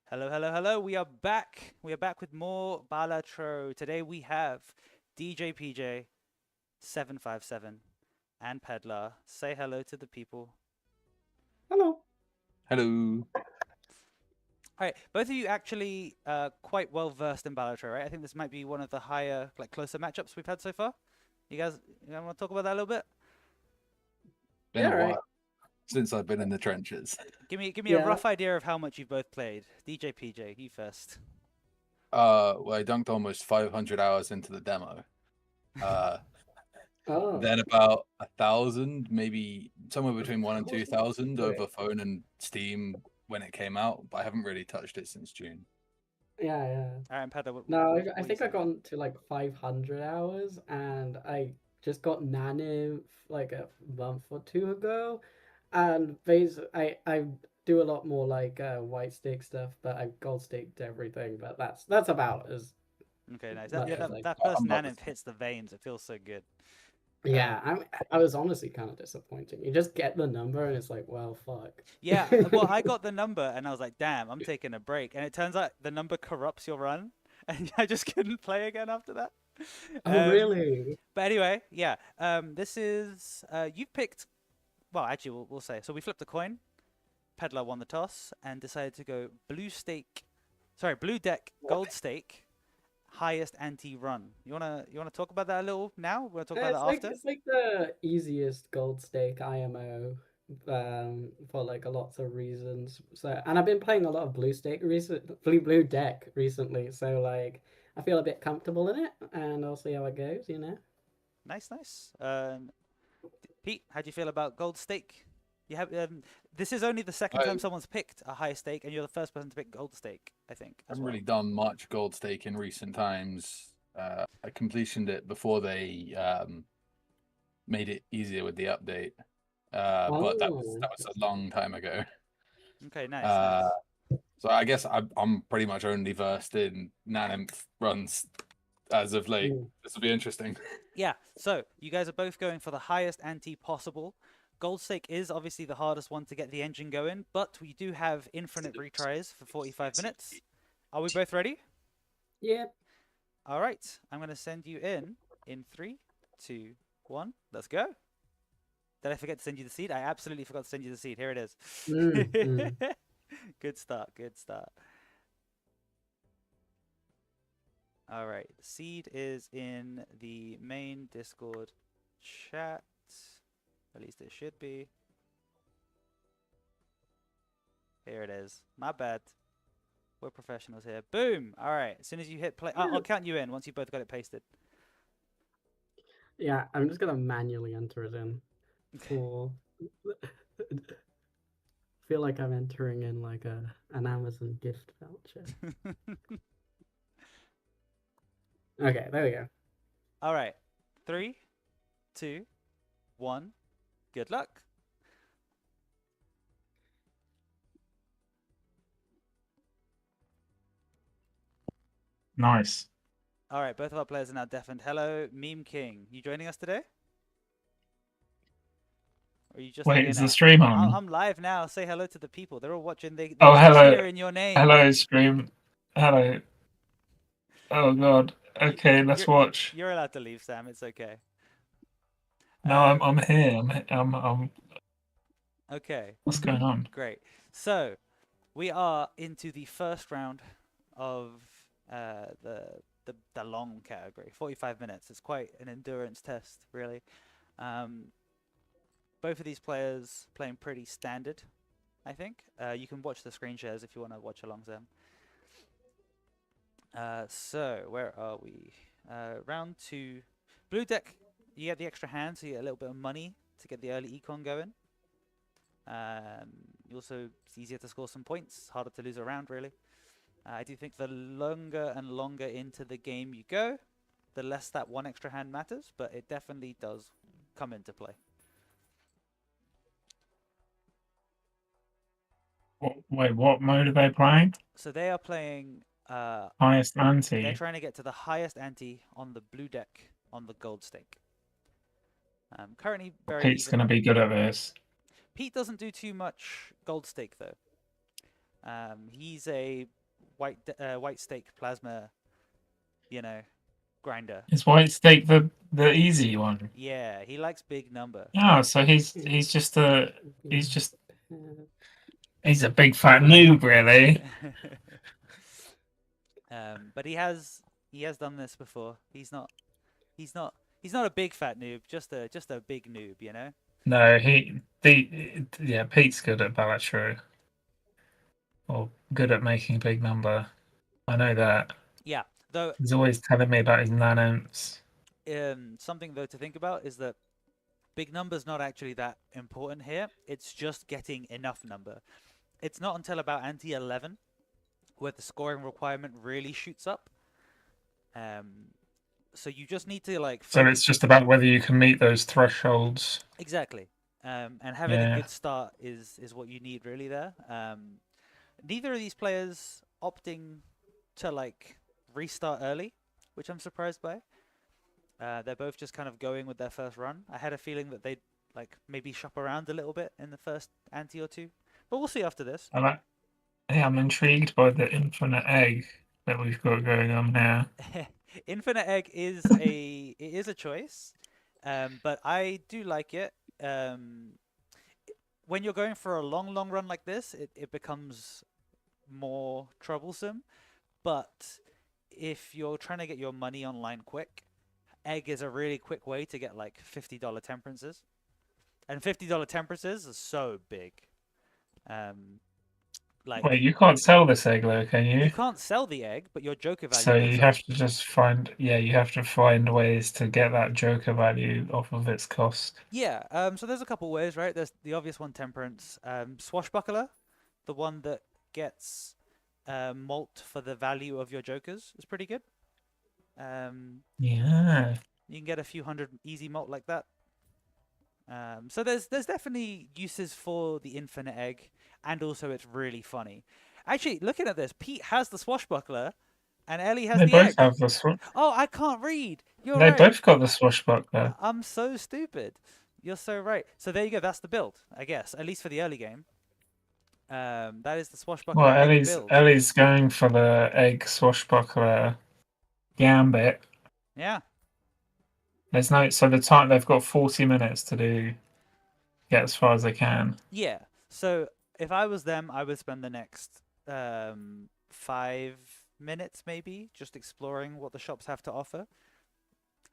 Hello, hello, hello. We are back. We are back with more Balatro. Today we have DJ PJ757 and Pedlar. Say hello to the people. Hello. Hello. All right, both of you actually quite well versed in Balatro, right? I think this might be one of the higher, closer matchups we've had so far. You guys want to talk about that a little bit? Been Yeah, a right. while since I've been in the trenches. Give me a Yeah. rough idea of how much you've both played. DJ PJ, you first. Well, I dunked almost 500 hours into the demo. Uh, Oh. then about 1,000, maybe somewhere between 1 and Of course. 2,000 over phone and Steam when it came out. But I haven't really touched it since June. Yeah, yeah. All right, and Pedlar, what, No, what, I what are you think I saying? got to like 500 hours, and I just got Nano like a month or two ago, and I do a lot more like white stick stuff, but I gold staked everything. But that's about as Okay, nice. much Yeah, as that, I. that first I'm about the nanith same. hits the veins. It feels so good. Yeah, I was honestly kind of disappointing. You just get the number, and it's like, well, fuck. Yeah, well, I got the number and I was like, damn, I'm taking a break. And it turns out the number corrupts your run, and I just couldn't play again after that. Oh, Um, really? but anyway, yeah, this is you've picked. Well, actually, we'll say. So we flipped a coin. Pedlar won the toss and decided to go blue deck, gold stake, highest ante run. You wanna talk about that a little now? We're gonna talk about that after. It's like the easiest gold stake IMO for like a lots of reasons. So and I've been playing a lot of blue deck recently, so like I feel a bit comfortable in it and I'll see how it goes, you know. Nice, nice. Pete, how do you feel about gold stake? You have this is only the second I time someone's picked a high stake, and you're the first person to pick gold stake, I think, as haven't well. really done much gold stake in recent times. I completioned it before they made it easier with the update. But Oh, that was a long time ago. Okay, nice, Uh, nice. so I guess I'm pretty much only versed in Naninth runs as of late. mm, This will be interesting. Yeah, so you guys are both going for the highest ante possible. Gold stake is obviously the hardest one to get the engine going, but we do have infinite retries for 45 minutes. Are we both ready? yeah. All right, I'm going to send you in three, two, one. Let's go. Did I forget to send you the seed? I absolutely forgot to send you the seed. Here it is. Mm. Good start. Good start. All right. The seed is in the main Discord chat. At least it should be. Here it is. My bad. We're professionals here. Boom. All right. As soon as you hit play, I'll count you in once you both got it pasted. Yeah, I'm just gonna manually enter it in Okay. for feel like I'm entering in like an Amazon gift voucher. Okay, there we go. All right. Three, two, one. Good luck. Nice. All right. Both of our players are now deafened. Hello, Meme King. You joining us today? Or are you just Wait, hanging is the out? stream I'm, on? I'm live now. Say hello to the people. They're all watching. They're Oh, hello. cheering your name. Hello, stream. Hello. Oh, God. You, Okay, let's you're watch. you're allowed to leave, Sam. It's okay. No, I'm here. Okay. What's going on? Great. So we are into the first round of the long category, 45 minutes. It's quite an endurance test, really. Um, both of these players playing pretty standard, I think. You can watch the screen shares if you want to watch along, Sam. So where are we? Round two. Blue deck, you get the extra hand, so you get a little bit of money to get the early econ going. Also, it's easier to score some points, harder to lose a round, really. I do think the longer and longer into the game you go, the less that one extra hand matters, but it definitely does come into play. Wait, what mode are they playing? So they are playing. Highest They're ante. trying to get to the highest ante on the blue deck on the gold stake. Currently very Pete's even. going to be good at this. Pete doesn't do too much gold stake though. He's a white steak plasma, you know, grinder. Is White Steak the easy one? Yeah, he likes big number. Oh, so he's just he's a big fat noob, really. But he has done this before. He's not a big fat noob, just a big noob, you know. No, yeah, Pete's good at Balatro, or good at making big number. I know that. Yeah, though He's always telling me about his nanomps. something though to think about is that big number's not actually that important here. It's just getting enough number. It's not until about ante 11 where the scoring requirement really shoots up. So you just need to like So it's just about whether you can meet those thresholds. exactly. And having a Yeah. good start is what you need really there. Neither of these players opting to like restart early, which I'm surprised by. They're both just kind of going with their first run. I had a feeling that they'd like maybe shop around a little bit in the first ante or two, but we'll see after this. Yeah, I'm intrigued by the infinite egg that we've got going on here. Infinite egg is a choice, but I do like it. When you're going for a long run like this, it becomes more troublesome. But if you're trying to get your money online quick, egg is a really quick way to get like $50 temperances, and $50 temperances are so big. Like Wait, you can't sell this egg though, can you you? can't sell the egg, but your joker value So goes you up. have to just find, yeah, you have to find ways to get that joker value off of its cost. Yeah, so there's a couple ways, right? There's the obvious one, temperance. Swashbuckler, the one that gets malt for the value of your jokers, is pretty good. Yeah. You can get a few hundred easy malt like that. So there's definitely uses for the infinite egg, and also it's really funny. Actually, looking at this, Pete has the swashbuckler, and Ellie has They the both egg. have the swash. Oh, I can't read. You're They right. both got the swashbuckler. I'm so stupid. You're so right. So there you go. That's the build, I guess, at least for the early game. That is the swashbuckler Well, egg build. Ellie's going for the egg swashbuckler gambit. Yeah. There's no, so the time they've got 40 minutes to get as far as they can. Yeah. So if I was them, I would spend the next 5 minutes maybe just exploring what the shops have to offer,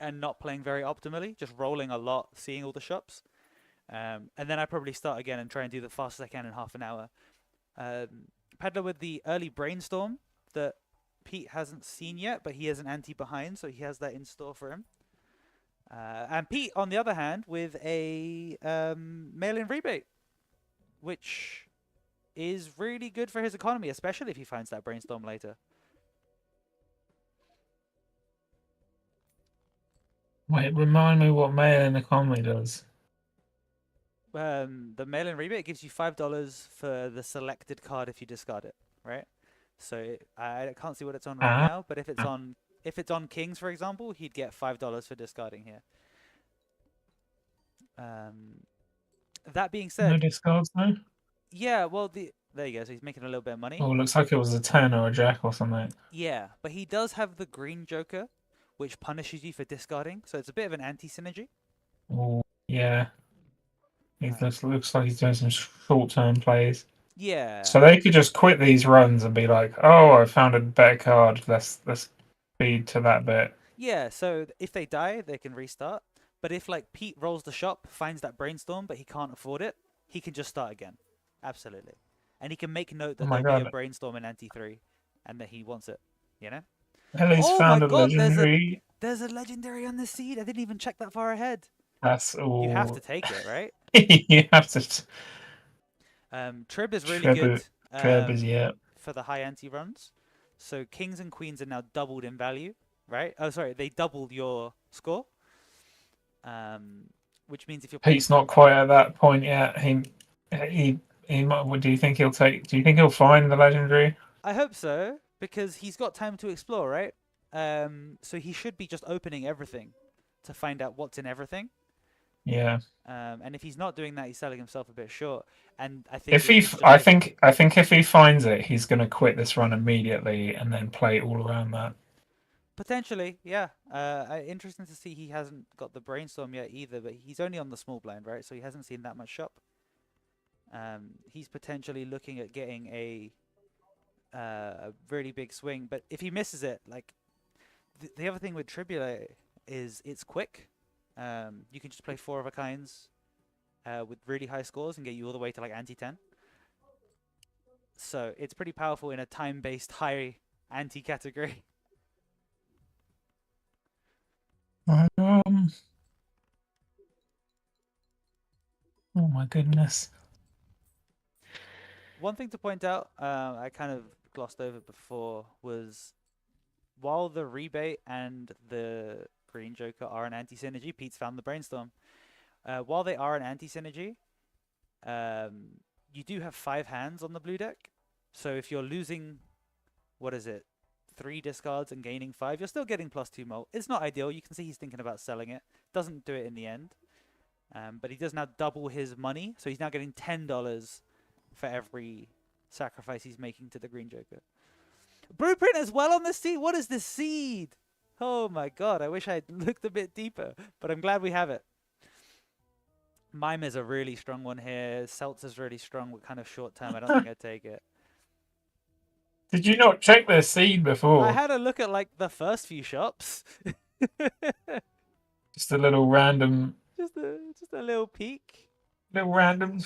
and not playing very optimally, just rolling a lot, seeing all the shops. And then I probably start again and try and do the fastest I can in half an hour. Pedlar with the early brainstorm that Pete hasn't seen yet, but he has an ante behind, so he has that in store for him. And Pete, on the other hand, with a mail-in rebate, which is really good for his economy, especially if he finds that brainstorm later. Wait, remind me what mail-in economy does. The mail-in rebate gives you $5 for the selected card if you discard it, right? So I can't see what it's on right now, but if it's on Kings, for example, he'd get $5 for discarding here. That being No said, discards, no? yeah, well, there you go. So he's making a little bit of money. Oh, looks like it was a 10 or a jack or something. Yeah, but he does have the green joker, which punishes you for discarding. So it's a bit of an anti-synergy. Oh, yeah. It looks like he's doing some short-term plays. Yeah. So they could just quit these runs and be like, "Oh, I found a better card. Let's feed to that bit." Yeah, so if they die, they can restart. But if like Pete rolls the shop, finds that brainstorm, but he can't afford it, he can just start again. Absolutely. And he can make note that Oh my there'll be God. a brainstorm in ante 3 and that he wants it, you know? Ellie's Oh found my a God, legendary. there's a legendary on the seed. I didn't even check that far ahead. That's all. You have to take it, right? You have to. Trib is really Trib good is, yeah. for the high ante runs. So kings and queens are now doubled in value, right? Oh, sorry, they doubled your score. Which means if you're playing... Pete's not quite at that point yet. He might. Do you think he'll take? Do you think he'll find the legendary? I hope so, because he's got time to explore, right? So he should be just opening everything to find out what's in everything. Yeah. And if he's not doing that, he's selling himself a bit short. And I think If it he, was just I like, think if he finds it, he's going to quit this run immediately and then play all around that. potentially, yeah. Interesting to see he hasn't got the brainstorm yet either, but he's only on the small blind, right? So he hasn't seen that much shop. He's potentially looking at getting a really big swing, but if he misses it, like the other thing with Tribulate is it's quick. You can just play 4 of a kinds with really high scores and get you all the way to like ante 10. So it's pretty powerful in a time-based high ante category. Oh my goodness. One thing to point out, I kind of glossed over before, was while the rebate and the green joker are an anti-synergy, Pete's found the brainstorm. While they are an anti-synergy, you do have 5 hands on the blue deck. So if you're losing, what is it, 3 discards and gaining 5, you're still getting +2 mult. It's not ideal. You can see he's thinking about selling it. Doesn't do it in the end. But he does now double his money. So he's now getting $10 for every sacrifice he's making to the green joker. Blueprint as well on the seed. What is this seed? Oh my god, I wish I had looked a bit deeper, but I'm glad we have it. Mime is a really strong one here. Seltzer's really strong, but kind of short term. I don't think I'd take it. Did you not check their seed before? I had a look at like the first few shops. Just a little random. just a little peek. Little random.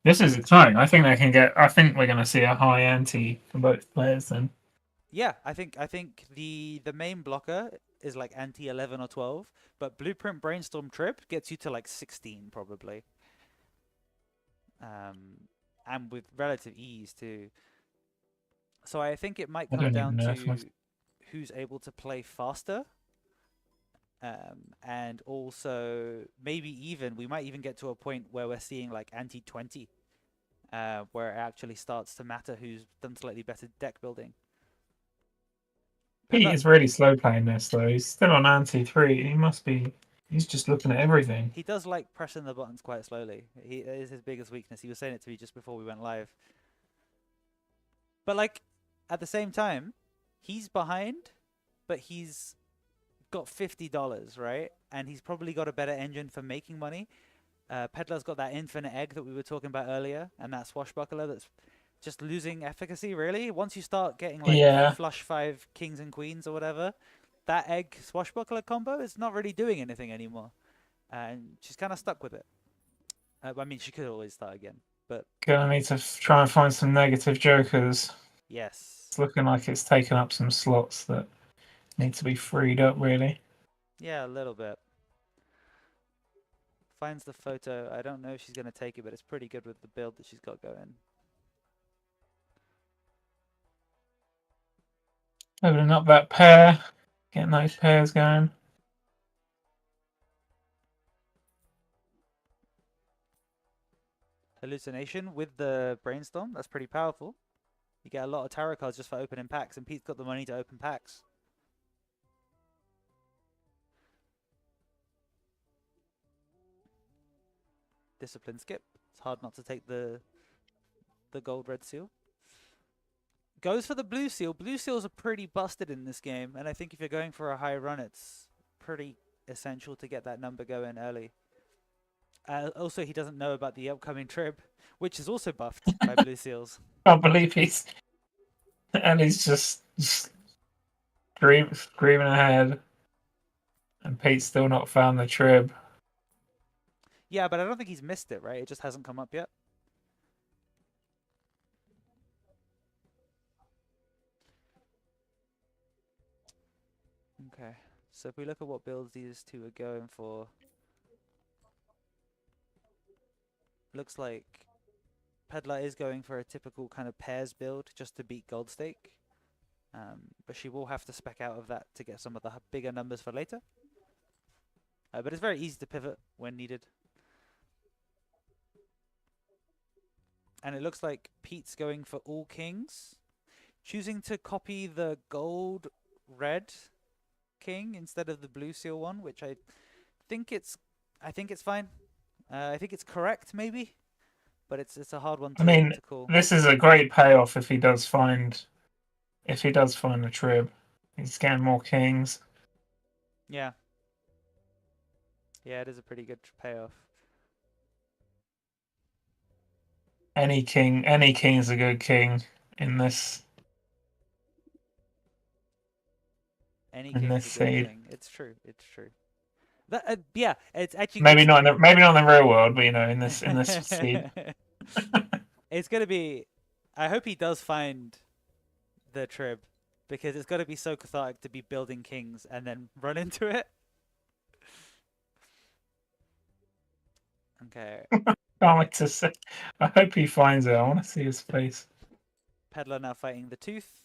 This is exciting. I think they can get. I think we're going to see a high ante for both players then. Yeah, I think the main blocker is like ante 11 or 12, but Blueprint Brainstorm Trip gets you to like 16 probably. And with relative ease too. So I think it might come down to who's able to play faster. And also maybe even we might even get to a point where we're seeing like ante 20, where it actually starts to matter who's done slightly better deck building. Pete is really slow playing this though. He's still on ante 3. He must be. He's just looking at everything. He does like pressing the buttons quite slowly. It is his biggest weakness. He was saying it to me just before we went live. But like at the same time, he's behind, but he's got $50, right? And he's probably got a better engine for making money. Pedlar's got that infinite egg that we were talking about earlier, and that swashbuckler that's just losing efficacy, really. Once you start getting like flush 5 kings and queens or whatever, that egg swashbuckler combo is not really doing anything anymore. And she's kind of stuck with it. I mean, she could always start again, but... Gonna need to try and find some negative jokers. Yes. It's looking like it's taken up some slots that need to be freed up, really. Yeah, a little bit. Finds the photo. I don't know if she's going to take it, but it's pretty good with the build that she's got going. Opening up that pair. Getting those pairs going. Hallucination with the brainstorm. That's pretty powerful. You get a lot of tarot cards just for opening packs, and Pete's got the money to open packs. Discipline skip. It's hard not to take the gold red seal. Goes for the blue seal. Blue seals are pretty busted in this game, and I think if you're going for a high run, it's pretty essential to get that number going early. Also, he doesn't know about the upcoming trib, which is also buffed by blue seals. Can't believe he's just screaming ahead, and Pete's still not found the trib. Yeah, but I don't think he's missed it, right? It just hasn't come up yet. Okay, so if we look at what builds these two are going for, looks like Pedlar is going for a typical kind of pairs build just to beat Gold Stake. But she will have to spec out of that to get some of the bigger numbers for later. But it's very easy to pivot when needed. And it looks like Pete's going for all kings, choosing to copy the gold red king instead of the blue seal one, which I think it's fine. I think it's correct, maybe, but it's a hard one I mean, to call. this is a great payoff if he does find the trib. He's getting more kings. Yeah. Yeah, it is a pretty good payoff. Any king is a good king in this. Any In king this is a good seed. king. It's true. It's true. That yeah, it's actually Maybe not in the real world, but you know, in this seed. It's gonna be. I hope he does find the trib, because it's got to be so cathartic to be building kings and then run into it. Okay. Can't wait to see. I hope he finds it. I want to see his face. Pedlar now fighting the tooth.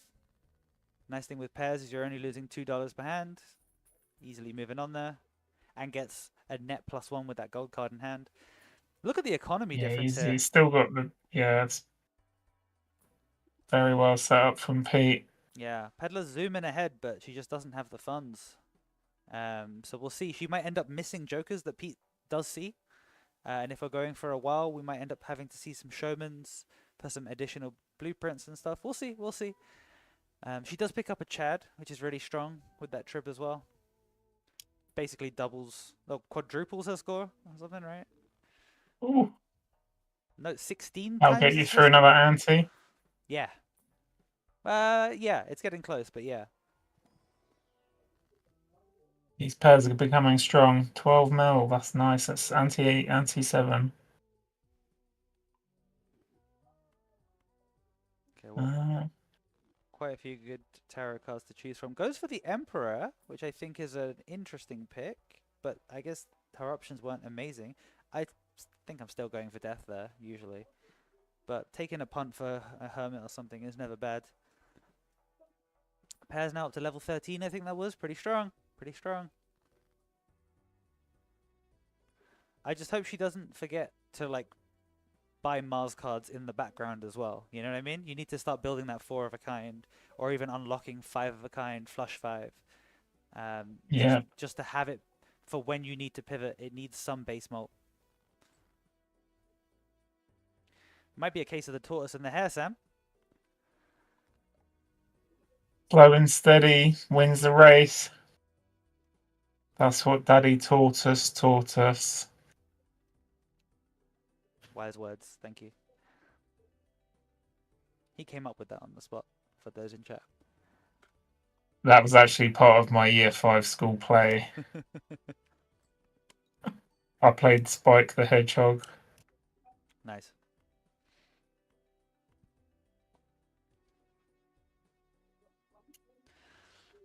Nice thing with pairs is you're only losing $2 per hand. Easily moving on there. And gets a net +1 with that gold card in hand. Look at the economy difference here. He's still got the it's very well set up from Pete. Yeah, Pedlar's zooming ahead, but she just doesn't have the funds. So we'll see. She might end up missing jokers that Pete does see. And if we're going for a while, we might end up having to see some showmans for some additional blueprints and stuff. We'll see. We'll see. She does pick up a Chad, which is really strong with that trip as well. Basically doubles, quadruples her score or something, right? Ooh, No, 16 I'll times. get you is her through score? another ante. Yeah. Yeah, it's getting close, but yeah. These pairs are becoming strong. 12 mil, that's nice. That's ante 8, ante 7. Okay, well, quite a few good tarot cards to choose from. Goes for the Emperor, which I think is an interesting pick, but I guess her options weren't amazing. I think I'm still going for death there, usually. But taking a punt for a Hermit or something is never bad. Pairs now up to level 13, I think that was. Pretty strong. Pretty strong. I just hope she doesn't forget to, like, buy Mars cards in the background as well. You know what I mean? You need to start building that 4 of a kind, or even unlocking 5 of a kind, flush 5. Yeah. Just to have it for when you need to pivot. It needs some base mult. Might be a case of the tortoise and the hare, Sam. Slow and steady wins the race. That's what Daddy taught us. Wise words, thank you. He came up with that on the spot for those in chat. That was actually part of my year 5 school play. I played Spike the Hedgehog. Nice.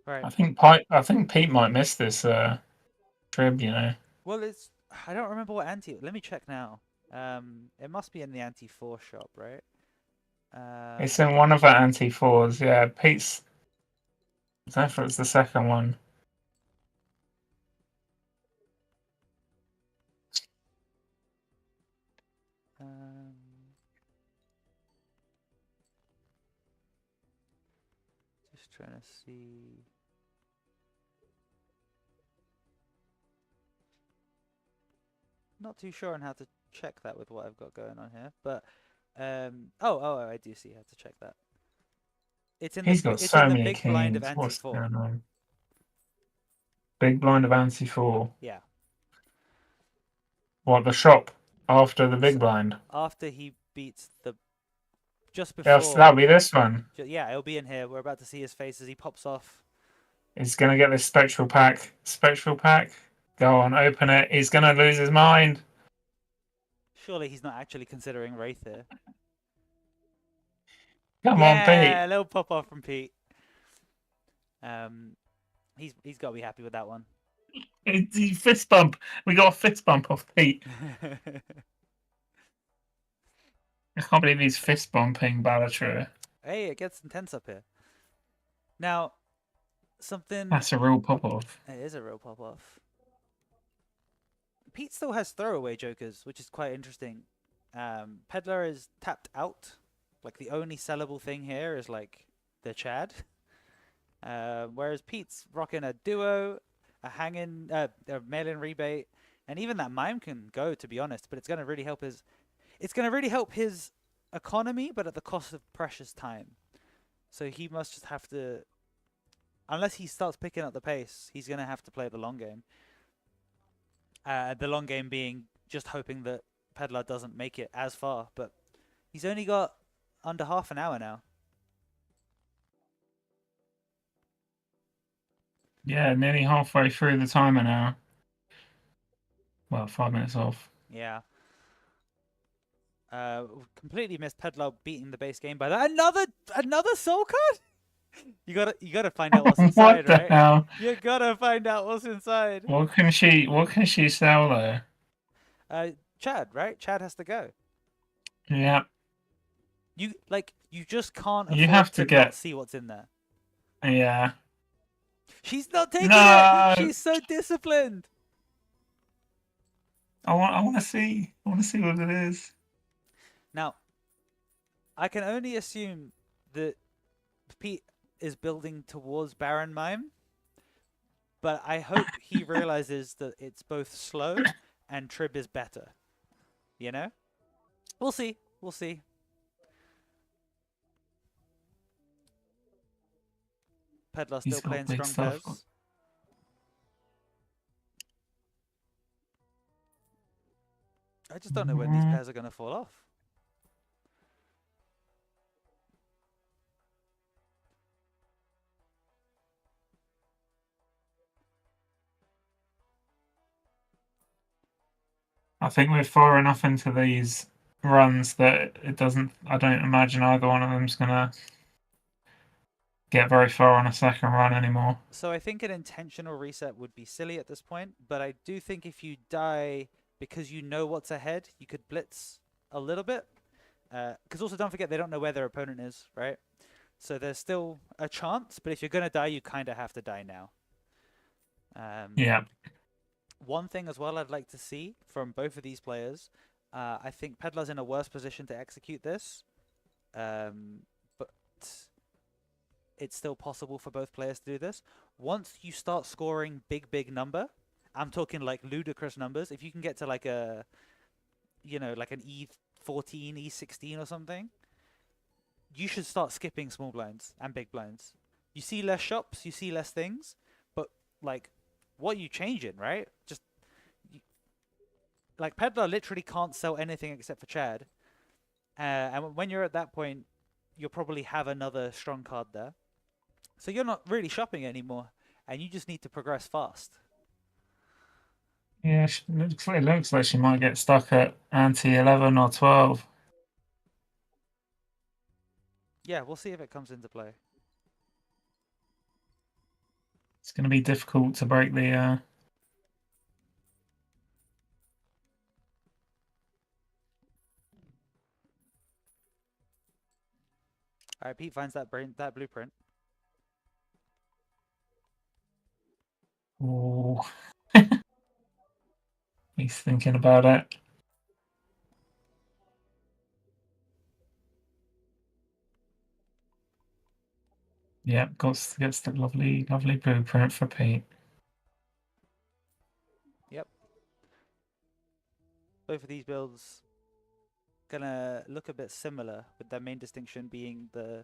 Right. I think Pete might miss this trib, you know. Well, I don't remember what Ante. Let me check now. It must be in the Ante 4 shop, right? It's in one of our ante 4s. Yeah, Pete's. I don't know if it's the second one. Just trying to see. Not too sure on how to check that with what I've got going on here, but I do see how to check that. It's in He's the got so in the many big blind of kings. Ante What's 4. going on? Big blind of ante 4. Yeah. What, the shop after the big So, blind? after he beats the just Yes, before. that'll be this one. Yeah, it'll be in here. We're about to see his face as he pops off. He's gonna get this spectral pack. Spectral pack. Go on, open it. He's gonna lose his mind. Surely he's not actually considering Wraith here. Come on, Pete. Yeah, a little pop off from Pete. He's got to be happy with that one. He fist bump. We got a fist bump off Pete. I can't believe he's fist bumping Balatro. Hey, it gets intense up here. Now, something. That's a real pop off. It is a real pop off. Pete still has throwaway jokers, which is quite interesting. Pedlar is tapped out. Like, the only sellable thing here is, like, the Chad. Whereas Pete's rocking a duo, a mail-in rebate, and even that mime can go, to be honest. But it's going to really help his. It's going to really help his economy, but at the cost of precious time. So he must just have to, unless he starts picking up the pace, he's going to have to play the long game. The long game being just hoping that Pedlar doesn't make it as far, but he's only got under half an hour now. Yeah, nearly halfway through the timer now. Well, 5 minutes off. Yeah. Completely missed Pedlar beating the base game by that. Another soul card? You gotta find out what's inside, What the right? hell? You gotta find out what's inside. What can she sell though? Chad, right? Chad has to go. Yeah. You just can't You afford have to to not get- see what's in there. Yeah. She's not taking No! it. She's so disciplined. I want to see what it is. Now, I can only assume that Pete is building towards Baron Mime, but I hope he realizes that it's both slow and Trib is better. You know? We'll see. We'll see. Pedlar He's still got playing big strong stuff. pairs. I just don't know when these pairs are going to fall off. I think we're far enough into these runs that it doesn't. I don't imagine either one of them's gonna get very far on a second run anymore. So I think an intentional reset would be silly at this point, but I do think if you die because you know what's ahead, you could blitz a little bit. Because also don't forget they don't know where their opponent is, right? So there's still a chance, but if you're going to die, you kind of have to die now. Yeah. One thing as well I'd like to see from both of these players, I think Pedlar's in a worse position to execute this, but it's still possible for both players to do this. Once you start scoring big number, I'm talking like ludicrous numbers. If you can get to like a, like an E14, E16 or something, you should start skipping small blinds and big blinds. You see less shops, you see less things, but like, what are you changing, right? Just like Pedlar literally can't sell anything except for Chad, and when you're at that point, you'll probably have another strong card there. So you're not really shopping anymore, and you just need to progress fast. Yeah, it looks like she might get stuck at ante 11 or 12. Yeah, we'll see if it comes into play. It's going to be difficult to break the. All right, Pete finds that blueprint. Oh. He's thinking about it. Yep, gets the lovely blueprint for Pete. Yep. Both of these builds gonna look a bit similar, with their main distinction being the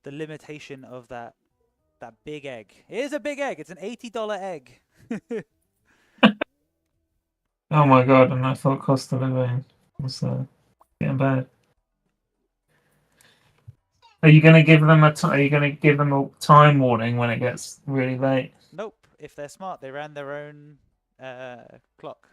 limitation of that big egg. It is a big egg. It's an $80 egg. Oh my god! And I thought cost of living was getting bad. Are you going to give them a time warning when it gets really late? Nope. If they're smart, they ran their own clock.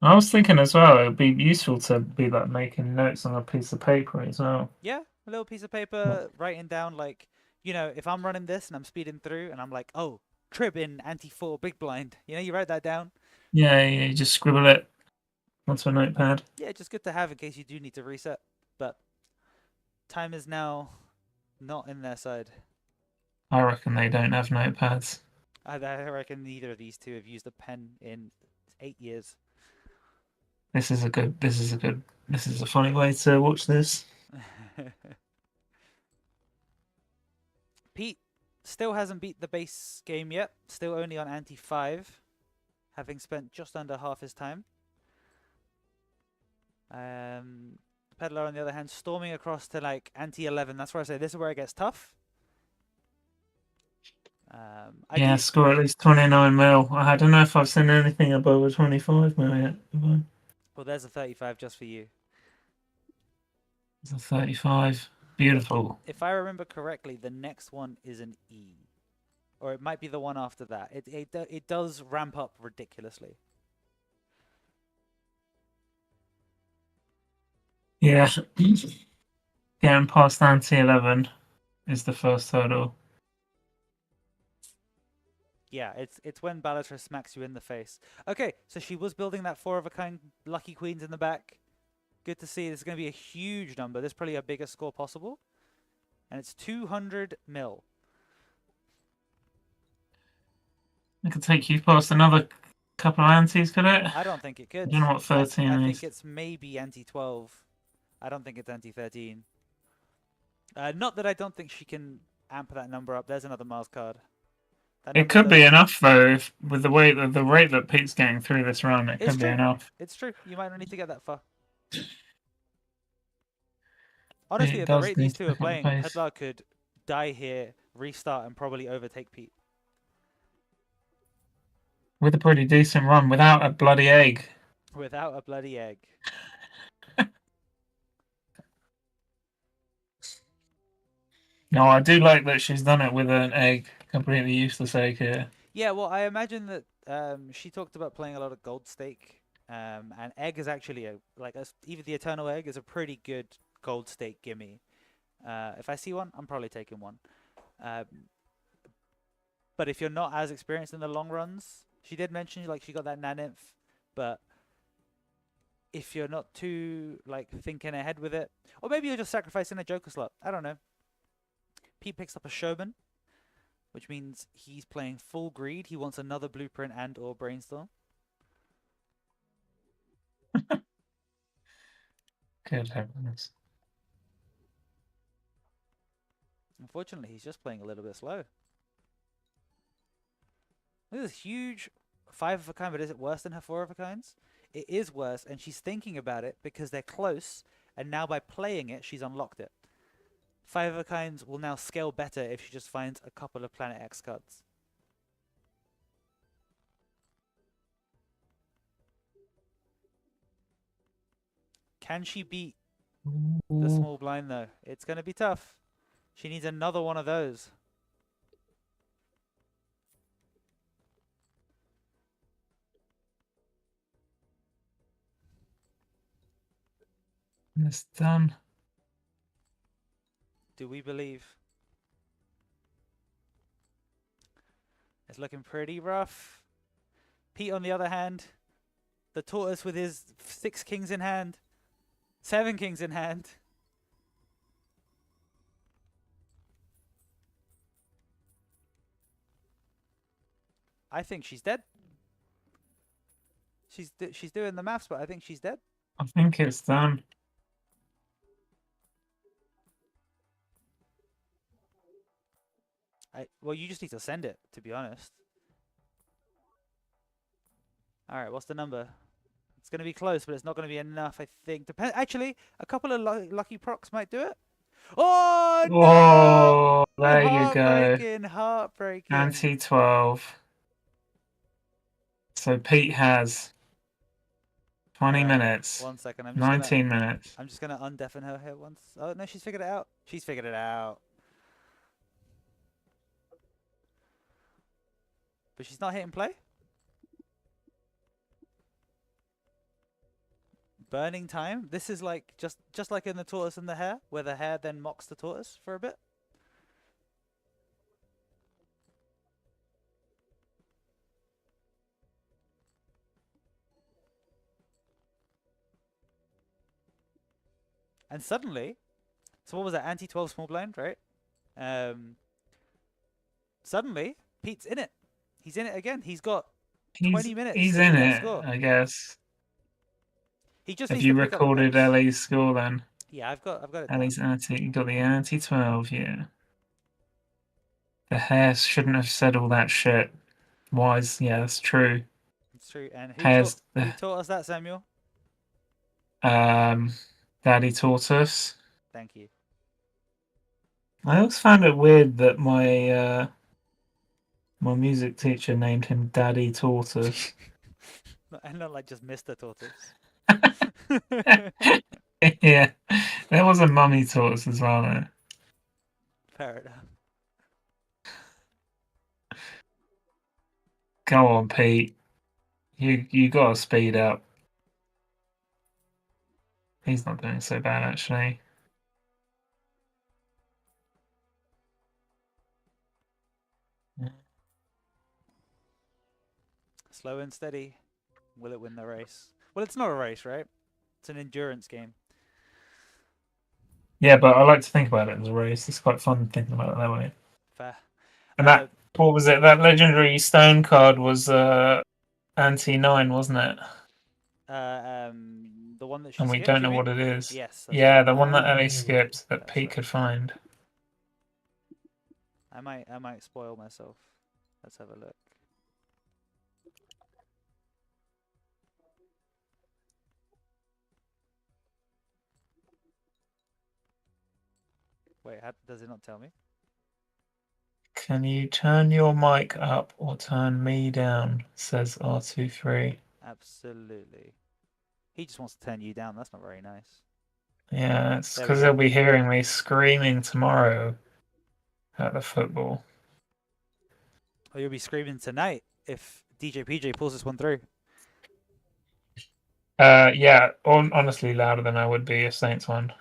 I was thinking as well, it would be useful to be like making notes on a piece of paper as well. Yeah, a little piece of paper, writing down like, if I'm running this and I'm speeding through and I'm like, oh, Trib in ante 4 big blind. You write that down. Yeah, you just scribble it onto a notepad. Yeah, just good to have in case you do need to reset. But time is now not in their side. I reckon they don't have notepads. I reckon neither of these two have used a pen in 8 years. This is a funny way to watch this. Pete Still hasn't beat the base game yet. Still only on ante 5, having spent just under half his time. Pedlar, on the other hand, storming across to like ante 11. That's where I say this is where it gets tough. Yeah, score at least 29 mil. I don't know if I've seen anything above a 25 mil yet. Well, there's a 35 just for you. It's a 35. Beautiful. If I remember correctly, the next one is an E. Or it might be the one after that. It does ramp up ridiculously. Yeah. Getting past ante 11 is the first hurdle. Yeah, it's when Balatro smacks you in the face. Okay, so she was building that 4 of a kind lucky queens in the back. Good to see. This is going to be a huge number. This is probably a biggest score possible. And it's 200 mil. It could take you past another couple of antes, could it? I don't think it could. I don't know what 13 I is. think it's maybe ante 12. I don't think it's ante 13. Not that I don't think she can amp that number up. There's another Miles card. It could be enough though, if, with the way the rate that Pete's getting through this run. It could be enough. It's true. You might not need to get that far. Honestly, It at the does rate need these to two are pick up the playing, pace. Pedlar could die here, restart, and probably overtake Pete. With a pretty decent run, without a bloody egg. Without a bloody egg. No, I do like that she's done it with an egg, completely useless egg here. Yeah, well, I imagine that she talked about playing a lot of gold stake, and egg is actually even the eternal egg is a pretty good gold stake gimme. If I see one, I'm probably taking one. But if you're not as experienced in the long runs, she did mention like she got that Naninth, but if you're not too like thinking ahead with it, or maybe you're just sacrificing a Joker slot. I don't know. Pete picks up a Showman, which means he's playing full greed. He wants another blueprint and or brainstorm. Good heavens. Unfortunately, he's just playing a little bit slow. Look at this huge 5 of a kind, but is it worse than her 4 of a kinds? It is worse, and she's thinking about it because they're close, and now by playing it, she's unlocked it. 5 of a kinds will now scale better if she just finds a couple of Planet X cards. Can she beat the small blind though? It's going to be tough. She needs another one of those. It's done. Do we believe? It's looking pretty rough. Pete, on the other hand, the tortoise with his 6 kings in hand, 7 kings in hand. I think she's dead. She's doing the maths, but I think she's dead. I think it's done. Well, you just need to send it, to be honest. All right, what's the number? It's going to be close, but it's not going to be enough, I think. Actually, a couple of lucky procs might do it. Oh, no! Oh, there you go. Heartbreaking, heartbreaking. Ante 12. So Pete has 20 minutes. 1 second. 19 minutes. I'm just going to undeafen her here once. Oh, no, she's figured it out. She's figured it out. But she's not hitting play. Burning time. This is like just like in the tortoise and the hare, where the hare then mocks the tortoise for a bit. And suddenly, so what was that? Ante 12 small blind, right? Suddenly, Pete's in it. He's in it again. He's got 20 minutes. He's in it, I guess. He just Have you recorded Ellie's score then? Yeah, I've got it. Ellie's ante. You got the ante 12, yeah. The hair shouldn't have said all that shit. Wise, yeah, that's true. It's true. And Hair's who taught us that, Samuel? um, Daddy Tortoise. Thank you. I always found it weird that my music teacher named him Daddy Tortoise. And not like just Mr. Tortoise. Yeah, there was a mummy tortoise as well, though. Fair enough. Go on, Pete. You gotta speed up. He's not doing so bad, actually. Slow and steady. Will it win the race? Well, it's not a race, right? It's an endurance game. Yeah, but I like to think about it as a race. It's quite fun thinking about it that way. Fair. And what was it? That legendary stone card was Ante 9, wasn't it? The one that she And we skipped, don't you know mean? what it is. Yes. That's Yeah, right. the one that Ellie Oh. skipped that That's Pete right. could find. I might spoil myself. Let's have a look. Wait, does it not tell me? Can you turn your mic up or turn me down? Says R23. Absolutely. He just wants to turn you down. That's not very nice. Yeah, it's There we because go. they'll be hearing me screaming tomorrow at the football. Or you'll be screaming tonight if DJ PJ pulls this one through. Yeah, honestly louder than I would be if Saints won.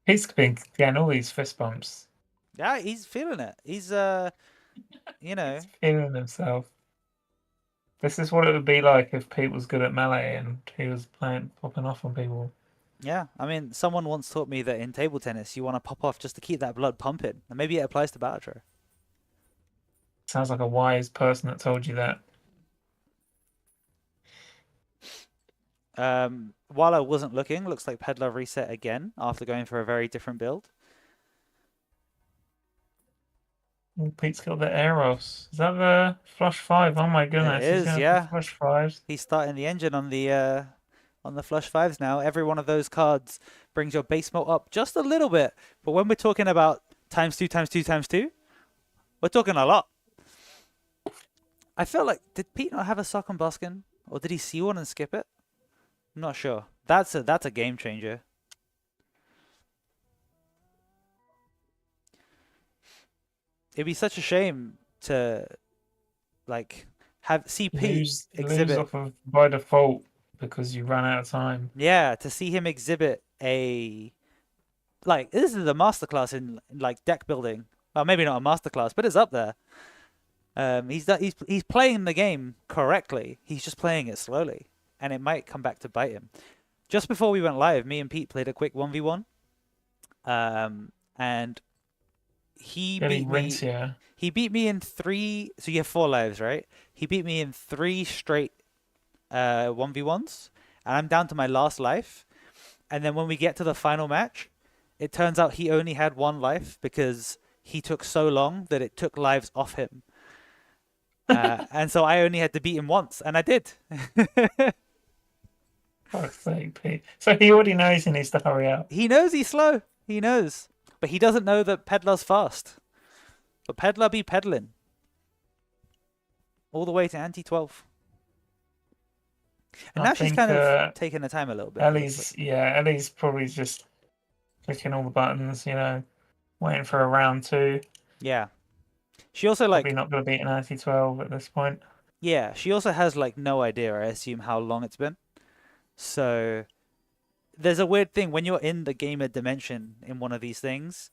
He's been getting all these fist bumps. Yeah, he's feeling it. He's you know. He's feeling himself. This is what it would be like if Pete was good at melee and he was popping off on people. Yeah, I mean, someone once taught me that in table tennis, you want to pop off just to keep that blood pumping. And maybe it applies to Balatro. Sounds like a wise person that told you that. While I wasn't looking, looks like Pedlar reset again after going for a very different build. Oh, Pete's got the Eros. Is that the flush 5? Oh my goodness. It He's is, going yeah. for flush 5s. He's starting the engine on the flush fives now. Every one of those cards brings your base mult up just a little bit. But when we're talking about ×2 ×2 ×2, we're talking a lot. I feel like, did Pete not have a sock on Buskin? Or did he see one and skip it? I'm not sure. That's a game changer. It'd be such a shame to like see Pete Lose exhibit off of by default because you ran out of time. Yeah, to see him exhibit a this is a masterclass in like deck building. Well, maybe not a masterclass, but it's up there. He's playing the game correctly. He's just playing it slowly, and it might come back to bite him. Just before we went live, me and Pete played a quick 1v1, and he beat me. Yeah. He beat me in 3. So you have 4 lives, right? He beat me in 3 straight 1v1s, and I'm down to my last life. And then when we get to the final match, it turns out he only had 1 life because he took so long that it took lives off him. And so I only had to beat him once, and I did. Fuck's sake, Pete. So he already knows he needs to hurry up. He knows he's slow. He knows. But he doesn't know that Pedlar's fast. But Pedlar be peddling. All the way to Ante 12. And now she's kind of taking the time a little bit. Ellie's probably just clicking all the buttons, waiting for a round 2. Yeah. She also probably not going to beat an Ante 12 at this point. Yeah, she also has no idea, I assume, how long it's been. So there's a weird thing when you're in the gamer dimension in one of these things.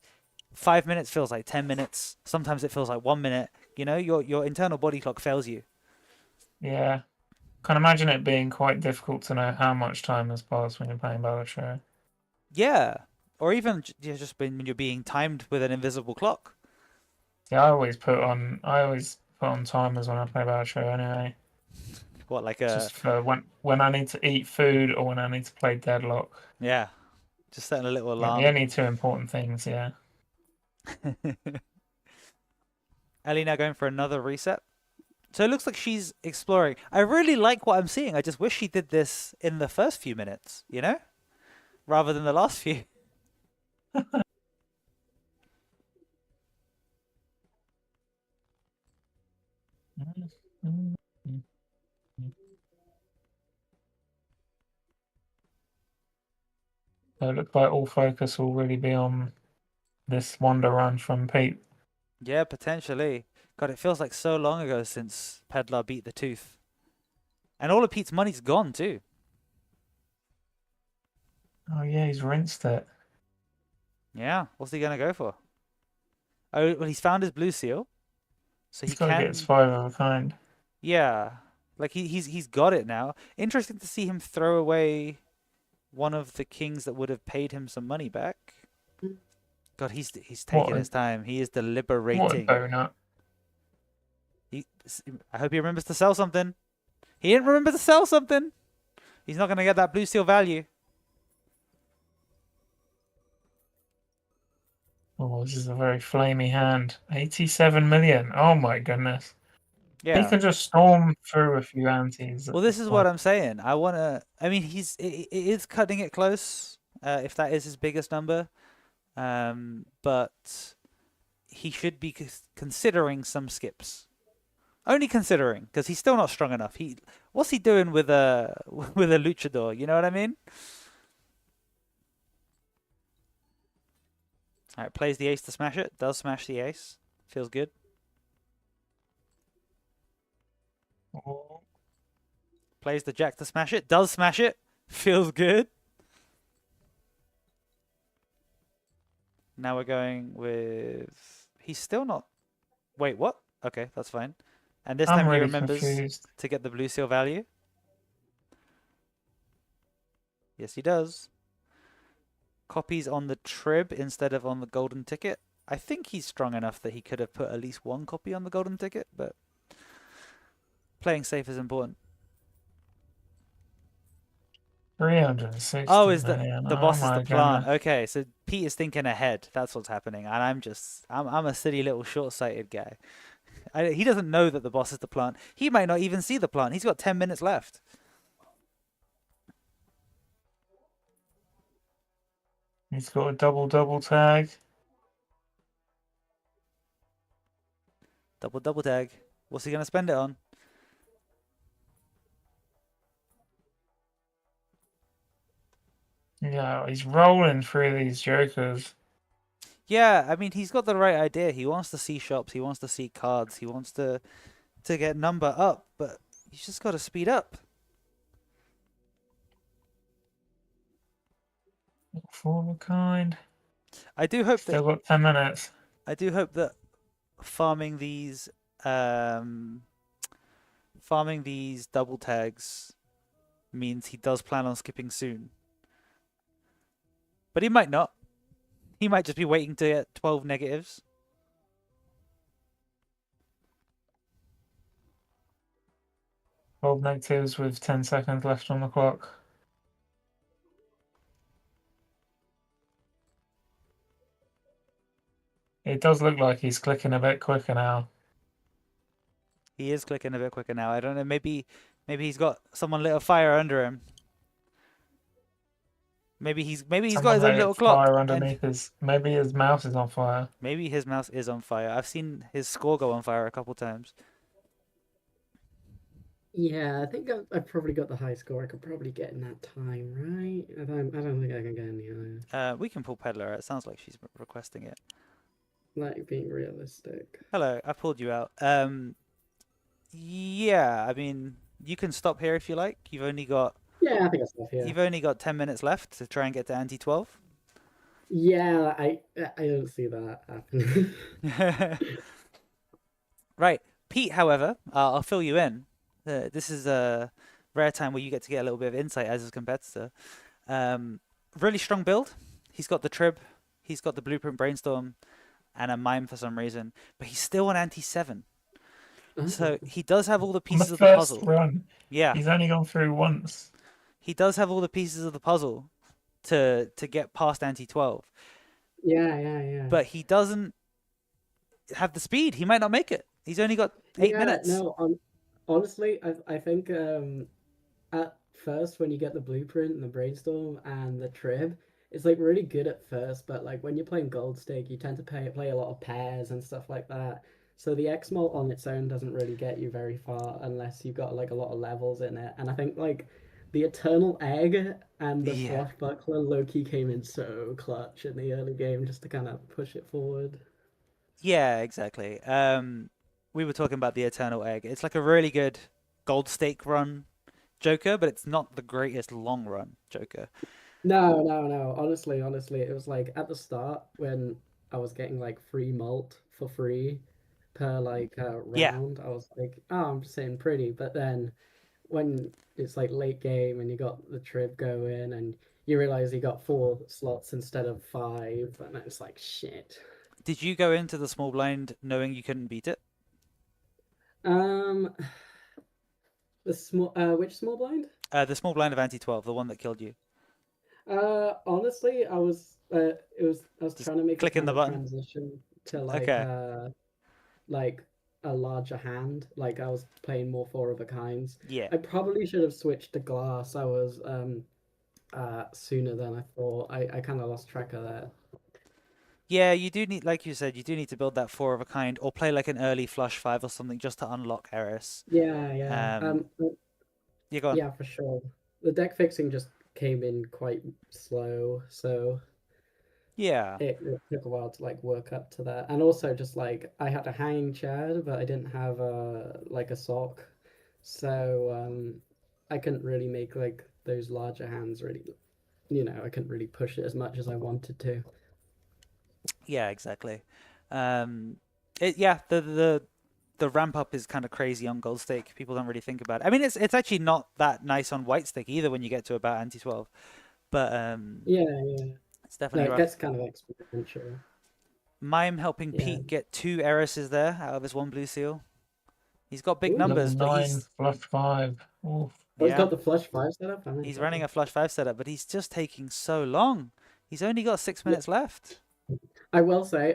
5 minutes feels like 10 minutes. Sometimes it feels like 1 minute. Your internal body clock fails you. Yeah. Can imagine it being quite difficult to know how much time has passed when you're playing Balatro. Yeah. Or even just when you're being timed with an invisible clock. Yeah, I always put on timers when I play Balatro anyway. What, just for when I need to eat food or when I need to play Deadlock. Yeah. Just setting a little alarm. Yeah, the only 2 important things, yeah. Ellie now going for another reset. So it looks like she's exploring. I really like what I'm seeing. I just wish she did this in the first few minutes, you know? Rather than the last few. So it looks like all focus will really be on this wonder run from Pete. Yeah, potentially. God, it feels like so long ago since Pedlar beat the tooth. And all of Pete's money's gone too. Oh yeah, he's rinsed it. Yeah, what's he gonna go for? Oh, well, he's found his blue seal, so he He's got to can. get his 5 of a kind. Yeah, like he's got it now. Interesting to see him throw away one of the kings that would have paid him some money back. God, he's taking his time. He is What a deliberating. donut. I hope he remembers to sell something. He didn't remember to sell something. He's not gonna get that blue seal value. Oh, this is a very flamey hand. 87 million. Oh my goodness. He Yeah. can just storm through a few antes. at Well, this this is what point. I'm saying. I mean, it is cutting it close. If that is his biggest number, but he should be considering some skips. Only considering, because he's still not strong enough. What's he doing with a with a luchador? You know what I mean? All right, plays the ace to smash it. Does smash the ace. Feels good. Oh, Plays the jack to smash it. Does smash it. Feels good. Now we're going with... He's still not... Wait, what? Okay, that's fine. And this I'm time he really remembers confused. to get the blue seal value. Yes, he does. Copies on the trib instead of on the golden ticket. I think he's strong enough that he could have put at least one copy on the golden ticket, but playing safe is important. 360 Oh, is million. the Oh boss is my the plant? goodness. Okay, so Pete is thinking ahead. That's what's happening, and I'm a silly little short-sighted guy. He doesn't know that the boss is the plant. He might not even see the plant. He's got 10 minutes left. He's got a double tag. Double tag. What's he gonna spend it on? Yeah, he's rolling through these jokers. Yeah, I mean, he's got the right idea. He wants to see shops. He wants to see cards. He wants to get number up, but he's just got to speed up. 4 of a kind. I do hope Still that got 10 minutes. I do hope that farming these double tags means he does plan on skipping soon. But he might not. He might just be waiting to get 12 negatives. Bold negatives with 10 seconds left on the clock. It does look like he's clicking a bit quicker now. He is clicking a bit quicker now. I don't know. Maybe he's got someone lit a fire under him. Maybe he's got his Someone own lit little a clock. fire And underneath his. Maybe his mouse is on fire. maybe his mouse is on fire. I've seen his score go on fire a couple times. Yeah, I think I've probably got the high score I could probably get in that time, right? I don't think I can get any higher. We can pull Pedlar out. It sounds like she's requesting it. Like being realistic. Hello, I pulled you out. Yeah, I mean, you can stop here if you like. You've only got Yeah, I think that's enough. Yeah. You've only got 10 minutes left to try and get to ante 12. Yeah, I don't see that happening. Right. Pete, however, I'll fill you in. This is a rare time where you get to get a little bit of insight as a competitor. Really strong build. He's got the trib, he's got the blueprint brainstorm, and a mime for some reason, but he's still on ante 7. So he does have all the On pieces the of the first puzzle. run, Yeah, he's only gone through once. he does have all the pieces of the puzzle to get past ante 12. Yeah. But he doesn't have the speed. He might not make it. He's only got 8 minutes. No, honestly, I think at first when you get the blueprint and the brainstorm and the trib, it's like really good at first, but like when you're playing gold stake, you tend to play a lot of pairs and stuff like that. So the X mult on its own doesn't really get you very far unless you've got like a lot of levels in it. And I think like the Eternal Egg and the Yeah. Swashbuckler low-key came in so clutch in the early game just to kind of push it forward. Yeah, exactly. We were talking about the Eternal Egg. It's like a really good gold stake run Joker, but it's not the greatest long run Joker. No. Honestly, it was like at the start when I was getting like free mult for free per like Yeah. round. I was like, oh, I'm just sitting pretty. But then when it's like late game and you got the trip going and you realize you got 4 slots instead of 5, and it's like shit. Did you go into the small blind knowing you couldn't beat it? Um, the small which small blind? The small blind of Ante 12, the one that killed you. Honestly, I was I was Just trying to make a clicking kind the of button. transition to Okay. like a larger hand. Like I was playing more four of a kinds. Yeah. I probably should have switched to glass. I was sooner than I thought. I kind of lost track of that. Yeah, you do need, like you said, you do need to build that 4 of a kind or play like an early flush 5 or something just to unlock Eris. Yeah. You go on. Yeah, for sure. The deck fixing just came in quite slow, so Yeah. it took a while to like work up to that. And also just like I had a hanging chad, but I didn't have a like a sock. So I couldn't really make like those larger hands really, I couldn't really push it as much as I wanted to. Yeah, exactly. The ramp up is kind of crazy on gold stake. People don't really think about it. I mean, it's actually not that nice on white stake either when you get to about Ante 12. But Yeah. it's No, definitely it rough. gets kind of exponential. Mime helping Yeah. Pete get 2 Erises there out of his 1 blue seal. He's got big Ooh. numbers, Level but 9, he's flush 5. Oof. Oh, he's yeah, got the flush 5 setup? he's running a flush 5 setup, but he's just taking so long. He's only got 6 Yeah. minutes left. I will say,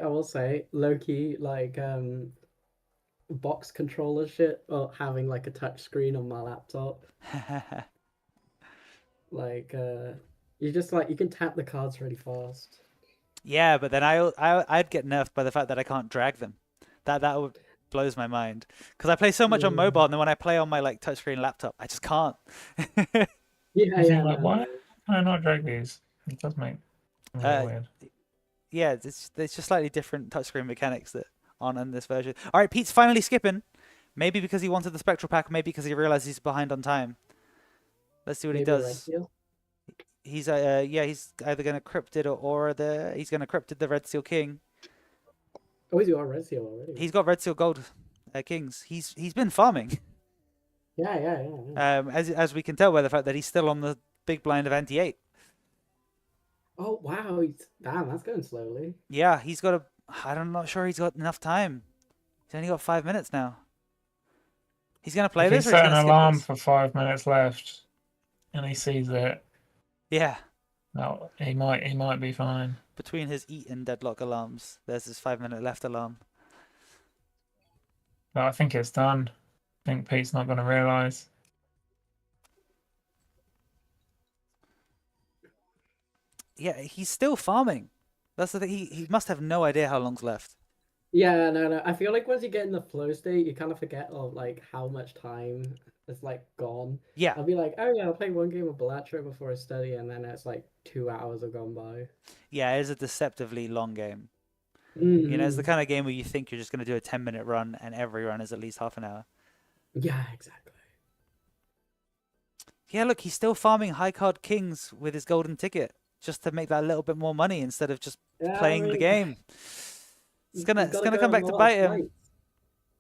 low key, like box controller shit, or having like a touch screen on my laptop. Like you just like you can tap the cards really fast. Yeah, but then I'd get nerfed by the fact that I can't drag them. That would blows my mind because I play so much on mobile, and then when I play on my like touchscreen laptop, I just can't. Yeah, You think, yeah. like, No, why no. can I not drag these? It does make it really weird. Yeah, it's just slightly different touchscreen mechanics that aren't in this version. All right, Pete's finally skipping. Maybe because he wanted the spectral pack, maybe because he realized he's behind on time. Let's see what Maybe he a red does. seal? He's he's either gonna cryptid or aura he's gonna cryptid the red seal king. Oh, he's got a red seal already. He's got red seal gold kings. He's been farming. Yeah. As we can tell by the fact that he's still on the big blind of Ante 8. Oh wow, damn, that's going slowly. Yeah, he's got I'm not sure he's got enough time. He's only got 5 minutes now. He's gonna play If this he or he's set an gonna skip alarm this? for 5 minutes left, and he sees it, Yeah. no, he might be fine. Between his eat and deadlock alarms, there's his 5 minute left alarm. But I think it's done. I think Pete's not going to realise. Yeah, he's still farming. That's the thing. He must have no idea how long's left. Yeah, no. I feel like once you get in the flow state, you kind of forget of like how much time is like gone. Yeah. I'll be like, oh yeah, I'll play one game of Balatro before I study, and then it's like 2 hours have gone by. Yeah, it is a deceptively long game. Mm-hmm. You know, it's the kind of game where you think you're just going to do a 10-minute run and every run is at least half an hour. Yeah, exactly. Yeah, look, he's still farming high card kings with his golden ticket just to make that little bit more money instead of just playing the game. It's gonna come back to bite him.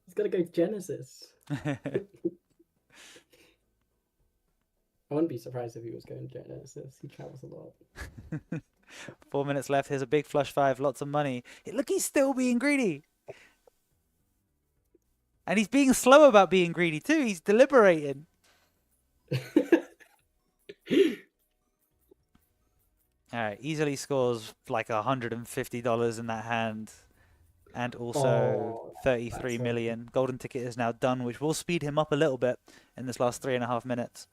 He's gotta go Genesis. I wouldn't be surprised if he was going Genesis. He travels a lot. 4 minutes left. Here's a big flush 5. Lots of money. Look, he's still being greedy. And he's being slow about being greedy too. He's deliberating. All right, easily scores like $150 in that hand. and also Oh, 33 that's million. Golden ticket is now done, which will speed him up a little bit in this last 3.5 minutes.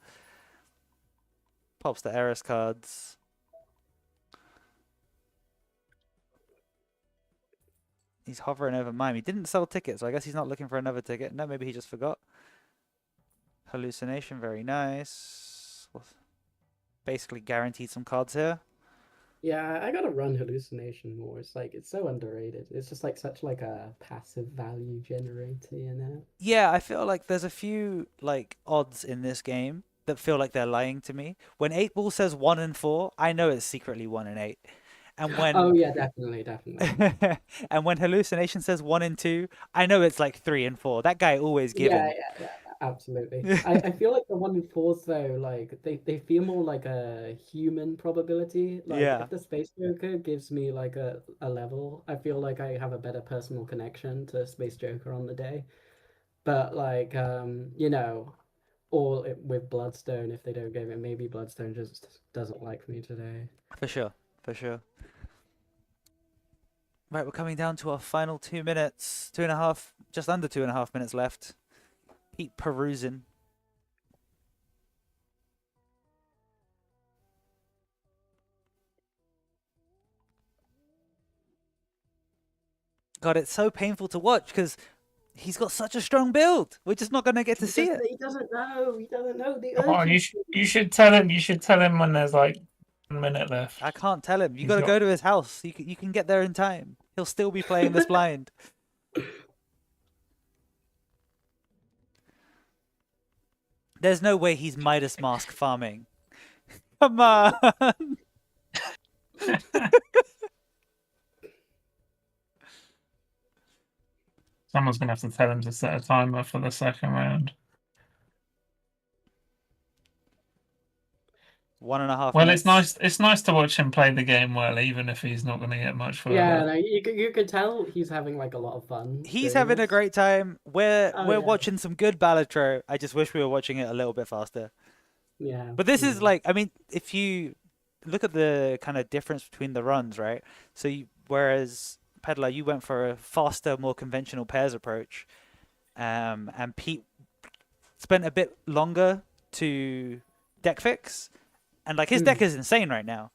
Pops the Eris cards. He's hovering over mine. He didn't sell tickets, so I guess he's not looking for another ticket. No, maybe he just forgot. Hallucination, very nice. Basically guaranteed some cards here. Yeah, I gotta run hallucination more. It's like it's so underrated. It's just like such like a passive value generator, you know? Yeah, I feel like there's a few like odds in this game that feel like they're lying to me. When 8 Ball says 1 and 4, I know it's secretly 1 and 8. And when Oh yeah, definitely. and when hallucination says 1 and 2, I know it's like 3 and 4. That guy always giving. Yeah, absolutely. I feel like the 1 in 4s though, like they feel more like a human probability. Like Yeah. if the Space Joker gives me like a level, I feel like I have a better personal connection to Space Joker on the day. But like you know, or with Bloodstone, if they don't give it, maybe Bloodstone just doesn't like me today. For sure. For sure. Right, we're coming down to our final 2 minutes. 2.5, just under 2.5 minutes left. Keep perusing. God, it's so painful to watch because he's got such a strong build. We're just not going to get to see it. He doesn't know. He doesn't know the Come on, you should tell him. You should tell him when there's like 1 minute left. I can't tell him. You He's got to got- go to his house. You can get there in time. He'll still be playing this blind. There's no way he's Midas Mask farming. Come on. Someone's gonna have to tell him to set a timer for the second round. 1.5 Well, minutes. it's nice to watch him play the game well, even if he's not going to get much further. Yeah, no, you could tell he's having like a lot of fun. He's doing having a this. great time. We're Oh, yeah. watching some good Balatro. I just wish we were watching it a little bit faster. Yeah. But this is yeah. like, I mean, if you look at the kind of difference between the runs, right? So whereas Pedlar, you went for a faster, more conventional pairs approach, and Pete spent a bit longer to deck fix, and like his deck is insane right now.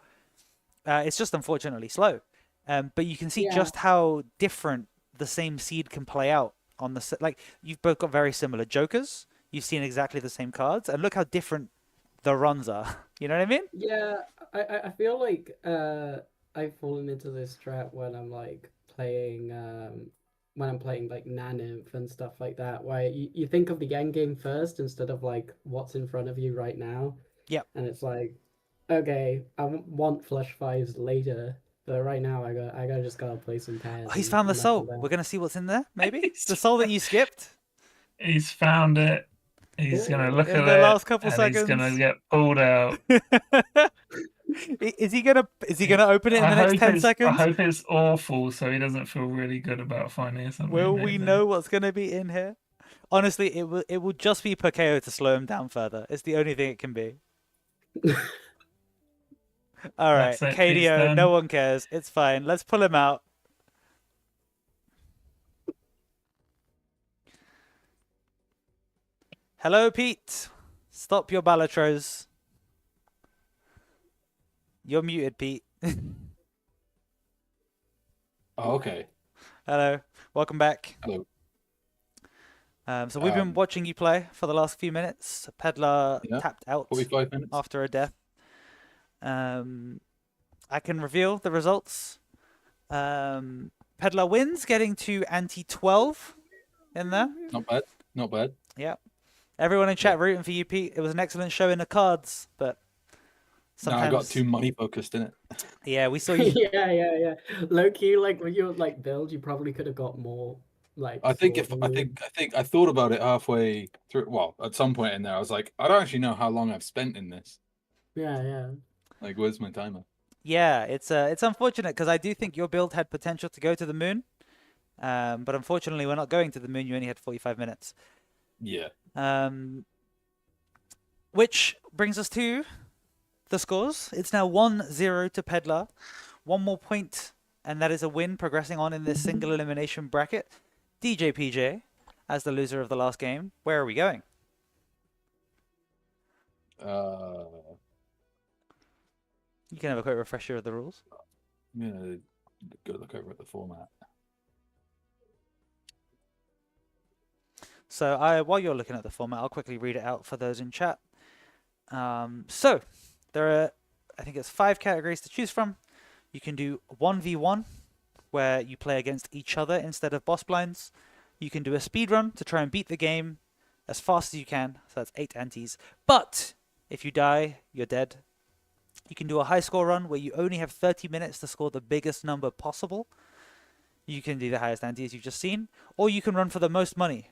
It's just unfortunately slow. But you can see Yeah. just how different the same seed can play out on the like. You've both got very similar jokers. You've seen exactly the same cards, and look how different the runs are. You know what I mean? Yeah, I feel like I've fallen into this trap when I'm like playing like Nanimp and stuff like that, where you think of the end game first instead of like what's in front of you right now. Yep. And it's like, okay, I want flush fives later, but right now I just gotta play some pairs. Oh, he's and found the knuckle soul. down. We're gonna see what's in there. Maybe He's the soul that you skipped. He's found it. He's going to look In at the it. last couple and He's going seconds. to get pulled out. Is he gonna open it in the next 10 I seconds? hope it's awful, so he doesn't feel really good about finding something. Will in we there. know what's gonna be in here? Honestly, it will just be per KO to slow him down further. It's the only thing it can be. All right, That's it, Pete's KDO. done. No one cares. It's fine. Let's pull him out. Hello, Pete. Stop your Balatros. You're muted, Pete. Oh, okay. Hello. Welcome back. Hello. So we've been watching you play for the last few minutes. Pedlar Yeah, tapped out 45 minutes. after a death. I can reveal the results. Pedlar wins, getting to Ante 12 in there. Not bad. Not bad. Yeah. Everyone in chat rooting for you, Pete. It was an excellent show in the cards, but No, sometimes I got too money focused in it. yeah, we saw you. Yeah. Low key, like when you like build, you probably could have got more. Like I think sort if of I moves. think I thought about it halfway through. Well, at some point in there, I was like, I don't actually know how long I've spent in this. Yeah. Like, where's my timer? Yeah, it's unfortunate because I do think your build had potential to go to the moon, but unfortunately we're not going to the moon. You only had 45 minutes. Yeah. Which brings us to the scores. It's now 1-0 to Pedlar. One more point and that is a win progressing on in this single elimination bracket. DJ PJ, as the loser of the last game, where are we going? You can have a quick refresher of the rules. I'm gonna go look over at the format. So while you're looking at the format, I'll quickly read it out for those in chat. So there are, I think it's 5 categories to choose from. You can do 1v1, where you play against each other instead of boss blinds. You can do a speed run to try and beat the game as fast as you can. So that's 8 antes. But if you die, you're dead. You can do a high score run where you only have 30 minutes to score the biggest number possible. You can do the highest ante as you've just seen. Or you can run for the most money,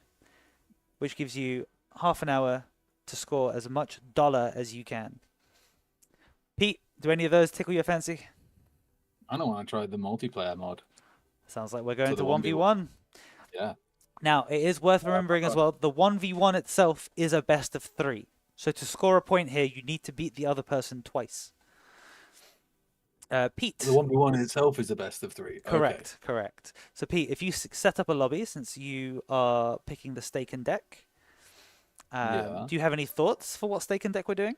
which gives you half an hour to score as much dollar as you can. Pete, do any of those tickle your fancy? I don't want to try the multiplayer mod. Sounds like we're going So to the 1v1. Yeah. Now, it is worth remembering as well, the 1v1 itself is a best of 3. So to score a point here, you need to beat the other person twice. Pete. The 1v1 itself is the best of 3. Correct, correct. So Pete, if you set up a lobby, since you are picking the stake and deck, do you have any thoughts for what stake and deck we're doing?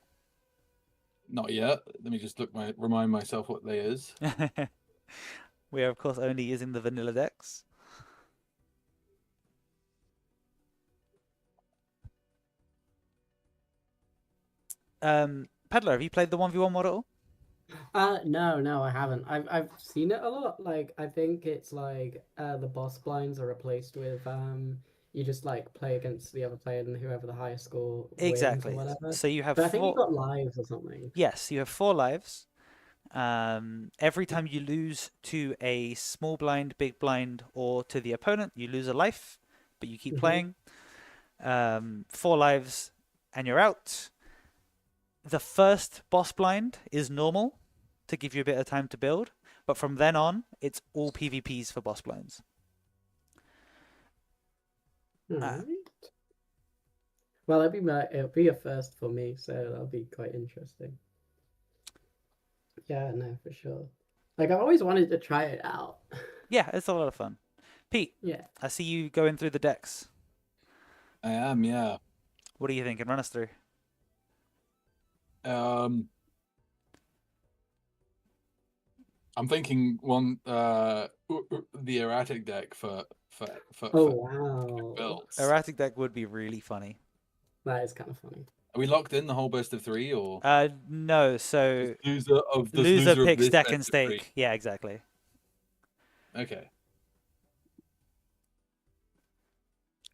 Not yet. Let me just remind myself what they is. We are, of course, only using the vanilla decks. Pedlar, have you played the 1v1 model? No, I haven't. I've seen it a lot. Like, I think it's like the boss blinds are replaced with you just like play against the other player and whoever the highest score wins Exactly. or whatever. So you have But I think 4... you got lives or something. Yes, you have 4 lives. Every time you lose to a small blind, big blind, or to the opponent, you lose a life, but you keep playing. 4 lives, and you're out. The first boss blind is normal to give you a bit of time to build, but from then on, it's all PvPs for boss blinds. Alright. Well, it'll be a first for me, so that'll be quite interesting. Yeah, no, for sure. Like, I've always wanted to try it out. Yeah, it's a lot of fun. Pete, Yeah. I see you going through the decks. I am, yeah. What are you thinking? Run us through. I'm thinking the erratic deck for Oh, wow. builds. Erratic deck would be really funny. That is kind of funny. Are we locked in the whole best of 3 or No, so loser of the loser of picks this deck best and of 3? stake. Yeah, exactly. Okay.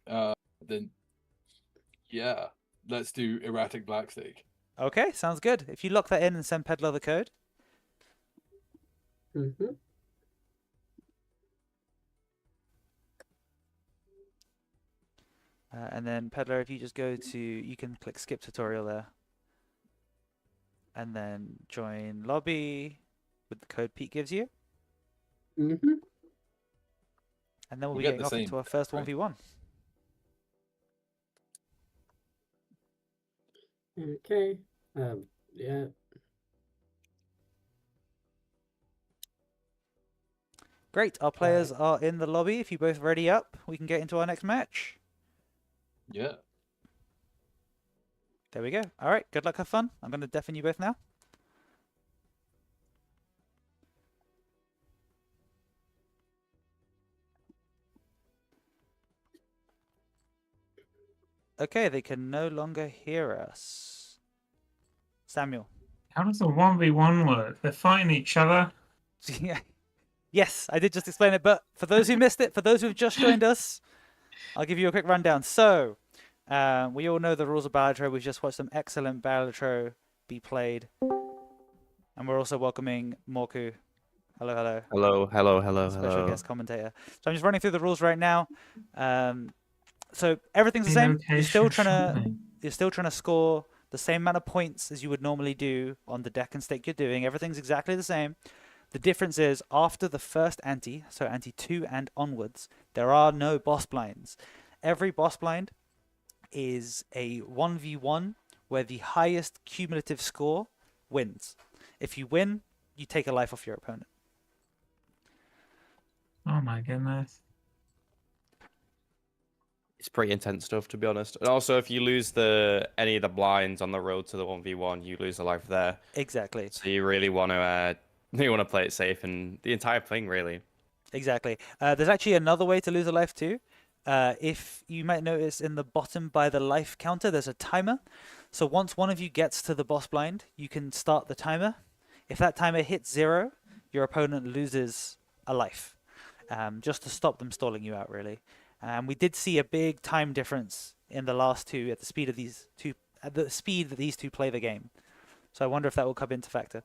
Then yeah, let's do erratic black stake. Okay, sounds good. If you lock that in and send Pedlar the code. And then Pedlar, if you just go to, you can click skip tutorial there. And then join lobby with the code Pete gives you. And then we'll be get getting the off into same, our first right? 1v1. Okay. Yeah. Great, our players are in the lobby. If you both ready up, we can get into our next match. Yeah. There we go. All right, good luck, have fun. I'm going to deafen you both now. Okay, they can no longer hear us. Samuel. How does a 1v1 work? They're fighting each other. Yes, I did just explain it, but for those who missed it, for those who've just joined us, I'll give you a quick rundown. So, we all know the rules of Balatro. We've just watched some excellent Balatro be played. And we're also welcoming Morku. Hello, hello. Hello, hello, hello, Special hello. guest commentator. So I'm just running through the rules right now. So everything's the same. You're still trying to score the same amount of points as you would normally do on the deck and stake you're doing. Everything's exactly the same. The difference is after the first ante, so ante 2 and onwards, there are no boss blinds. Every boss blind is a 1v1 where the highest cumulative score wins. If you win, you take a life off your opponent. Oh my goodness. It's pretty intense stuff, to be honest. And also, if you lose any of the blinds on the road to the 1v1, you lose a life there. Exactly. So you really want to play it safe, and the entire thing really. Exactly. There's actually another way to lose a life too. If you might notice in the bottom by the life counter, there's a timer. So once one of you gets to the boss blind, you can start the timer. If that timer hits 0, your opponent loses a life, just to stop them stalling you out, really. We did see a big time difference in the last two at the speed of these two, at the speed that these two play the game. So I wonder if that will come into factor.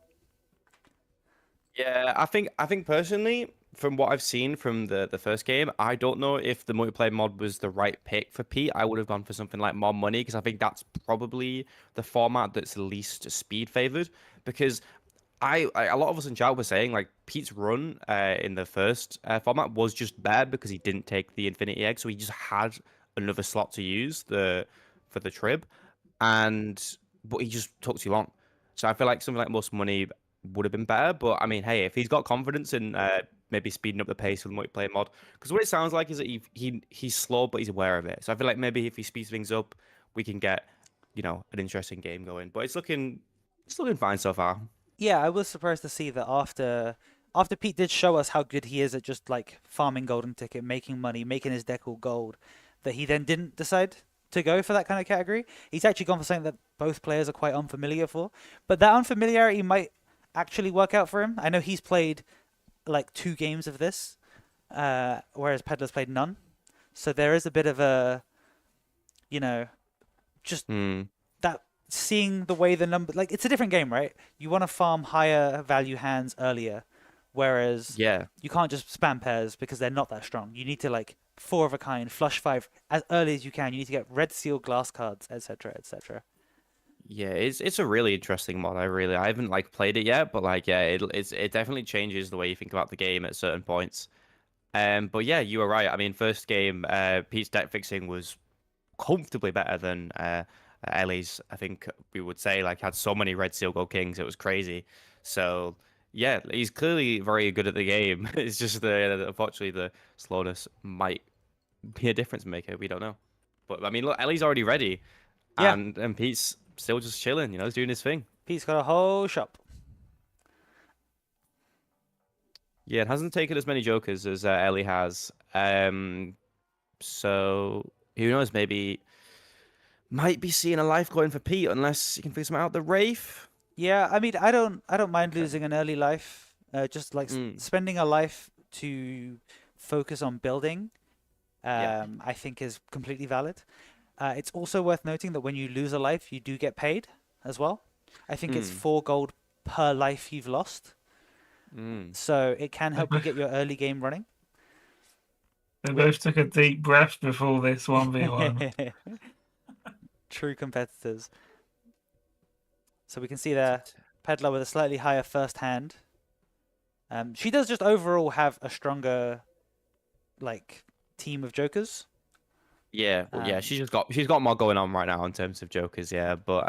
Yeah, I think personally, from what I've seen from the first game, I don't know if the multiplayer mod was the right pick for Pete. I would have gone for something like Mod Money because I think that's probably the format that's least speed favored. Because a lot of us in chat were saying like Pete's run in the first format was just bad because he didn't take the Infinity Egg, so he just had another slot to use for the trib, but he just took too long. So I feel like something like Most Money would have been better. But I mean, hey, if he's got confidence in maybe speeding up the pace with the multiplayer mod, because what it sounds like is that he's slow, but he's aware of it. So I feel like maybe if he speeds things up, we can get an interesting game going. But it's looking fine so far. Yeah, I was surprised to see that after Pete did show us how good he is at just like farming golden ticket, making money, making his deck all gold, that he then didn't decide to go for that kind of category. He's actually gone for something that both players are quite unfamiliar for, but that unfamiliarity might actually work out for him. I know he's played like 2 games of this, whereas Pedlar's played none. So there is a bit of a, just that seeing the way the number, like it's a different game, right? You want to farm higher value hands earlier, whereas you can't just spam pairs because they're not that strong. You need to like 4 of a kind, flush 5 as early as you can. You need to get red seal glass cards, etc., etc. Yeah, it's a really interesting mod. I haven't like played it yet, but like it definitely changes the way you think about the game at certain points. But yeah, you were right. I mean, first game, Pete's deck fixing was comfortably better than Ellie's. I think we would say like had so many red seal gold kings, it was crazy. So yeah, he's clearly very good at the game. It's just unfortunately the slowness might be a difference maker. We don't know. But I mean, look, Ellie's already ready, Yeah. and Pete's still just chilling, he's doing his thing. Pete's got a whole shop. Yeah, it hasn't taken as many jokers as Ellie has. So who knows? Maybe might be seeing a life going for Pete unless you can figure something out. The Wraith. Yeah, I mean, I don't mind losing an early life. Just like spending a life to focus on building, I think is completely valid. It's also worth noting that when you lose a life, you do get paid as well. I think it's 4 gold per life you've lost. So it can help you get your early game running. They both took a deep breath before this 1v1. True competitors. So we can see there, Pedlar with a slightly higher first hand. She does just overall have a stronger, like, team of jokers. Yeah, well, yeah, she's got more going on right now in terms of jokers. Yeah, but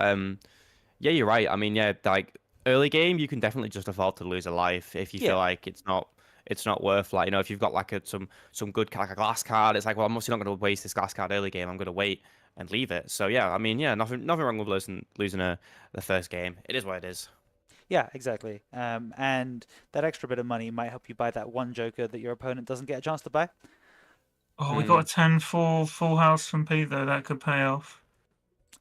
yeah, you're right. I mean, yeah, like early game, you can definitely just afford to lose a life if you feel like it's not worth, like, if you've got like some good like a glass card. It's like, well, I'm obviously not going to waste this glass card early game. I'm going to wait and leave it. So yeah, I mean, yeah, nothing wrong with losing the first game. It is what it is. Yeah, exactly. And that extra bit of money might help you buy that one joker that your opponent doesn't get a chance to buy. Oh, we got a 10-4 full house from Pete though. That could pay off.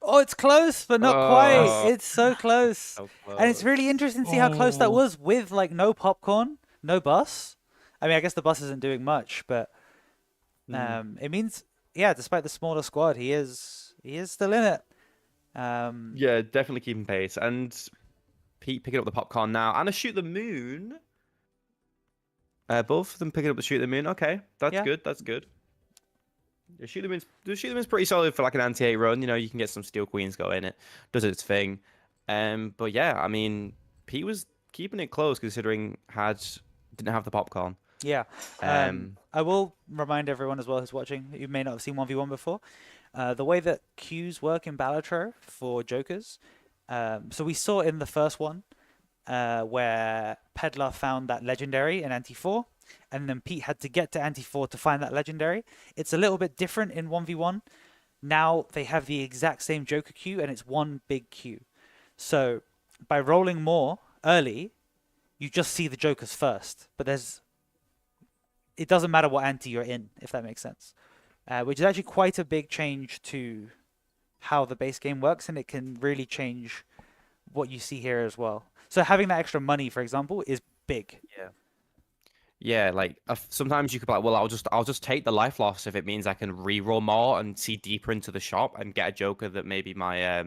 Oh, it's close, but not quite. It's so close. So And it's really interesting to see how close that was with like no popcorn, no bus. I mean, I guess the bus isn't doing much, but it means, yeah, despite the smaller squad, he is still in it. Yeah, definitely keeping pace. And Pete picking up the popcorn now and a shoot the moon. Both of them picking up the shoot the moon. Okay, that's good. That's good. The shoot the moon's pretty solid for like an anti-8 run. You can get some steel queens going. It does its thing. But yeah, I mean, Pete was keeping it close considering didn't have the popcorn. Yeah. I will remind everyone as well who's watching, who may not have seen 1v1 before, the way that queues work in Balatro for jokers. So we saw in the first one where Pedlar found that legendary in Ante 4. and then Pete had to get to Ante 4 to find that legendary. It's a little bit different in 1v1. Now they have the exact same Joker queue, and it's one big queue. So by rolling more early, you just see the Jokers first. But it doesn't matter what ante you're in, if that makes sense. Which is actually quite a big change to how the base game works, and it can really change what you see here as well. So having that extra money, for example, is big. Yeah. Yeah, like sometimes you could be like, well, I'll just take the life loss if it means I can re-roll more and see deeper into the shop and get a Joker that maybe my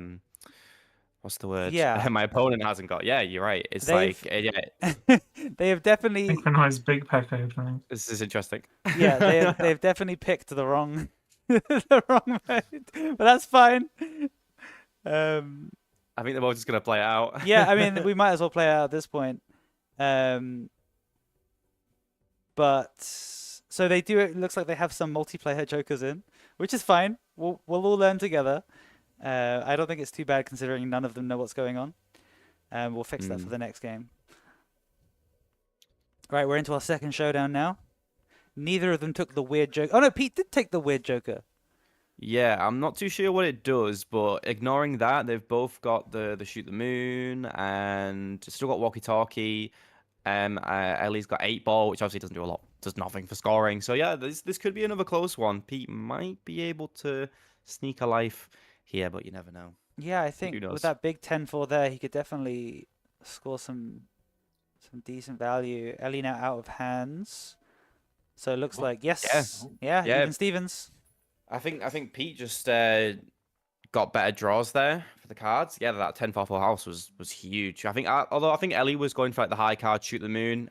what's the word? Yeah. My opponent hasn't got. Yeah, you're right. It's They've- like yeah, They have definitely, Synchronized big pack opening. this is interesting. yeah, they've definitely picked the wrong, the wrong mode, but that's fine. I think they're both just gonna play it out. Yeah, I mean, we might as well play it out at this point. But so they do. It looks like they have some multiplayer Jokers in, which is fine. We'll all learn together. I don't think it's too bad considering none of them know what's going on. We'll fix that for the next game. Right, we're into our second showdown now. Neither of them took the weird Joker. Oh no, Pete did take the weird Joker. Yeah, I'm not too sure what it does, but ignoring that, they've both got the shoot the moon and still got walkie talkie. Ellie's got 8-ball, which obviously doesn't do a lot, does nothing for scoring. So yeah, this could be another close one. Pete might be able to sneak a life here, but you never know. Yeah, I think knows? with that big 10-4 there, he could definitely score some decent value. Ellie now out of hands. So it looks like yes. Yeah, Yeah. even Stevens. I think Pete just got better draws there for the cards. Yeah, that 10-4 full house was huge. I think although I think Ellie was going for like the high card, shoot the moon.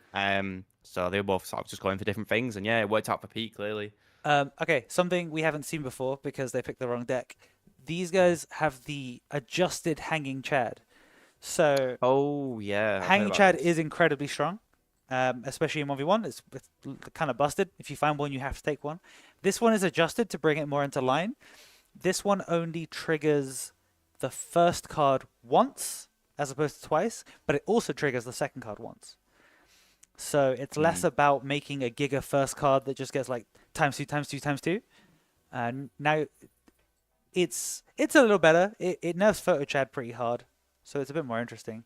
So they were both sort of just going for different things, and yeah, it worked out for Pete clearly. Okay, something we haven't seen before because they picked the wrong deck. These guys have the adjusted hanging Chad. So Oh yeah, I've heard hanging about Chad this. is incredibly strong, especially in 1v1. It's kind of busted. If you find one, you have to take one. This one is adjusted to bring it more into line. This one only triggers the first card once as opposed to twice, but it also triggers the second card once. So it's less about making a giga first card that just gets like ×2, ×2, ×2. And now it's a little better. It nerfs Photo Chad pretty hard, so it's a bit more interesting.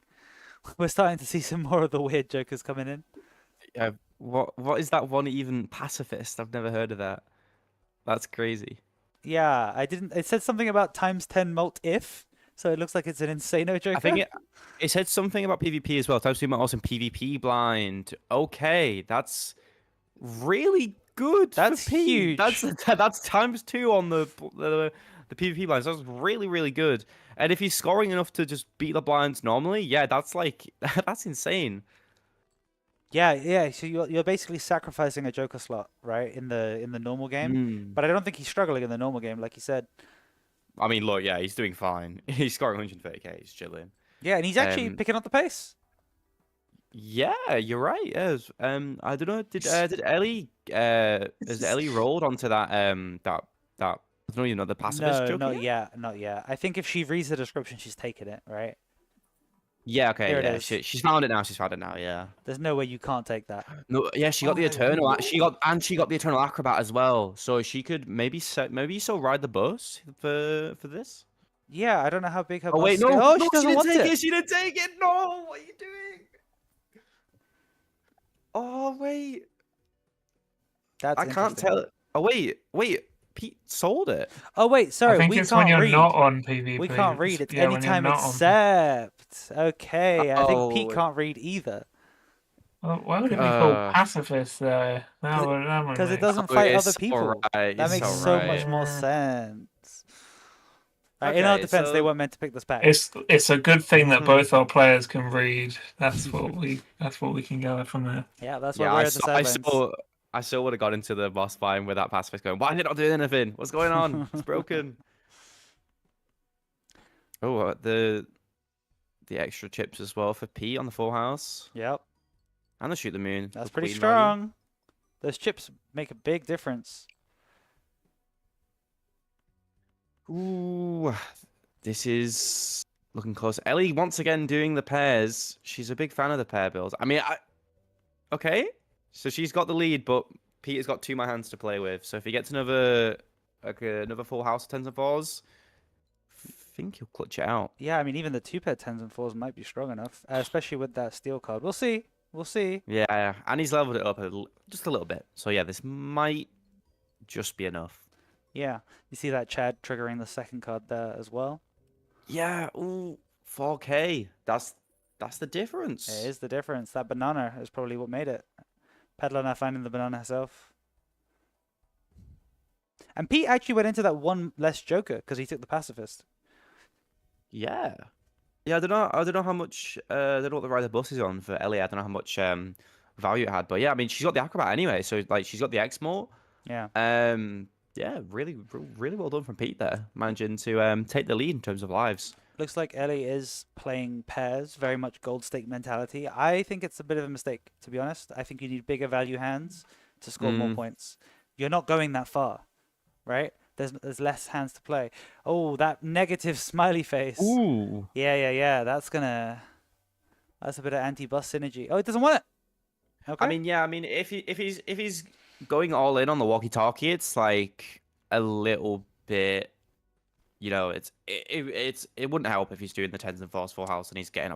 We're starting to see some more of the weird Jokers coming in. What is that one even? Pacifist? I've never heard of that. That's crazy. Yeah, I didn't. It said something about ×10 mult if, so it looks like it's an insano Joker. I think it said something about PvP as well. Times 2 also in PvP blind. Okay, that's really good. That's for Pete. huge. That's ×2 on the PvP blinds. That's really good. And if he's scoring enough to just beat the blinds normally, yeah, that's like that's insane. Yeah. So you're basically sacrificing a Joker slot, right, in the normal game. But I don't think he's struggling in the normal game, like you said. I mean, look, yeah, he's doing fine. He's scoring 130k. He's chilling. Yeah, and he's actually picking up the pace. Yeah, you're right. Yes. I don't know. Did Ellie has Ellie rolled onto that that I don't even know the pacifist No, joke not yet. I think if she reads the description, she's taken it, right? Yeah, okay, Here it yeah. is. She's found it now. She's found it now. Yeah. There's no way you can't take that. No, yeah, she got the eternal. She got the eternal acrobat as well. So she could maybe so ride the bus for this. Yeah, I don't know how big her. Oh wait, bus no, is. Oh, no, she doesn't want it. She didn't take it. No, what are you doing? Oh wait, That's I can't interesting. tell. Oh wait, Pete sold it. Oh wait, sorry, I think we it's can't when you're read. not on PvP. We can't read. It's yeah, when you're anytime not on- except. Okay, I think Pete Oh. can't read either Well, why would it be called pacifist there? because it doesn't Oh, fight it's other people. alright, That it's makes so alright. much more sense. Right, in our Okay, defense, they so- weren't meant to pick this pack. It's a good thing that both our players can read. That's what we can gather from there. Yeah, that's why Yeah, we're I at the saw, I sidelines. saw, I still would have got into the boss fight with that pacifist going, why did it not do anything? What's going on? It's broken. Oh, the extra chips as well for P on the full house. Yep, And the shoot the moon. that's for pretty queen value. strong. Those chips make a big difference. Ooh, this is looking close. Ellie once again doing the pairs. She's a big fan of the pair builds. I mean, okay. So she's got the lead, but Peter's got 2 more hands to play with. So if he gets another full house of tens and fours, I think he'll clutch it out. Yeah, I mean, even the 2-pair 10s and 4s might be strong enough, especially with that steel card. We'll see. We'll see. Yeah, and he's leveled it up just a little bit. So yeah, this might just be enough. Yeah. You see that Chad triggering the second card there as well? Yeah, ooh, 4K. That's the difference. It is the difference. That banana is probably what made it. Pedlar now finding the banana herself. And Pete actually went into that one less Joker because he took the pacifist. Yeah. Yeah, I don't know how much I don't know what the rider bus is on for Ellie. I don't know how much value it had, but yeah, I mean she's got the acrobat anyway, so like she's got the Exmoor. Yeah. Yeah, really well done from Pete there, managing to take the lead in terms of lives. Looks like Ellie is playing pairs, very much gold stake mentality. I think it's a bit of a mistake, to be honest. I think you need bigger value hands to score more points. You're not going that far, right? There's less hands to play. Oh, that negative smiley face. Ooh. Yeah. That's a bit of anti-bus synergy. Oh, it doesn't want it. Okay. I mean, yeah, I mean if he's going all in on the walkie-talkie, it's like a little bit, you know, it wouldn't help if he's doing the tens and fours full house and he's picking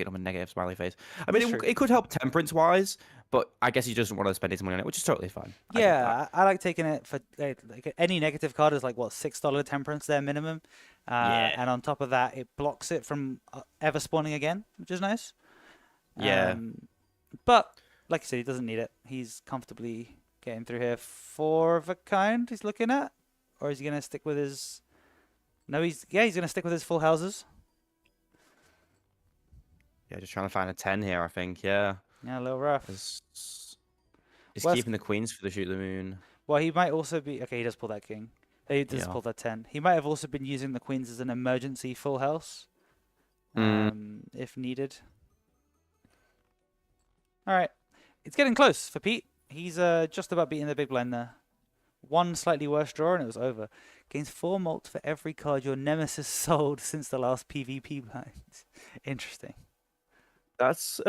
up a negative smiley face. I mean, it could help temperance wise, but I guess he doesn't want to spend his money on it, which is totally fine. Yeah, I like taking it for like any negative card is like what $6 temperance there minimum, and on top of that, it blocks it from ever spawning again, which is nice. Yeah, but like I said, he doesn't need it. He's comfortably getting through here. 4 of a kind he's looking at, or is he gonna stick with his? No, he's gonna stick with his full houses. Yeah, just trying to find a 10 here, I think. Yeah, a little rough. He's Well, keeping the queens for the shoot the moon. Well, he might also be okay. He does pull that king. He does Yeah. pull that 10. He might have also been using the queens as an emergency full house, if needed. All right, it's getting close for Pete. He's just about beating the big blind there. One slightly worse draw and it was over. Gains 4 mult for every card your nemesis sold since the last PvP blind. Interesting. That's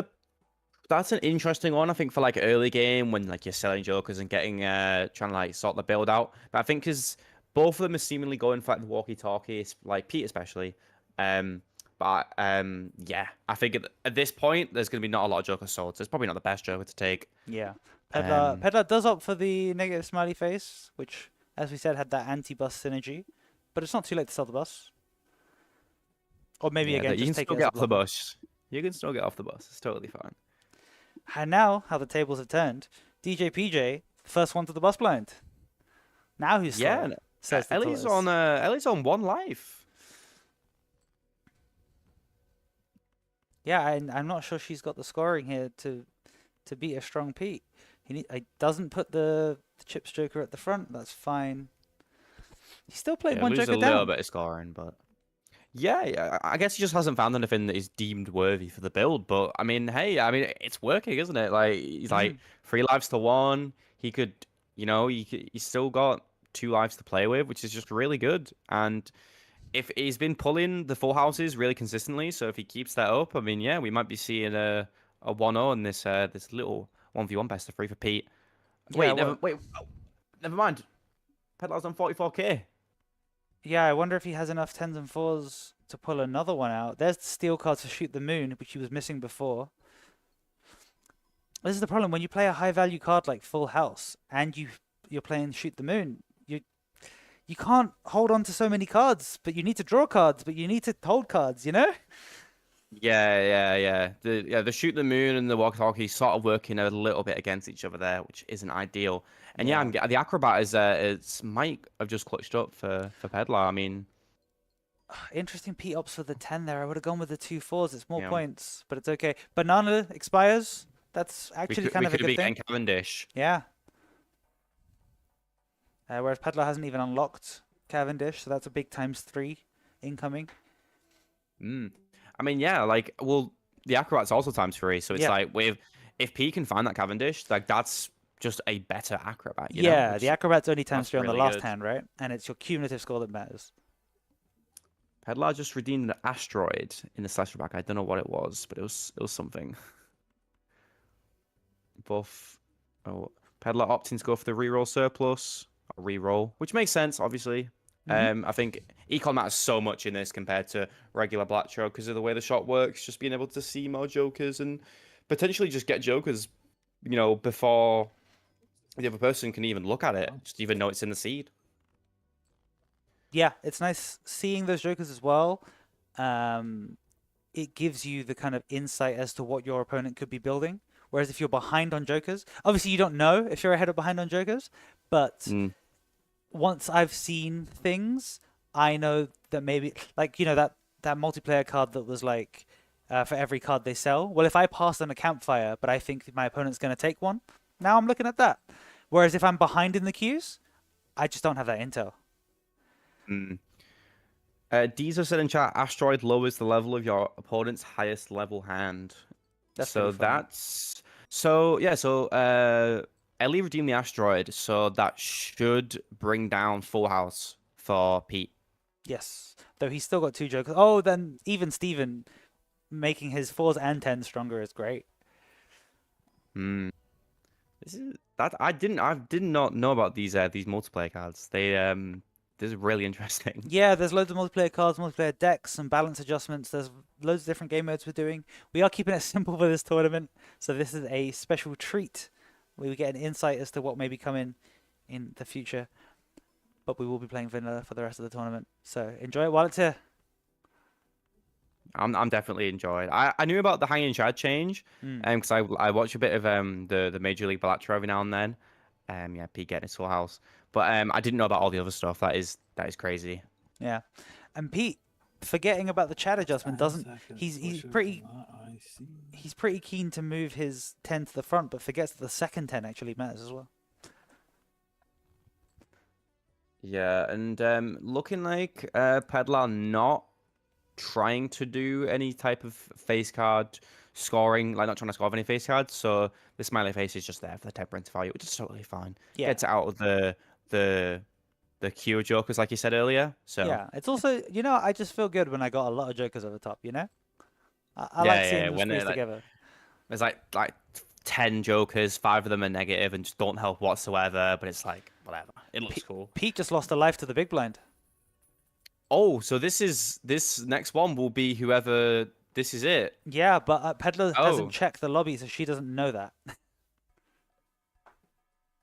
an interesting one. I think for like early game when like you're selling jokers and getting trying to like sort the build out. But I think because both of them are seemingly going for like the walkie-talkie, like Pete especially. But yeah, I think at this point there's going to be not a lot of jokers sold. So it's probably not the best joker to take. Yeah. Pedlar does opt for the negative smiley face, which, as we said, had that anti-bus synergy. But it's not too late to sell the bus. Or maybe Yeah, again, you just can take still it get as off a the blocker. bus. You can still get off the bus. It's totally fine. And now, how the tables have turned. DJ PJ, first one to the bus blind. Now who's Yeah, says the Ellie's Taurus. Ellie's on 1 life. Yeah, I'm not sure she's got the scoring here to beat a strong Pete. He doesn't put the chips joker at the front. That's fine. He's still playing one lose joker a little down. bit of scoring, but yeah, I guess he just hasn't found anything that is deemed worthy for the build. But I mean, hey, it's working, isn't it? Like he's like 3 lives to 1. He could, he's still got 2 lives to play with, which is just really good. And if he's been pulling the full houses really consistently, so if he keeps that up, I mean, yeah, we might be seeing a 1-0 in this little 1v1 best of 3 for Pete. Yeah, Never mind. Pedlar's on 44k. Yeah, I wonder if he has enough 10s and 4s to pull another one out. There's the steel card to shoot the moon, which he was missing before. This is the problem when you play a high value card like Full House and you're playing Shoot the Moon. You can't hold on to so many cards, but you need to draw cards, but you need to hold cards. Yeah. The shoot the moon and the walkie-talkie sort of working a little bit against each other there, which isn't ideal. And yeah, the acrobat is might have just clutched up for Pedlar. I mean, interesting. Pete opts for the 10 there. I would have gone with the 2 4s. It's more points, but it's okay. Banana expires. That's actually kind of a good thing. Cavendish. Yeah. Whereas Pedlar hasn't even unlocked Cavendish, so that's a big ×3 incoming. I mean, yeah, the acrobat's also ×3, so it's like if P can find that Cavendish, like that's just a better acrobat. The acrobat's only ×3 on the really last good. hand, right? And it's your cumulative score that matters. Pedlar just redeemed an asteroid in the slasher back. I don't know what it was, but it was something. Buff Oh, Pedlar opting to go for the reroll surplus, or reroll, which makes sense, obviously. I think econ matters so much in this compared to regular Balatro because of the way the shot works. Just being able to see more jokers and potentially just get jokers, before the other person can even look at it, just even know it's in the seed. Yeah, it's nice seeing those jokers as well. It gives you the kind of insight as to what your opponent could be building. Whereas if you're behind on jokers, obviously you don't know if you're ahead or behind on jokers, but once I've seen things, I know that maybe, like, that multiplayer card that was like, for every card they sell. Well, if I pass on a campfire, but I think my opponent's going to take one, now I'm looking at that. Whereas if I'm behind in the queues, I just don't have that intel. Diesel said in chat, Asteroid lowers the level of your opponent's highest level hand. That's so pretty fun. Ellie redeemed the Asteroid, so that should bring down Full House for Pete. Yes, though he's still got 2 jokers. Oh, then even Steven making his 4s and 10s stronger is great. This is that I did not know about these multiplayer cards. This is really interesting. Yeah, there's loads of multiplayer cards, multiplayer decks, and balance adjustments. There's loads of different game modes we're doing. We are keeping it simple for this tournament, so this is a special treat where we get an insight as to what may be coming in the future. But we will be playing vanilla for the rest of the tournament, so enjoy it while it's here. I'm definitely enjoying. I knew about the hanging shad change, because I watch a bit of the Major League Balatro every now and then. Pete getting his Full House, but I didn't know about all the other stuff. That is crazy. Yeah, and Pete, forgetting about the chat adjustment, he's pretty keen to move his 10 to the front, but forgets that the second 10 actually matters as well. Yeah, and looking like Pedlar not trying to do any type of face card scoring, like not trying to score any face cards. So the smiley face is just there for the temperance value, which is totally fine. Yeah. Gets it out of the queue of jokers, like you said earlier. So yeah, it's also, I just feel good when I got a lot of jokers over top. I like seeing them squeeze together. There's like 10 jokers, 5 of them are negative and just don't help whatsoever. But it's like whatever. It looks cool. Pete just lost a life to the big blind. Oh, so this next one will be whoever. This is it. Yeah, but Pedlar hasn't checked the lobby, so she doesn't know that.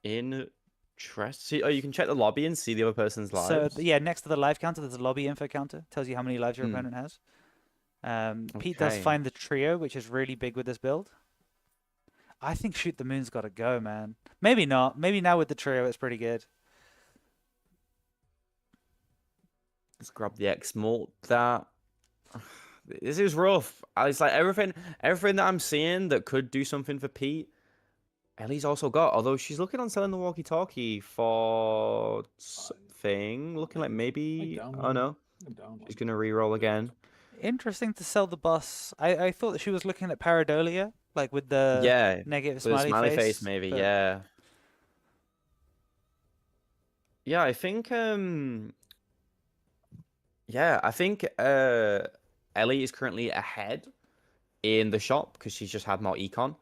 Interesting. Oh, you can check the lobby and see the other person's lives. So yeah, next to the live counter, there's a lobby info counter. Tells you how many lives your opponent has. Pete does find the trio, which is really big with this build. I think Shoot the Moon's got to go, man. Maybe not. Maybe now with the trio, it's pretty good. Let's grab the X-Molt. This is rough. It's like everything that I'm seeing that could do something for Pete, Ellie's also got. Although she's looking on selling the walkie-talkie for something. Looking like maybe... Oh, no. She's going to re-roll again. Interesting to sell the bus. I thought that she was looking at Pareidolia, like with the negative smiley face. Maybe, but... yeah. Yeah, I think... I think Ellie is currently ahead in the shop because she's just had more econ.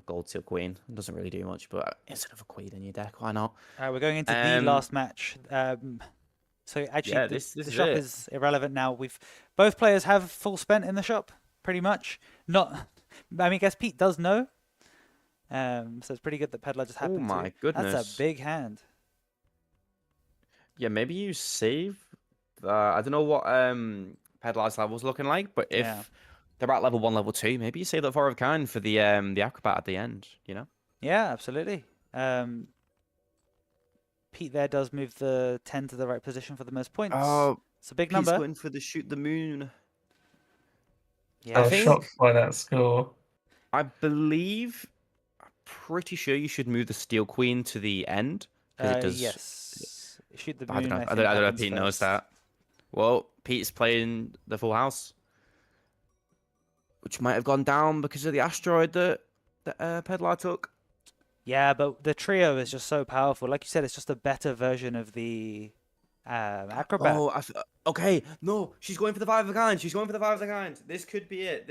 Gold Seal Queen doesn't really do much, but instead of a queen in your deck, why not? All right, we're going into the last match. So actually, the shop is irrelevant now. Both players have full spent in the shop, pretty much. I guess Pete does know. So it's pretty good that Pedlar just happened to. Oh my goodness. That's a big hand. Yeah, maybe you save. I don't know what Pedlar's level's looking like, but if they're at level 1, level 2, maybe you save that 4 of kind for the acrobat at the end, Yeah, absolutely. Pete there does move the 10 to the right position for the most points. Oh, it's a big Pete's number. going for the Shoot the Moon. Yeah, I was shocked by that score. I'm pretty sure you should move the Steel Queen to the end. It does... Yes. Shoot the Moon. I don't know if Pete knows that. Well, Pete's playing the Full House, which might have gone down because of the asteroid that Pedlar took. Yeah, but the trio is just so powerful. Like you said, it's just a better version of the acrobat. Oh, okay. No, she's going for the 5 of kind. This could be it.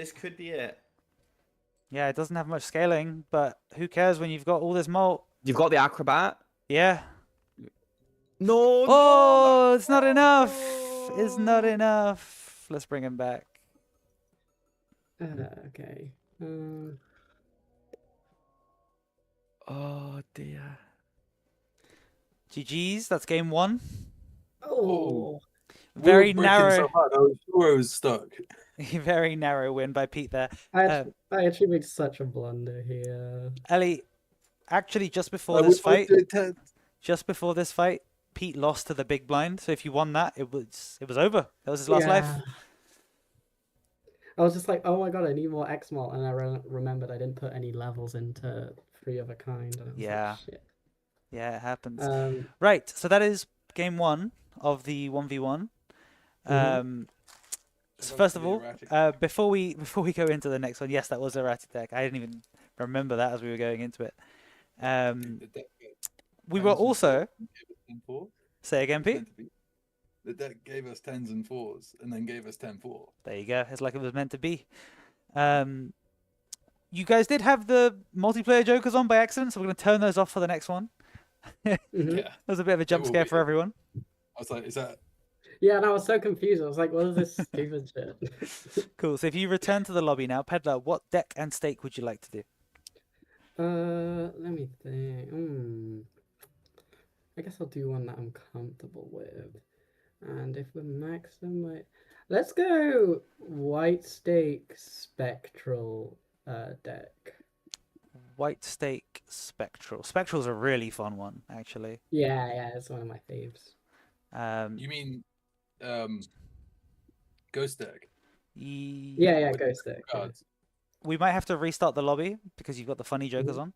Yeah, it doesn't have much scaling, but who cares when you've got all this mult? You've got the acrobat. Yeah. No, Oh, it's not enough. It's not enough. Let's bring him back. Okay. Oh dear. GG's. That's game 1. Oh. Very we were bricking narrow. so hard, I was sure I was stuck. Very narrow win by Pete there. I actually made such a blunder here. Ellie, actually, just I before this would like fight, to attend. Pete lost to the big blind. So if you won that, it was over. That was his last life. Yeah. I was just like, oh my god, I need more X-Malt, and I remembered I didn't put any levels into Free of a Kind. And I was Yeah. like, shit. Yeah, it happens. Um, Right. So that is game 1 of the 1v1. So first of all, before we go into the next one, yes, that was erratic deck. I didn't even remember that as we were going into it. We were also say again, Pete. The deck gave us 10s and 4s, and then gave us 10-4. There you go. It's like it was meant to be. You guys did have the multiplayer jokers on by accident, so we're going to turn those off for the next one. mhm. Yeah. That was a bit of a jump will scare be. for everyone. I was like, is that? Yeah, and I was so confused. I was like, what is this stupid shit? Cool. So if you return to the lobby now, Pedlar, what deck and stake would you like to do? Let me think. I guess I'll do one that I'm comfortable with. And if we're maxing let's go white stake spectral deck. White stake spectral. Spectral's a really fun one, actually. Yeah, it's one of my faves. You mean Ghost deck? Yeah, With ghost deck. Yeah. cards. We might have to restart the lobby because you've got the funny jokers on.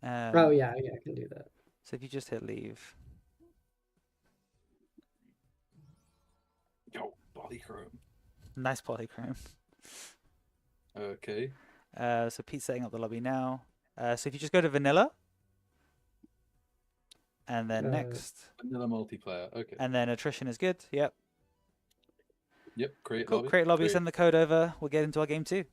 Oh yeah, I can do that. So if you just hit leave. Yo, polychrome. Nice polychrome. Okay. So Pete's setting up the lobby now. So if you just go to vanilla. And then next. Vanilla multiplayer. Okay. And then attrition is good. Yep. Yep. Create Cool. lobby. Create lobby, Create. send the code over. We'll get into our game 2.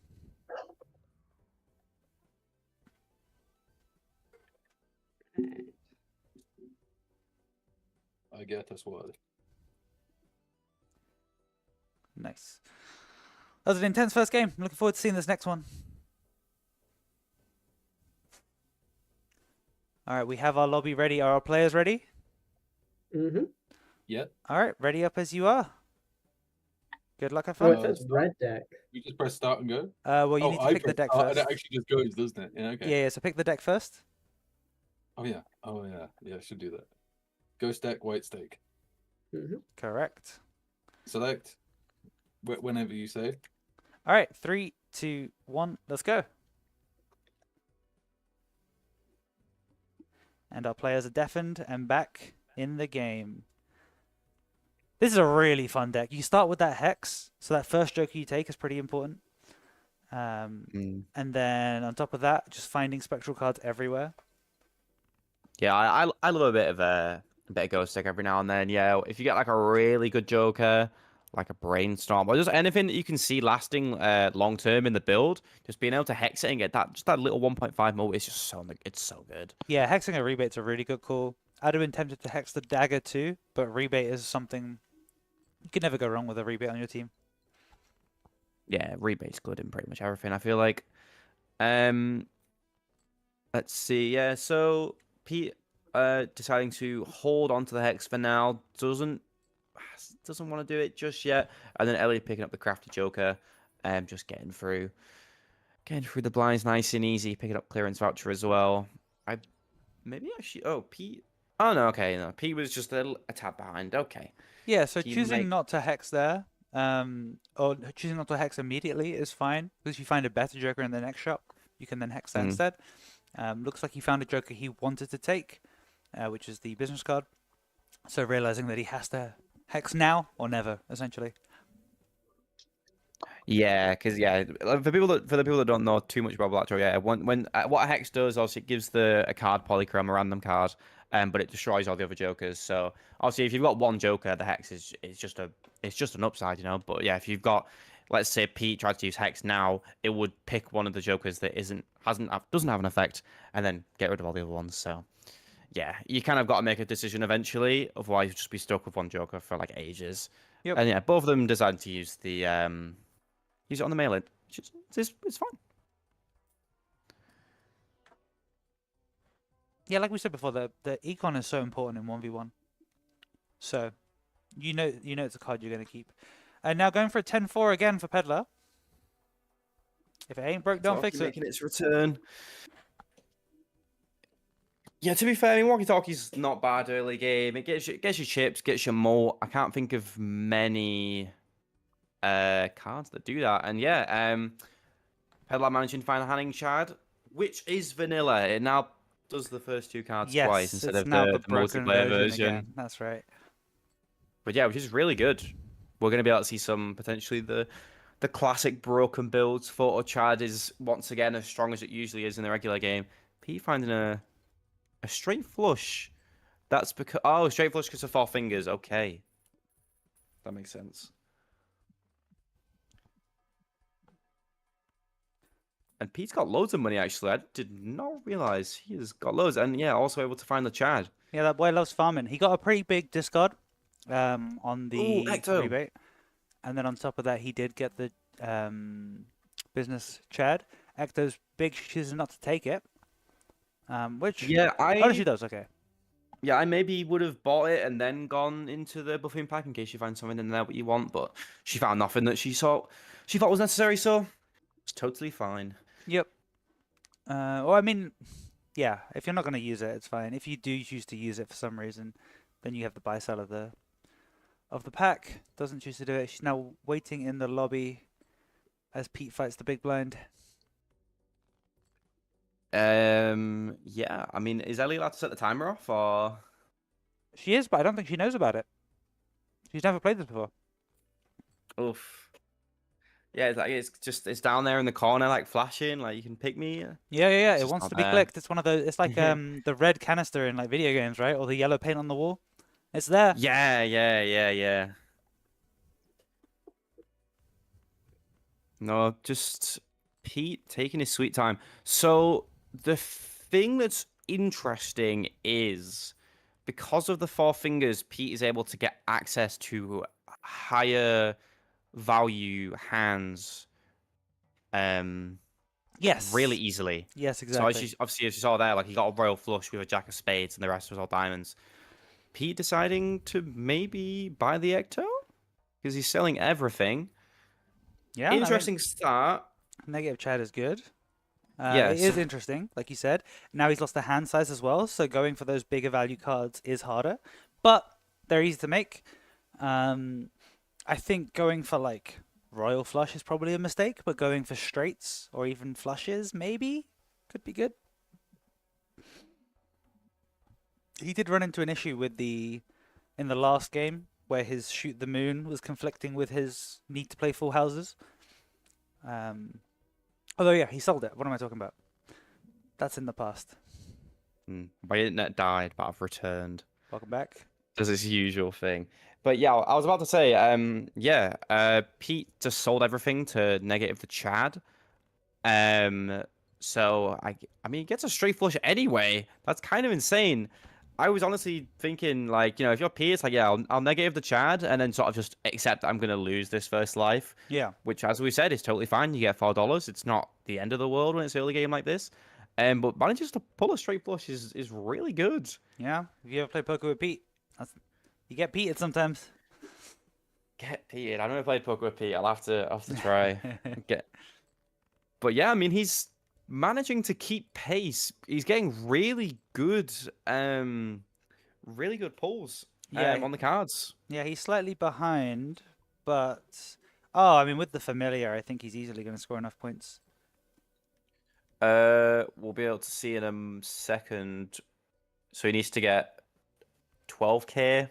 I get us word. Nice. That was an intense first game. I'm looking forward to seeing this next one. All right, we have our lobby ready. Are our players ready? Mm-hmm. Yep. All right, ready up as you are. Good luck, have Oh, fun. it says red deck. You just press start and go. Well, you Oh, need to I pick the press deck start, first. and it actually just goes, doesn't it? Yeah. Okay. Yeah, so pick the deck first. Oh yeah. Yeah, I should do that. Ghost deck, white stake. Mm-hmm. Correct. Select. Whenever you say. All right, 3, 2, 1, let's go. And our players are deafened and back in the game. This is a really fun deck. You start with that Hex, so that first joker you take is pretty important. And then on top of that, just finding spectral cards everywhere. Yeah, I love a bit of ghost deck every now and then. Yeah, if you get like a really good joker, like a brainstorm, or just anything that you can see lasting long term in the build, just being able to hex it and get that little 1.5 mult is just it's so good. Yeah, hexing a rebate's a really good call. I'd have been tempted to hex the dagger too, but rebate is something you can never go wrong with a rebate on your team. Yeah, rebate's good in pretty much everything, I feel like. Let's see. Yeah, so Pete deciding to hold on to the hex for now, doesn't want to do it just yet. And then Ellie picking up the crafty joker, just getting through the blinds nice and easy, picking up clearance voucher as well. Pete. Oh no, okay, no, Pete was just a tap behind. Okay. Yeah, so He choosing not to hex there, or choosing not to hex immediately is fine, because if you find a better joker in the next shop, you can then hex that instead. Looks like he found a joker he wanted to take, which is the business card. So realizing that he has to hex now or never, essentially. Yeah, because for the people that don't know too much about Balatro, yeah, when what a hex does, obviously it gives a card polychrome, a random card, but it destroys all the other jokers. So obviously, if you've got one joker, the hex is just an upside, you know. But yeah, if you've got let's say Pete tried to use Hex now, it would pick one of the jokers that doesn't have an effect, and then get rid of all the other ones. So yeah, you kind of got to make a decision eventually, otherwise you'll just be stuck with one joker for like ages. Yep. And yeah, both of them decided to use the use it on the mail-in. It's fine. Yeah, like we said before, the econ is so important in 1v1. So, you know it's a card you're going to keep. And now going for a 10-4 again for Pedlar. If it ain't broke, don't fix it. Making its return. Yeah, to be fair, I mean, walkie-talkie's not bad early game. It gets you chips, gets you more. I can't think of many cards that do that. And yeah, Pedlar managing to find a Hanning Shard, which is vanilla. It now does the first two cards Yes, twice instead it's of now the broken multiplayer version. again. That's right. But yeah, which is really good. We're going to be able to see some potentially the classic broken builds. Photo Chad is once again as strong as it usually is in the regular game. Pete finding a straight flush. That's because straight flush because of 4 fingers. Okay, that makes sense. And Pete's got loads of money, actually. I did not realize he has got loads. And yeah, also able to find the Chad. Yeah, that boy loves farming. He got a pretty big discard on the Ecto. rebate. And then on top of that, he did get the business Chad. Ecto's big chooses not to take it. Which Yeah, honestly does okay. Yeah, I maybe would have bought it and then gone into the buffing pack in case you find something in there what you want. But she found nothing that she thought was necessary, so it's totally fine. Yep. Well, I mean, yeah, if you're not going to use it, it's fine. If you do choose to use it for some reason, then you have the buy sell of the pack. Doesn't choose to do it. She's now waiting in the lobby as Pete fights the big blind. Yeah, I mean, is Ellie allowed to set the timer off, or? She is, but I don't think she knows about it. She's never played this before. Oof. Yeah, it's down there in the corner, like flashing, like you can pick me. Yeah. It's It just wants not to be there. clicked. It's one of those. It's like the red canister in like video games, right? Or the yellow paint on the wall. It's there. Yeah. No, just Pete taking his sweet time. So the thing that's interesting is because of the 4 fingers, Pete is able to get access to higher value hands Yes. really easily. Yes, So exactly. obviously, as you saw there, like he got a royal flush with a jack of spades and the rest was all diamonds. Pete deciding to maybe buy the Ecto because he's selling everything. Yeah. Interesting start. Negative Chad is good. Yeah, It so- is interesting, like you said. Now he's lost the hand size as well, so going for those bigger value cards is harder. But they're easy to make. I think going for like royal flush is probably a mistake, but going for straights or even flushes maybe could be good. He did run into an issue with in the last game where his shoot the moon was conflicting with his need to play full houses. Although yeah, he sold it. What am I talking about? That's in the past. My internet died, but I've returned. Welcome back. Does its usual thing. But yeah, I was about to say, Pete just sold everything to negative the Chad. So I mean, he gets a straight flush anyway. That's kind of insane. I was honestly thinking, like, if you're Pete, it's like, yeah, I'll negative the Chad and then sort of just accept that I'm going to lose this first life. Yeah. Which, as we said, is totally fine. You get $4. It's not the end of the world when it's early game like this. But manages to pull a straight flush is really good. Yeah. Have you ever played poker with Pete? You get Pete'd sometimes. Get Pete. I've never played poker with Pete. I'll have to try. But yeah, I mean, he's managing to keep pace. He's getting really good pulls on the cards. Yeah, he's slightly behind, but I mean, with the familiar, I think he's easily going to score enough points. We'll be able to see in a second. So he needs to get 12k.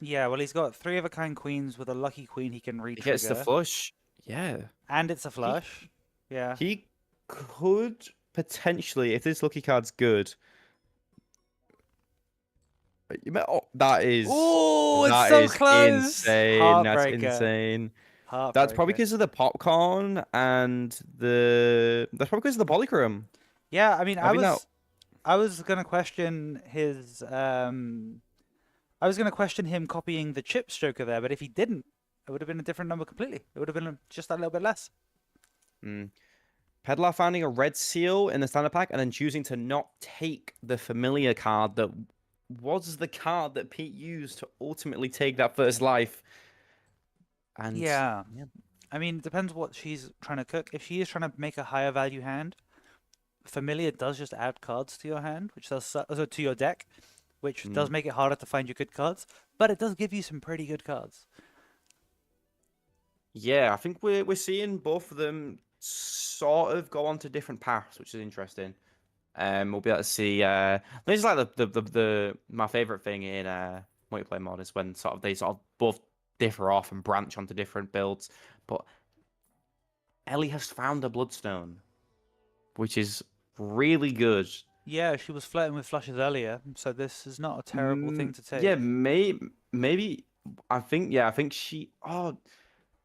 Yeah, well, he's got 3 of a kind queens with a lucky queen he can re-trigger. He gets the flush. Yeah. And it's a flush. Yeah. He could potentially, if this lucky card's good. Oh, that is. Oh, it's that so is close. insane. That's Heartbreaker. insane. That's probably Heartbreaker. because of the popcorn and that's probably because of the polychrome. Yeah, I mean, I think that I was gonna question his I was gonna question him copying the Chips Joker there, but if he didn't, it would have been a different number completely. It would have been just a little bit less. mm. Pedlar finding a red seal in the standard pack and then choosing to not take the familiar card that was the card that Pete used to ultimately take that first life. And Yeah. I mean, it depends what she's trying to cook. If she is trying to make a higher value hand, Familiar does just add cards to your hand, which does to your deck, which does make it harder to find your good cards, but it does give you some pretty good cards. yeah, I think we're seeing both of them sort of go on to different paths, which is interesting. We'll be able to see. This is like the my favorite thing in multiplayer mod is when they sort of both differ off and branch onto different builds. But Ellie has found a Bloodstone, which is really good. Yeah, she was flirting with flushes earlier, so this is not a terrible thing to take. Yeah, maybe I think she. Oh,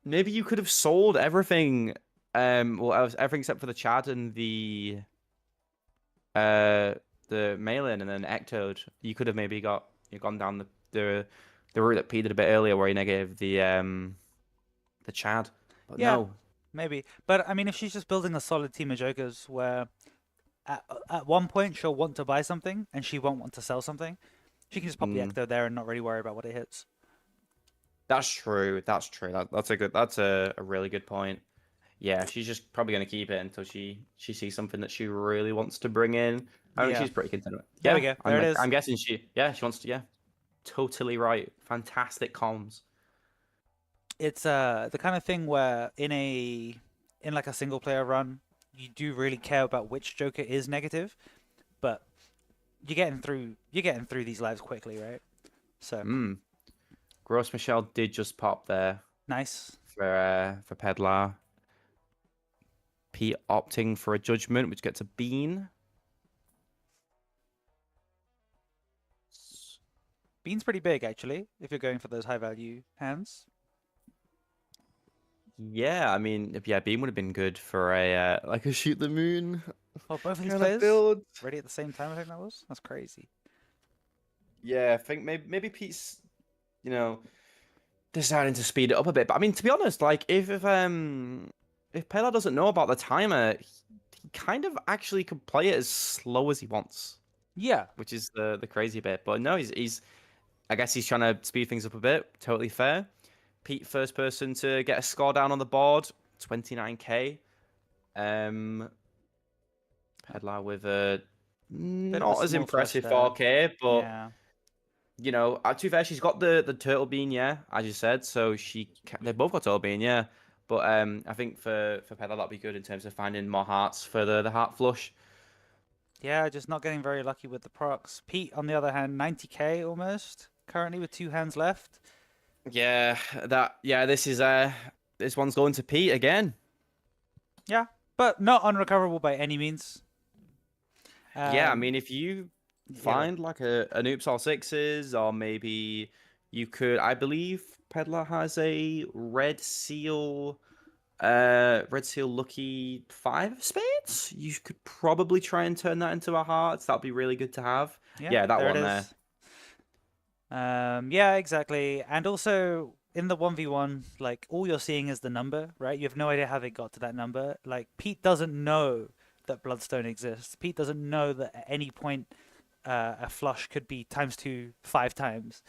maybe you could have sold everything. Well, everything except for the Chad and the mail-in and then Ectoed. You could have maybe gone down the route that Pete did a bit earlier, where he negative the Chad. But Yeah. no. Maybe, but I mean, if she's just building a solid team of Jokers where at one point she'll want to buy something and she won't want to sell something, she can just pop the Ecto there and not really worry about what it hits. That's true. That's true. That's a really good point. Yeah, she's just probably gonna keep it until she sees something that she really wants to bring in. I think Yeah. she's pretty content with it. There Yeah, we go. There it is. I'm guessing she wants to. Yeah, totally right. Fantastic comms. It's the kind of thing where in like a single player run, you do really care about which Joker is negative, but you're getting through these lives quickly, right? So Gross Michelle did just pop there nice. for Pedlar. Pete opting for a judgment, which gets a bean. Bean's pretty big actually, if you're going for those high value hands. Yeah, I mean, yeah, bean would have been good for a like a shoot the moon. Well, both of these kind of players build. ready at the same time. I think that's crazy. Yeah, I think maybe Pete's, deciding to speed it up a bit. But I mean, to be honest, like if Pedlar doesn't know about the timer, he kind of actually could play it as slow as he wants. Yeah, Which is the crazy bit. But no, he's I guess he's trying to speed things up a bit. Totally fair. Pete, first person to get a score down on the board, 29k. Pedlar with a not as small impressive flush 4k, but yeah. To be fair, she's got the turtle bean, yeah, as you said. So they both got turtle bean, yeah. But I think for Pedlar that'd be good in terms of finding more hearts for the heart flush. Yeah, just not getting very lucky with the procs. Pete, on the other hand, 90k almost currently with 2 hands left. Yeah, this one's going to Pete again. Yeah, but not unrecoverable by any means. Yeah, I mean, if you find like an oops all sixes, or maybe you could, I believe Pedlar has a red seal lucky 5 of spades. You could probably try and turn that into a heart. That'd be really good to have. Yeah, that there one it there. is. Yeah, exactly. And also in the 1v1, like all you're seeing is the number, right? You have no idea how they got to that number. Like Pete doesn't know that Bloodstone exists. Pete doesn't know that at any point a flush could be ×2 5 times.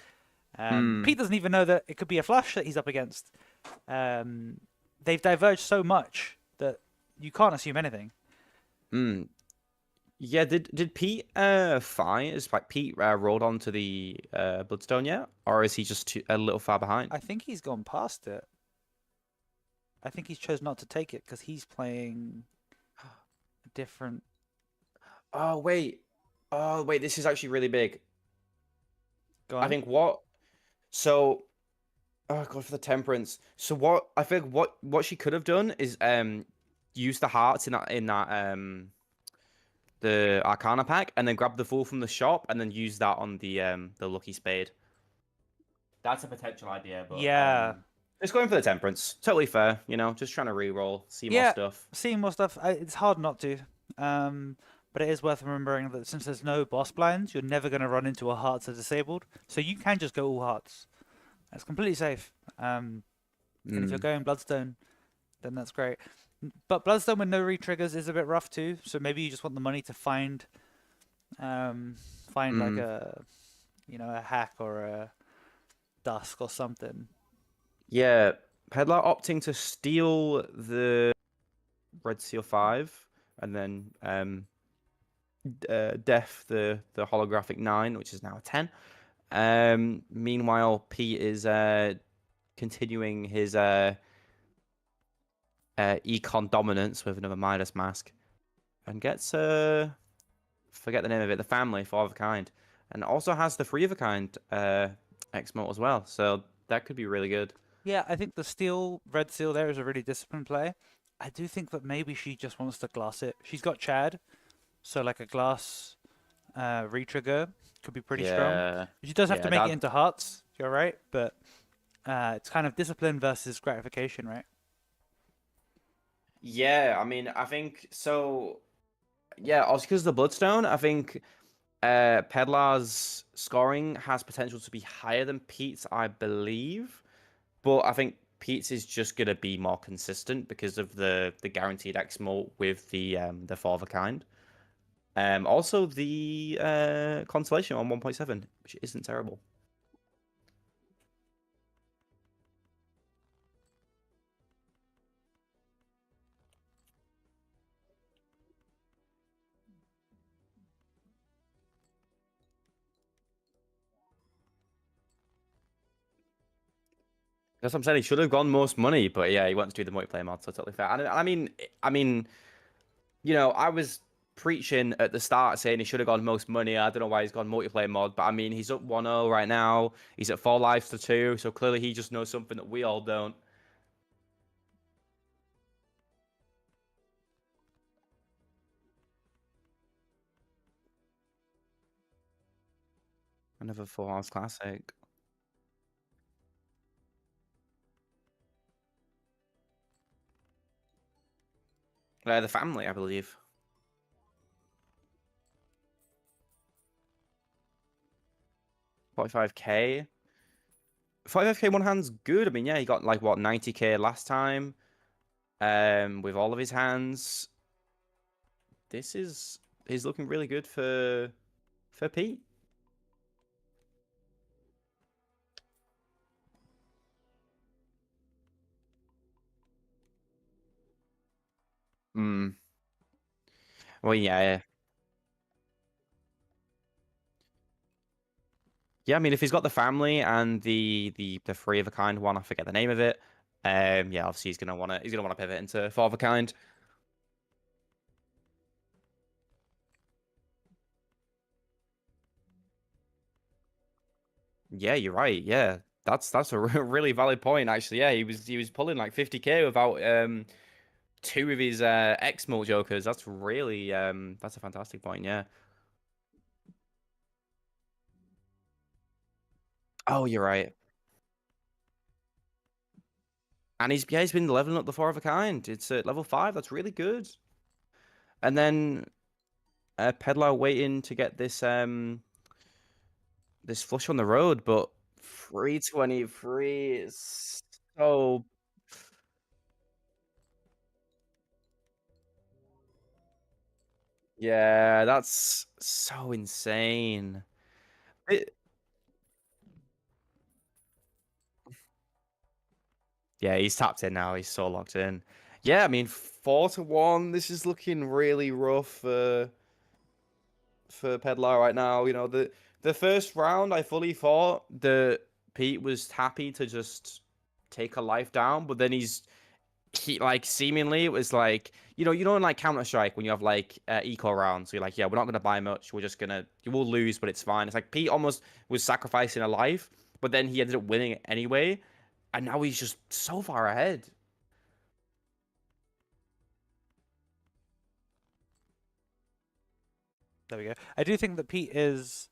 Pete doesn't even know that it could be a flush that he's up against. They've diverged so much that you can't assume anything. Yeah, did Pete fight? Is like Pete rolled onto the Bloodstone yet, or is he just a little far behind? I think he's gone past it. I think he's chose not to take it because he's playing a different. Oh wait, this is actually really big. Go on. I think what. So, oh god, for the temperance. So what I think what she could have done is use the hearts in that the Arcana pack, and then grab the Fool from the shop, and then use that on the Lucky Spade. That's a potential idea, but Yeah. Just going for the temperance. Totally fair, you know, just trying to re-roll, see more Yeah. stuff. Seeing more stuff, it's hard not to. But it is worth remembering that since there's no boss blinds, you're never going to run into a hearts are disabled. So you can just go all hearts. That's completely safe. And if you're going Bloodstone, then that's great. But Bloodstone with no re-triggers is a bit rough too. So maybe you just want the money to find like a, a hack or a dusk or something. Yeah, Pedlar opting to steal the Red Seal 5 and then Def the holographic 9, which is now a 10. Meanwhile, Pete is continuing his econ dominance with another Midas mask and gets forget the name of it, the family 4 of a kind, and also has the 3 of a kind X-Mote as well, so that could be really good. Yeah, I think the red seal there is a really disciplined play. I do think that maybe she just wants to glass it. She's got Chad, so like a glass re-trigger could be pretty strong. She does have to make it into hearts, you're right, but it's kind of discipline versus gratification, right? Yeah, I mean, I think so. Yeah, also because of the Bloodstone, I think Pedlar's scoring has potential to be higher than Pete's, I believe. But I think Pete's is just gonna be more consistent because of the guaranteed X-Mote with the 4 of a kind. Also the consolation on 1.7, which isn't terrible. That's what I'm saying. He should have gone most money, but yeah, he wants to do the multiplayer mod, so totally fair. And I mean, you know, I was preaching at the start saying he should have gone most money. I don't know why he's gone multiplayer mod, but I mean, he's up 1-0 right now. He's at 4 lives to 2, so clearly he just knows something that we all don't. Another 4 hours classic. The family, I believe. 45k. 45k one hand's good. I mean, yeah, he got like what 90k last time. With all of his hands. He's looking really good for Pete. Well, yeah. Yeah, I mean, if he's got the family and the 3 of a kind one, I forget the name of it. Yeah, obviously he's gonna wanna pivot into 4 of a kind. Yeah, you're right. Yeah, that's a really valid point. Actually, yeah, he was pulling like 50k without 2 of his X-Mote jokers. That's really that's a fantastic point. Yeah. Oh, you're right. And he's been leveling up the 4 of a kind. It's at level 5. That's really good. And then Pedlar waiting to get this this flush on the road, but 323 is so. Yeah, that's so insane. Yeah, he's tapped in now. He's so locked in. Yeah, I mean, 4-1. This is looking really rough for Pedlar right now. You know, the first round, I fully thought that Pete was happy to just take a life down, but then he like seemingly it was like you know in like Counter-Strike when you have like eco rounds, so you're like, yeah, we're not gonna buy much, you will lose, but it's fine. It's like Pete almost was sacrificing a life, but then he ended up winning it anyway, and now he's just so far ahead. There we go. I do think that Pete is,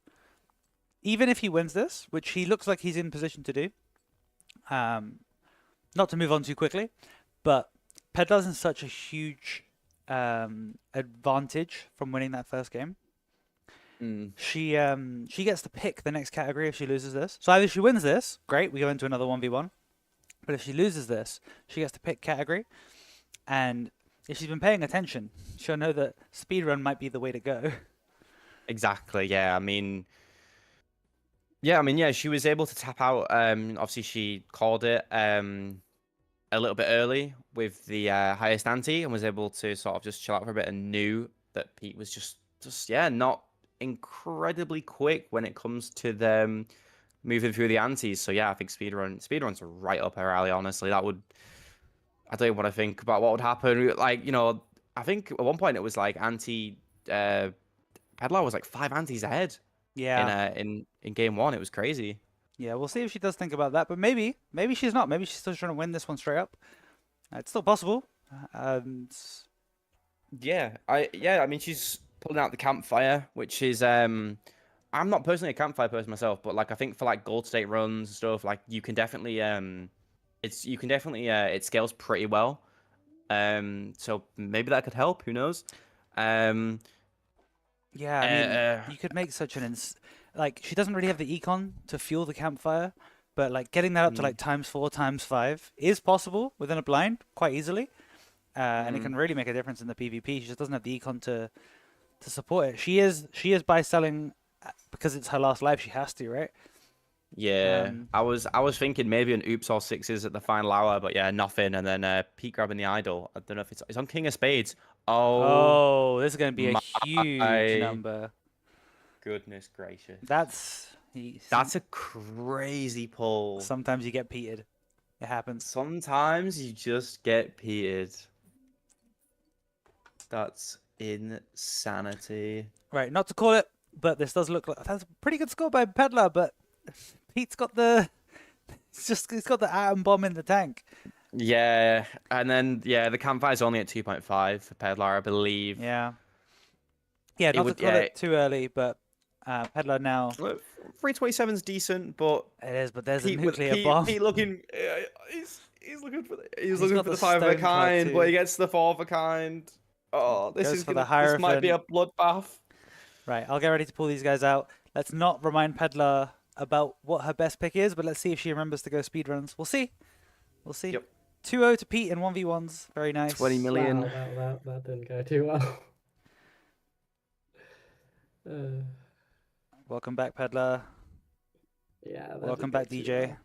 even if he wins this, which he looks like he's in position to do, not to move on too quickly, but Pedlar's in such a huge advantage from winning that first game. She gets to pick the next category if she loses this. So either she wins this, great, we go into another 1v1. But if she loses this, she gets to pick category. And if she's been paying attention, she'll know that speedrun might be the way to go. Exactly. Yeah. She was able to tap out. Obviously, she called it a little bit early with the highest ante and was able to sort of just chill out for a bit and knew that Pete was just not incredibly quick when it comes to them moving through the antes. So yeah, I think speedruns are right up her alley. Honestly, I don't even want to think about what would happen. Like, I think at one point it was like Pedlar was like 5 antes ahead. Yeah. In game 1, it was crazy. Yeah, we'll see if she does think about that. But maybe she's not. Maybe she's still trying to win this one straight up. It's still possible. She's pulling out the campfire, which is I'm not personally a campfire person myself, but like I think for like gold state runs and stuff, like you can definitely it scales pretty well. So maybe that could help. Who knows? Yeah, I mean, you could make such like she doesn't really have the econ to fuel the campfire, but like getting that up to like ×4, ×5 is possible within a blind quite easily, and it can really make a difference in the PvP. She just doesn't have the econ to support it. She is by selling because it's her last life. She has to, right? Yeah, I was thinking maybe an oops or 6s at the final hour, but yeah, nothing. And then Pete grabbing the idol. I don't know if it's on King of Spades. Oh, this is going to be a huge number. Goodness gracious. That's a crazy pull. Sometimes you get peated. It happens. Sometimes you just get peated. That's insanity. Right, not to call it, but this does look like that's a pretty good score by Pedlar, but Pete's got he's got the atom bomb in the tank. Yeah, and then the campfire's only at 2.5 for Pedlar, I believe. Yeah. Yeah, not to call it too early, but Pedlar now. 327's decent, but it is. But there's a nuclear bomb. Pete looking, he's looking for the 5 of a kind, but he gets the 4 of a kind. Oh, this might be a bloodbath. Right, I'll get ready to pull these guys out. Let's not remind Pedlar about what her best pick is, but let's see if she remembers to go speedruns. We'll see. Yep. 2-0 to Pete in 1v1s. Very nice. 20 million. Wow, that didn't go too well. Welcome back, Pedlar. Yeah. Welcome back, DJ.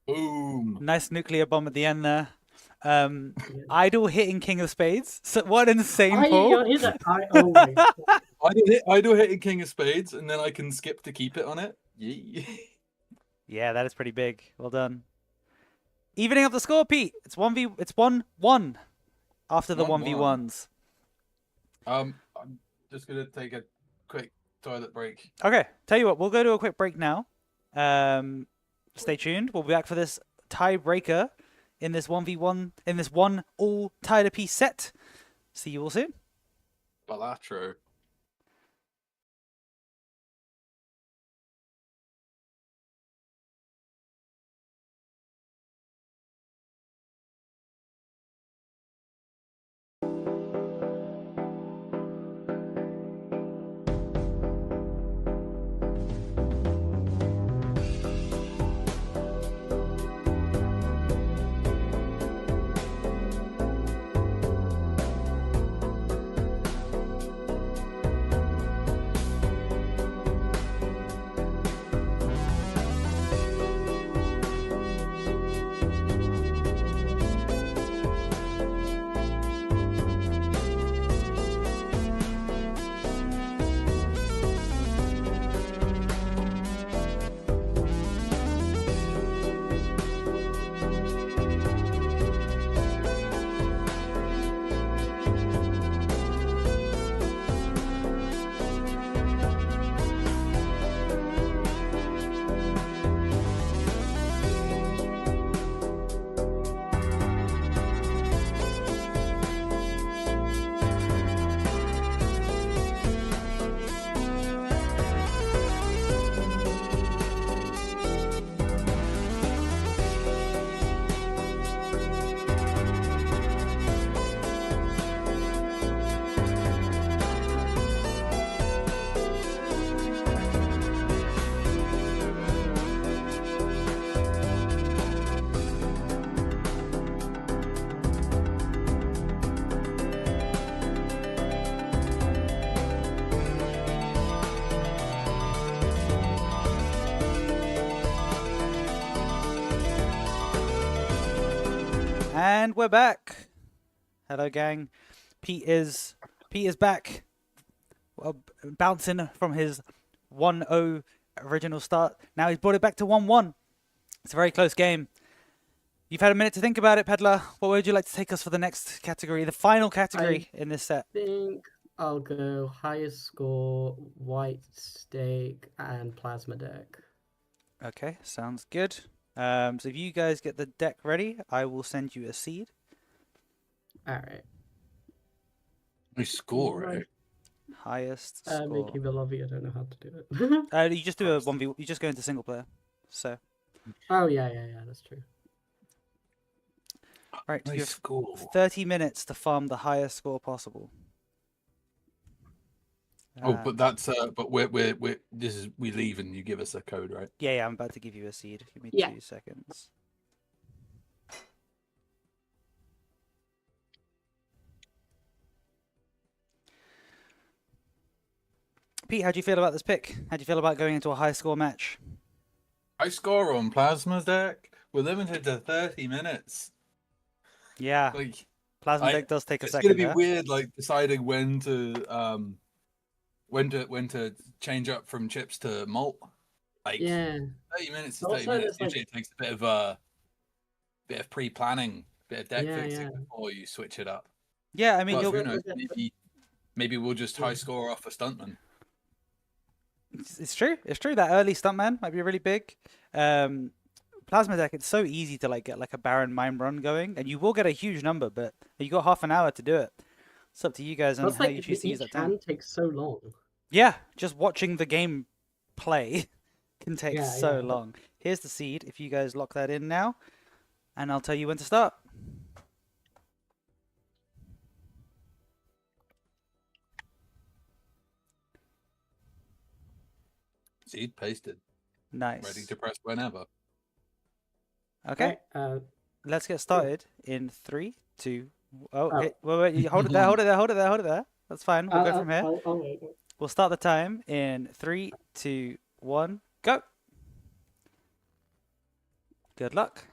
Boom. Nice nuclear bomb at the end there. Idol hitting King of Spades. So what an insane pull. Oh my God. Idol hitting King of Spades, and then I can skip to keep it on it. Yeah, that is pretty big. Well done. Evening up the score, Pete. It's 1-1 after the 1v1s. I'm just gonna take a quick toilet break. Okay, tell you what, we'll go to a quick break now. Stay tuned. We'll be back for this tiebreaker in this 1v1, in this one all tied apiece set. See you all soon. Balatro. And we're back. Hello, gang. Pete is back. Well, bouncing from his 1-0 original start. Now he's brought it back to 1-1. It's a very close game. You've had a minute to think about it, Pedlar. What would you like to take us for the next category, the final category in this set? I think I'll go highest score, white stake, and plasma deck. Okay, sounds good. So if you guys get the deck ready, I will send you a seed. All right. We score, right? Highest score. Making the lobby. I don't know how to do it. You just do a 1v. You just go into single player. So. Oh yeah, that's true. Right, you Nice have score. 30 minutes to farm the highest score possible. Oh, but that's but we leave and you give us a code, right? Yeah, I'm about to give you a seed. Give me Yeah. 2 seconds. Pete, how do you feel about this pick? How do you feel about going into a high score match? I score on Plasma deck. We're limited to 30 minutes. Yeah, Like, Plasma deck does take a it's second. gonna be weird, like deciding when to change up from chips to malt. Like, Yeah. 30 minutes is Also, 30 minutes. there's, Usually it takes a bit of pre-planning, bit of deck Yeah, fixing yeah. before you switch it up. Yeah, I mean, But you'll, who knows? Maybe we'll just high Yeah. score off a stuntman. it's true. It's true. That early stuntman might be really big. Plasma deck, it's so easy to get like a Baron Mine run going, and you will get a huge number, but you got half an hour to do it. It's up to you guys on That's how like you choose to use each that time. hand takes so long. Yeah, just watching the game play can take Yeah, so yeah. long. Here's the seed. If you guys lock that in now, and I'll tell you when to start. Seed pasted. Nice. Ready to press whenever. Okay, Right, let's get started in 3, 2. Oh, Oh. wait, you hold it there, hold it there, hold it there, hold it there. That's fine. We'll go from here. I'll wait. We'll start the time in 3, 2, 1, go. Good luck.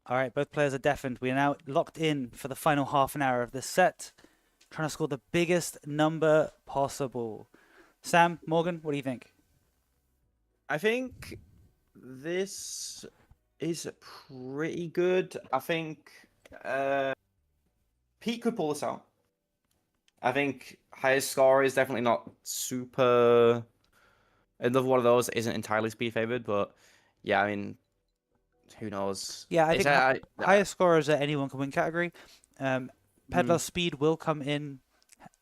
All right, both players are deafened. We are now locked in for the final half an hour of this set, trying to score the biggest number possible. Sam, Morgan, what do you think? I think this is pretty good. I think Pete could pull this out. I think highest score is definitely not super. Another one of those isn't entirely speed favored, but yeah, I mean, who knows? Yeah, I It's think highest scorers at any one can win category. Pedlar's speed will come in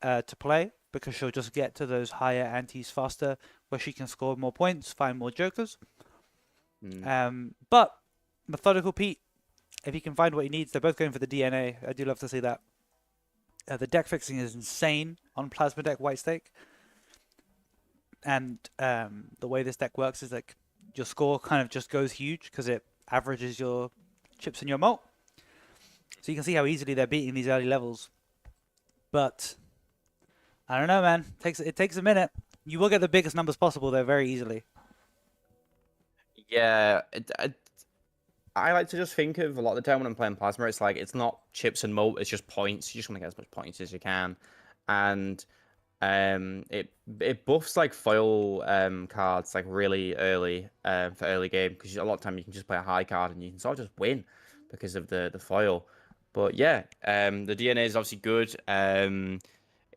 to play because she'll just get to those higher antes faster, where she can score more points, find more jokers. But Methodical Pete, if he can find what he needs, they're both going for the DNA. I do love to see that. The deck fixing is insane on Plasma deck White Stake. And the way this deck works is like your score kind of just goes huge because it averages your chips in your malt. So you can see how easily they're beating these early levels. But I don't know, man. It takes a minute. You will get the biggest numbers possible there very easily. Yeah, I like to just think of a lot of the time when I'm playing Plasma, it's like it's not chips and malt, it's just points. You just want to get as much points as you can, and it buffs like foil cards like really early for early game because a lot of time you can just play a high card and you can sort of just win because of the foil. But yeah, the DNA is obviously good.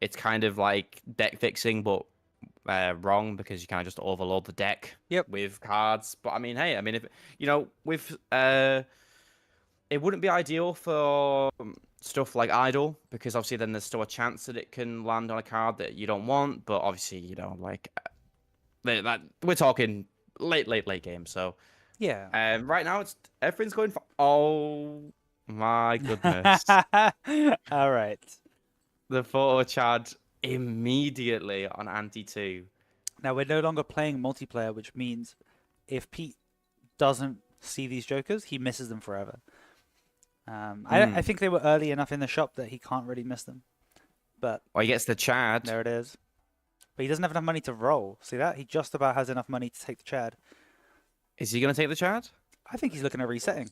It's kind of like deck fixing, but wrong because you kind of just overload the deck with cards. But I mean, hey, I mean, if with it wouldn't be ideal for stuff like idle because obviously then there's still a chance that it can land on a card that you don't want. But obviously, like we're talking late game. So yeah, right now everything's going for. Oh my goodness! All right. The photo Chad immediately on Ante 2. Now we're no longer playing multiplayer, which means if Pete doesn't see these jokers, he misses them forever. I think they were early enough in the shop that he can't really miss them. But he gets the Chad. There it is. But he doesn't have enough money to roll. See that? He just about has enough money to take the Chad. Is he going to take the chart? I think he's looking at resetting.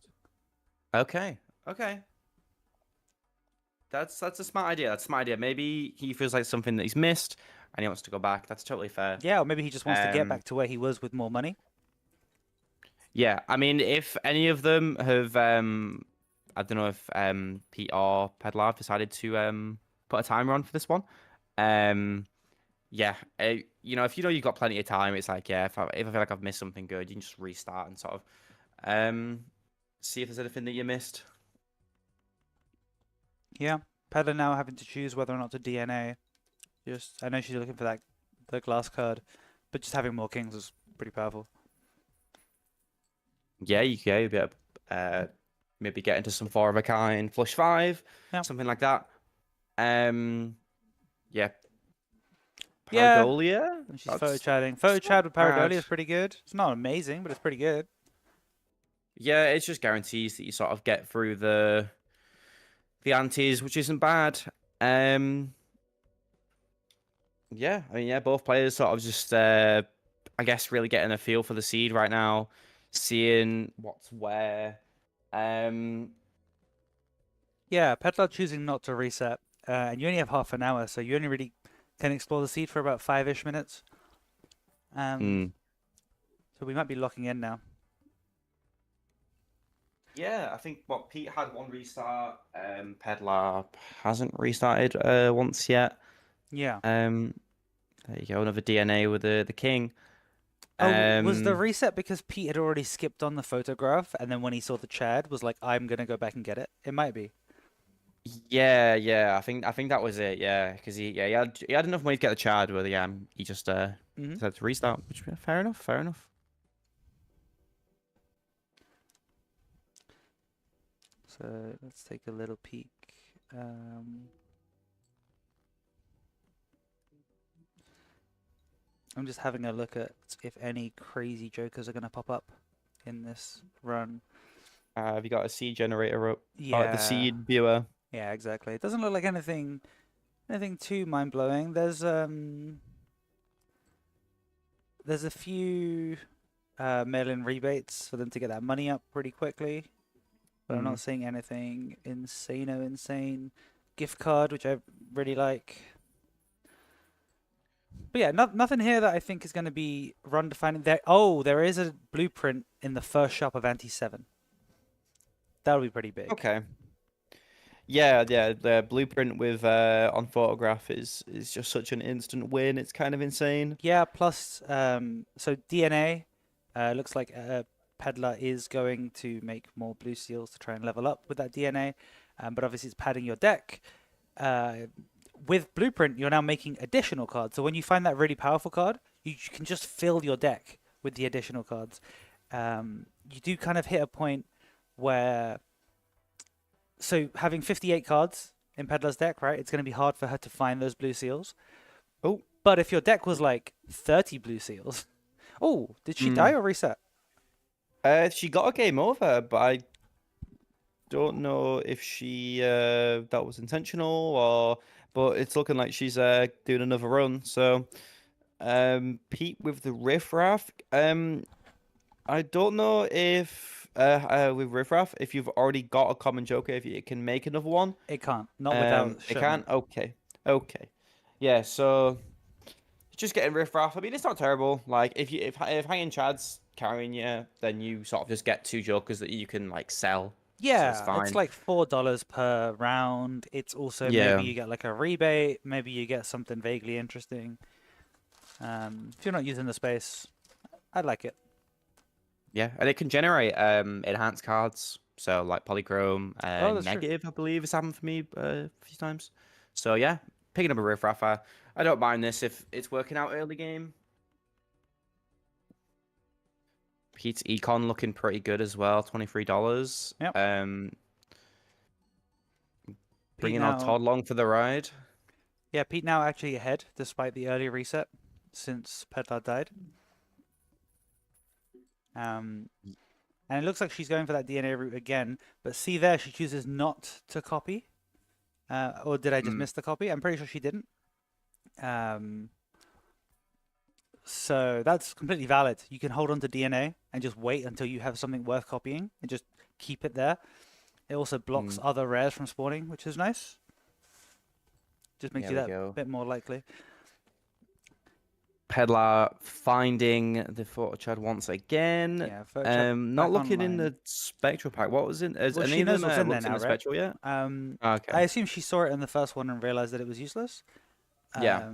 Okay. Okay. That's a smart idea. That's a smart idea. Maybe he feels like something that he's missed and he wants to go back. That's totally fair. Yeah, or maybe he just wants to get Um, back to where he was with more money. Yeah, I mean, if any of them have, I don't know if Pete or Pedlar have decided to put a timer on for this one. Yeah, you know, if you know you've got plenty of time, it's like, yeah, if I feel like I've missed something good, you can just restart and sort of see if there's anything that you missed. Yeah, Pedlar now having to choose whether or not to DNA. I know she's looking for the glass card, but just having more kings is pretty powerful. Yeah, you'd be able maybe get into some 4 of a kind, flush 5, Yeah. something like that. Yeah. Yeah. Paradolia? And she's photo chatting. Photo not chat with Paradolia bad. is pretty good. It's not amazing, but it's pretty good. Yeah, it's just guarantees that you sort of get through the antes, which isn't bad. Yeah, I mean, yeah, both players sort of just, I guess, really getting a feel for the seed right now, seeing what's where. Yeah, Pedlar choosing not to reset, and you only have half an hour, so you only really can explore the seed for about 5-ish minutes. So we might be locking in now. Yeah, I think Pete had 1 restart. Pedlar hasn't restarted once yet. Yeah. There you go, another DNA with the king. Oh, was the reset because Pete had already skipped on the photograph, and then when he saw the Chad, was like, "I'm gonna go back and get it." It might be. Yeah. I think that was it. Yeah, because he had enough money to get the Chad, but yeah, he just decided to restart. Which fair enough. Fair enough. So let's take a little peek. I'm just having a look at if any crazy jokers are going to pop up in this run. Have you got a seed generator up? Yeah. The seed viewer. Yeah, exactly. It doesn't look like anything too mind blowing. There's a few mail-in rebates for them to get that money up pretty quickly, but I'm not seeing anything insane. Gift card, which I really like. But yeah, nothing here that I think is going to be run defining. There is a blueprint in the first shop of Ante 7. That'll be pretty big. Okay. Yeah. The blueprint with on photograph is just such an instant win. It's kind of insane. Yeah. Plus, so DNA looks like Pedlar is going to make more blue seals to try and level up with that DNA, but obviously it's padding your deck. With Blueprint, you're now making additional cards. So when you find that really powerful card, you can just fill your deck with the additional cards. You do kind of hit a point where, so having 58 cards in Pedlar's deck, right? It's going to be hard for her to find those blue seals. Oh, but if your deck was like 30 blue seals, oh, did she die or reset? She got a game over, but I don't know if she that was intentional or. But it's looking like she's doing another run. So, Pete with the riffraff. I don't know if with riffraff if you've already got a common joker, if you can make another one. It can't. Not without. It can't. Okay. Yeah. So, just getting riffraff. I mean, it's not terrible. Like if hanging Chad's carrying you, then you sort of just get 2 jokers that you can like sell. Yeah, so it's like $4 per round. It's also maybe you get like a rebate, maybe you get something vaguely interesting. If you're not using the space, I like it. Yeah, and it can generate enhanced cards. So like polychrome, negative, true. I believe it's happened for me a few times. So yeah, picking up a riffraff. I don't mind this if it's working out early game. Pete's Econ looking pretty good as well, $23. Yep. Bringing our Todd along for the ride. Yeah, Pete now actually ahead despite the early reset since Pedlar died. And it looks like she's going for that DNA route again, but see there, she chooses not to copy. Or did I just miss the copy? I'm pretty sure she didn't. So that's completely valid. You can hold on to DNA and just wait until you have something worth copying and just keep it there. It also blocks other rares from spawning, which is nice. Just makes There you we that go. bit more likely. Pedlar finding the photo chat once again. Yeah, photo chat Not back looking in online. the spectral pack. What was it? Has Well, any she of knows them what's in there looked in now, the right? spectral yet? I Okay. assume she saw it in the first one and realized that it was useless. Yeah.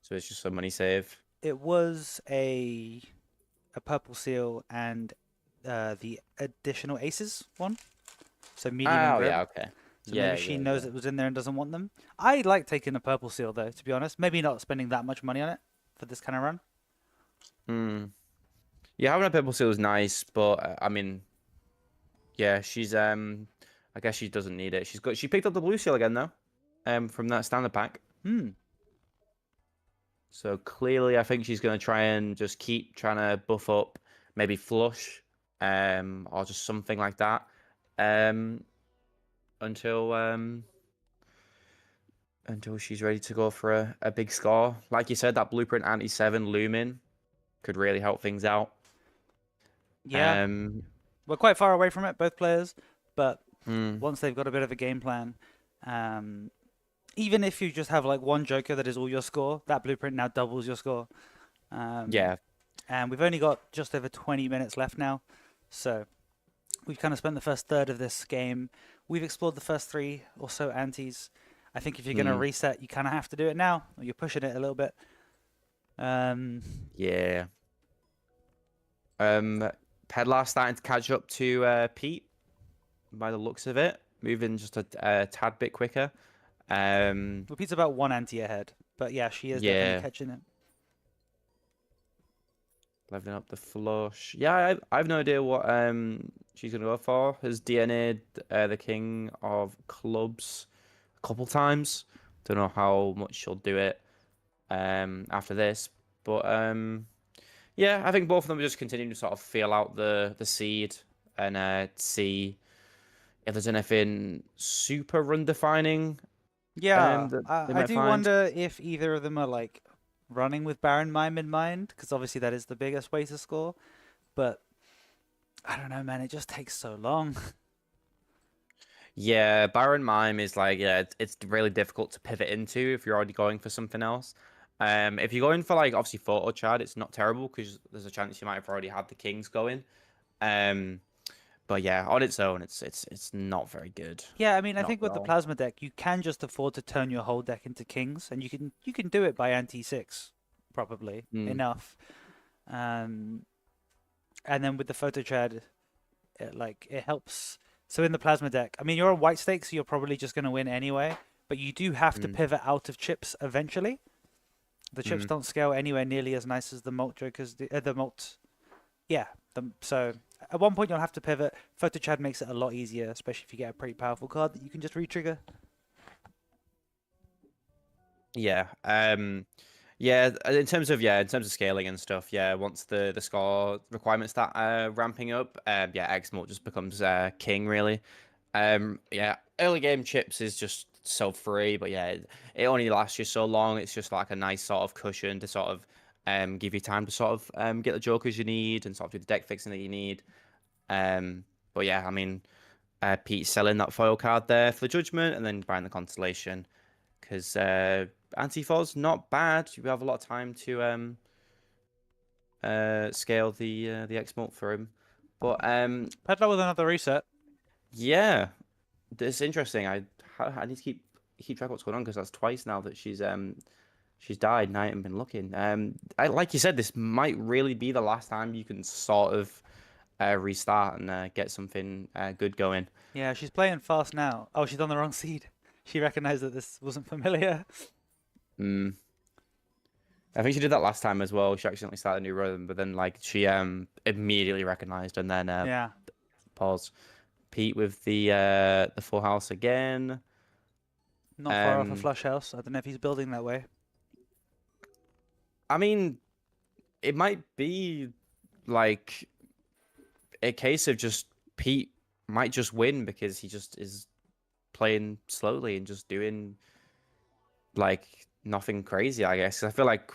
So it's just a money save. It was a purple seal and the additional aces one. So medium and Oh grip. yeah, okay. So Yeah, maybe she yeah, knows yeah. it was in there and doesn't want them. I like taking a purple seal though, to be honest. Maybe not spending that much money on it for this kind of run. Yeah, having a purple seal is nice, but I mean, yeah, she's I guess she doesn't need it. She picked up the blue seal again though, from that standard pack. So clearly, I think she's gonna try and just keep trying to buff up, maybe flush, or just something like that, until she's ready to go for a big score. Like you said, that blueprint Ante 7 looming could really help things out. Yeah. We're quite far away from it, both players, but once they've got a bit of a game plan, even if you just have like one joker that is all your score, that blueprint now doubles your score. Yeah. And we've only got just over 20 minutes left now, so we've kind of spent the first third of this game. We've explored the first 3 or so antes. I think if you're going to reset, you kind of have to do it now, or you're pushing it a little bit. Yeah. Pedlar starting to catch up to Pete by the looks of it, moving just a tad bit quicker. Well, Pete's about 1 ante ahead, but yeah, she is definitely catching it. Leveling up the flush. Yeah, I've no idea what she's gonna go for. Has DNA'd the King of Clubs a couple times. Don't know how much she'll do it after this, but yeah, I think both of them are just continuing to sort of feel out the seed and see if there's anything super run defining. Yeah, that they I might do find. wonder if either of them are like running with Baron Mime in mind, because obviously that is the biggest way to score. But I don't know, man. It just takes so long. Yeah, Baron Mime is like, yeah, it's really difficult to pivot into if you're already going for something else. If you're going for like obviously photo chad, it's not terrible because there's a chance you might have already had the kings going. But yeah, on its own, it's not very good. Yeah, I mean, I Not think at with the all. plasma deck, you can just afford to turn your whole deck into kings, and you can do it by ante 6, probably enough. And then with the photo chad, it helps. So in the plasma deck, I mean, you're on white stake, so you're probably just going to win anyway. But you do have to pivot out of chips eventually. The chips don't scale anywhere nearly as nice as the malt jokers. So at one point you'll have to pivot. Photo Chad makes it a lot easier, especially if you get a pretty powerful card that you can just re-trigger. Yeah. Yeah. In terms of scaling and stuff, yeah. Once the score requirements start ramping up, yeah, X-Malt just becomes king really. Yeah. Early game chips is just so free, but yeah, it only lasts you so long. It's just like a nice sort of cushion to sort of give you time to sort of get the jokers you need and sort of do the deck fixing that you need. But yeah, I mean, Pete's selling that foil card there for the judgment and then buying the constellation because Antifo's not bad. You have a lot of time to scale the X-Malt for him. But Pedlar with another reset. yeah, it's interesting. I need to keep track of what's going on because that's twice now that she's died and I haven't been looking. Like you said, this might really be the last time you can sort of restart and get something good going. Yeah, she's playing fast now. Oh, she's on the wrong seed. She recognized that this wasn't familiar. I think she did that last time as well. She accidentally started a new rhythm, but then like she immediately recognized and then Yeah. pause. Pete with the full house again. Not far off a flush house. I don't know if he's building that way. I mean, it might be like a case of just Pete might just win because he just is playing slowly and just doing like nothing crazy, I guess. I feel like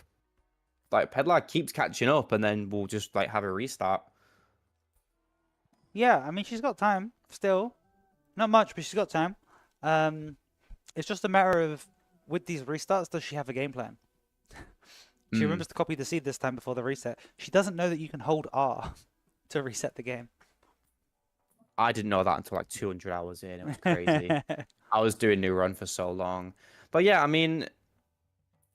like Pedlar keeps catching up, and then we'll just like have a restart. Yeah, I mean, she's got time still. Not much, but she's got time. It's just a matter of, with these restarts, does she have a game plan? She remembers to copy the seed this time before the reset. She doesn't know that you can hold R to reset the game. I didn't know that until like 200 hours in. It was crazy. I was doing new run for so long. But yeah, I mean,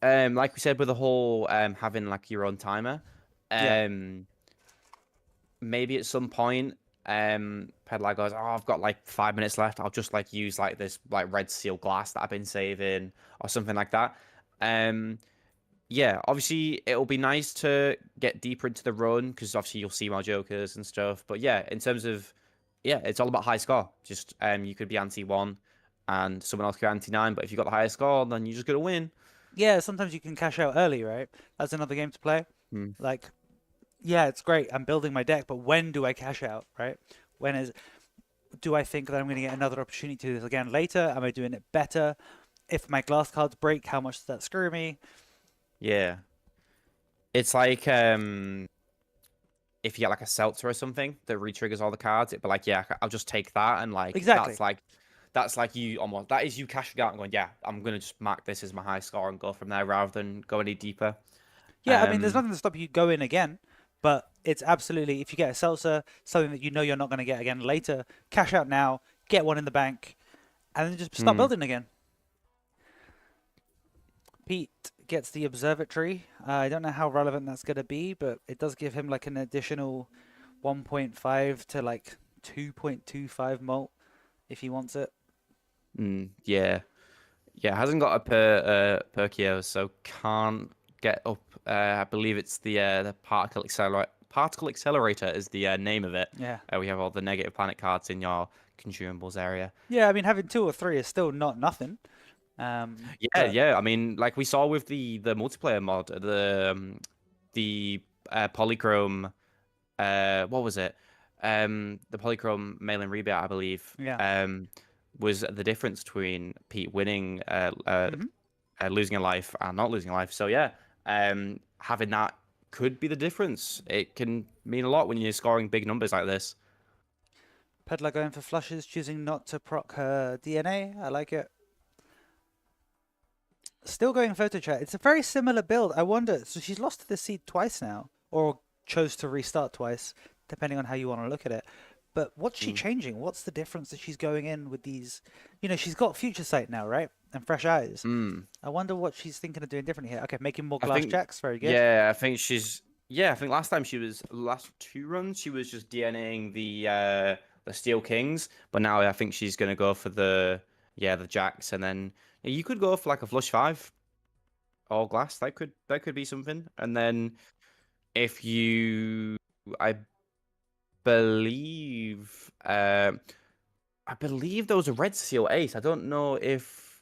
like we said with the whole having like your own timer, Yeah. maybe at some point, Pedlar goes, oh, I've got like 5 minutes left. I'll just like use like this like red seal glass that I've been saving or something like that. Yeah, obviously it'll be nice to get deeper into the run because obviously you'll see more jokers and stuff. But yeah, in terms of, yeah, it's all about high score. Just you could be anti 1 and someone else could be anti 9, but if you got the highest score, then you're just gonna win. Yeah, sometimes you can cash out early, right? That's another game to play. Hmm. Like, yeah, it's great. I'm building my deck, but when do I cash out, right? Do I think that I'm going to get another opportunity to do this again later? Am I doing it better? If my glass cards break, how much does that screw me? Yeah. It's like if you get like a seltzer or something that re-triggers all the cards, it'd be like, yeah, I'll just take that, and like Exactly. that's like you almost, that is you cashing out and going, yeah, I'm gonna just mark this as my high score and go from there rather than go any deeper. Yeah, I mean, there's Um, nothing to stop you going again, but it's absolutely, if you get a seltzer, something that you know you're not going to get again later, cash out now, get one in the bank, and then just start building again. Pete gets the observatory. I don't know how relevant that's going to be, but it does give him like an additional 1.5 to like 2.25 mult if he wants it. Yeah. Yeah, hasn't got a Perkio, so can't get up. I believe it's the particle accelerator. Particle accelerator is the name of it. Yeah. We have all the negative planet cards in your consumables area. Yeah, I mean, having 2 or 3 is still not nothing. Yeah, but yeah. I mean, like we saw with the multiplayer mod, the polychrome. What was it? The polychrome mail-in rebate, I believe. Yeah. Was the difference between Pete winning, losing a life and not losing a life. So yeah, having that could be the difference. It can mean a lot when you're scoring big numbers like this. Pedlar going for flushes, choosing not to proc her DNA. I like it. Still going photo chat. It's a very similar build. I wonder, so she's lost to the seed twice now, or chose to restart twice, depending on how you want to look at it. But what's she changing? What's the difference that she's going in with these? You know, she's got future sight now, right? And fresh eyes. I wonder what she's thinking of doing differently here. Okay, making more glass jacks. Very good. Yeah, I think she's. Yeah, I think last time last 2 runs, she was just DNAing the Steel Kings, but now I think she's gonna go for the jacks, and then you could go for like a flush 5 all glass. That could be something, and then if you, I believe there was a red seal ace. I don't know if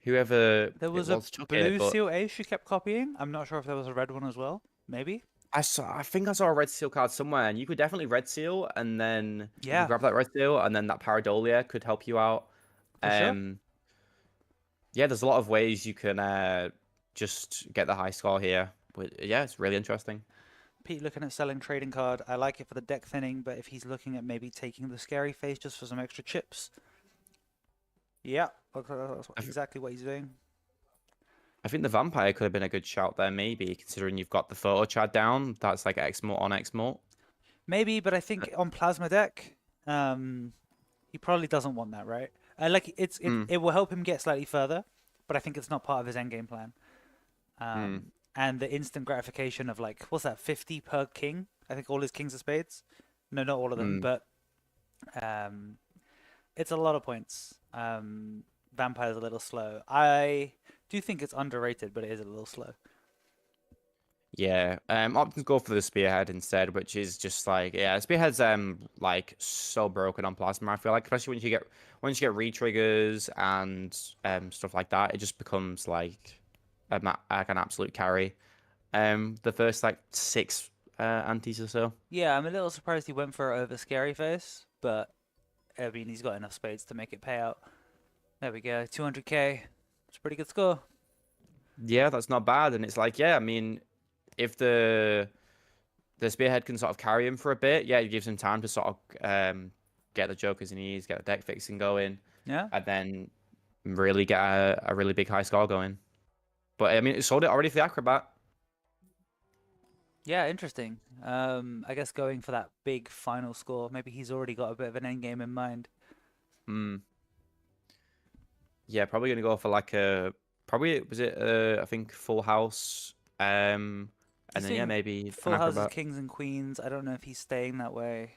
whoever There was a blue seal ace you kept copying. I'm not sure if there was a red one as well. Maybe. I think I saw a red seal card somewhere, and you could definitely red seal, and then you Yeah. could grab that red seal, and then that Paradolia could help you out. For sure. Yeah, there's a lot of ways you can just get the high score here. But yeah, it's really interesting. Pete looking at selling trading card. I like it for the deck thinning, but if he's looking at maybe taking the scary face just for some extra chips. Yeah, that's exactly what he's doing. I think the vampire could have been a good shout there, maybe, considering you've got the photo chat down. That's like X-Mort on X-Mort. Maybe, but I think on Plasma deck, he probably doesn't want that, right? Like it will help him get slightly further, but I think it's not part of his endgame plan. And the instant gratification of like, what's that, 50 per king? I think all his kings are spades. No, not all of them, but it's a lot of points. Vampire's a little slow. I do think it's underrated, but it is a little slow. Yeah, options go for the spearhead instead, which is just like, yeah, spearhead's like so broken on plasma. I feel like, especially when you get re-triggers and stuff like that, it just becomes like an absolute carry. The first like 6 antes or so. Yeah, I'm a little surprised he went for over scary face, but I mean he's got enough spades to make it pay out. There we go, 200k. It's a pretty good score. Yeah, that's not bad, and it's like, yeah, I mean, if the spearhead can sort of carry him for a bit, yeah, it gives him time to sort of get the jokers he needs, get the deck fixing going, Yeah. and then really get a really big high score going. But I mean, it sold it already for the acrobat. Yeah, interesting. I guess going for that big final score. Maybe he's already got a bit of an end game in mind. Yeah, probably gonna go for like a was it I think full house. And He's then yeah, doing maybe full an houses, acrobat. kings and queens. I don't know if he's staying that way.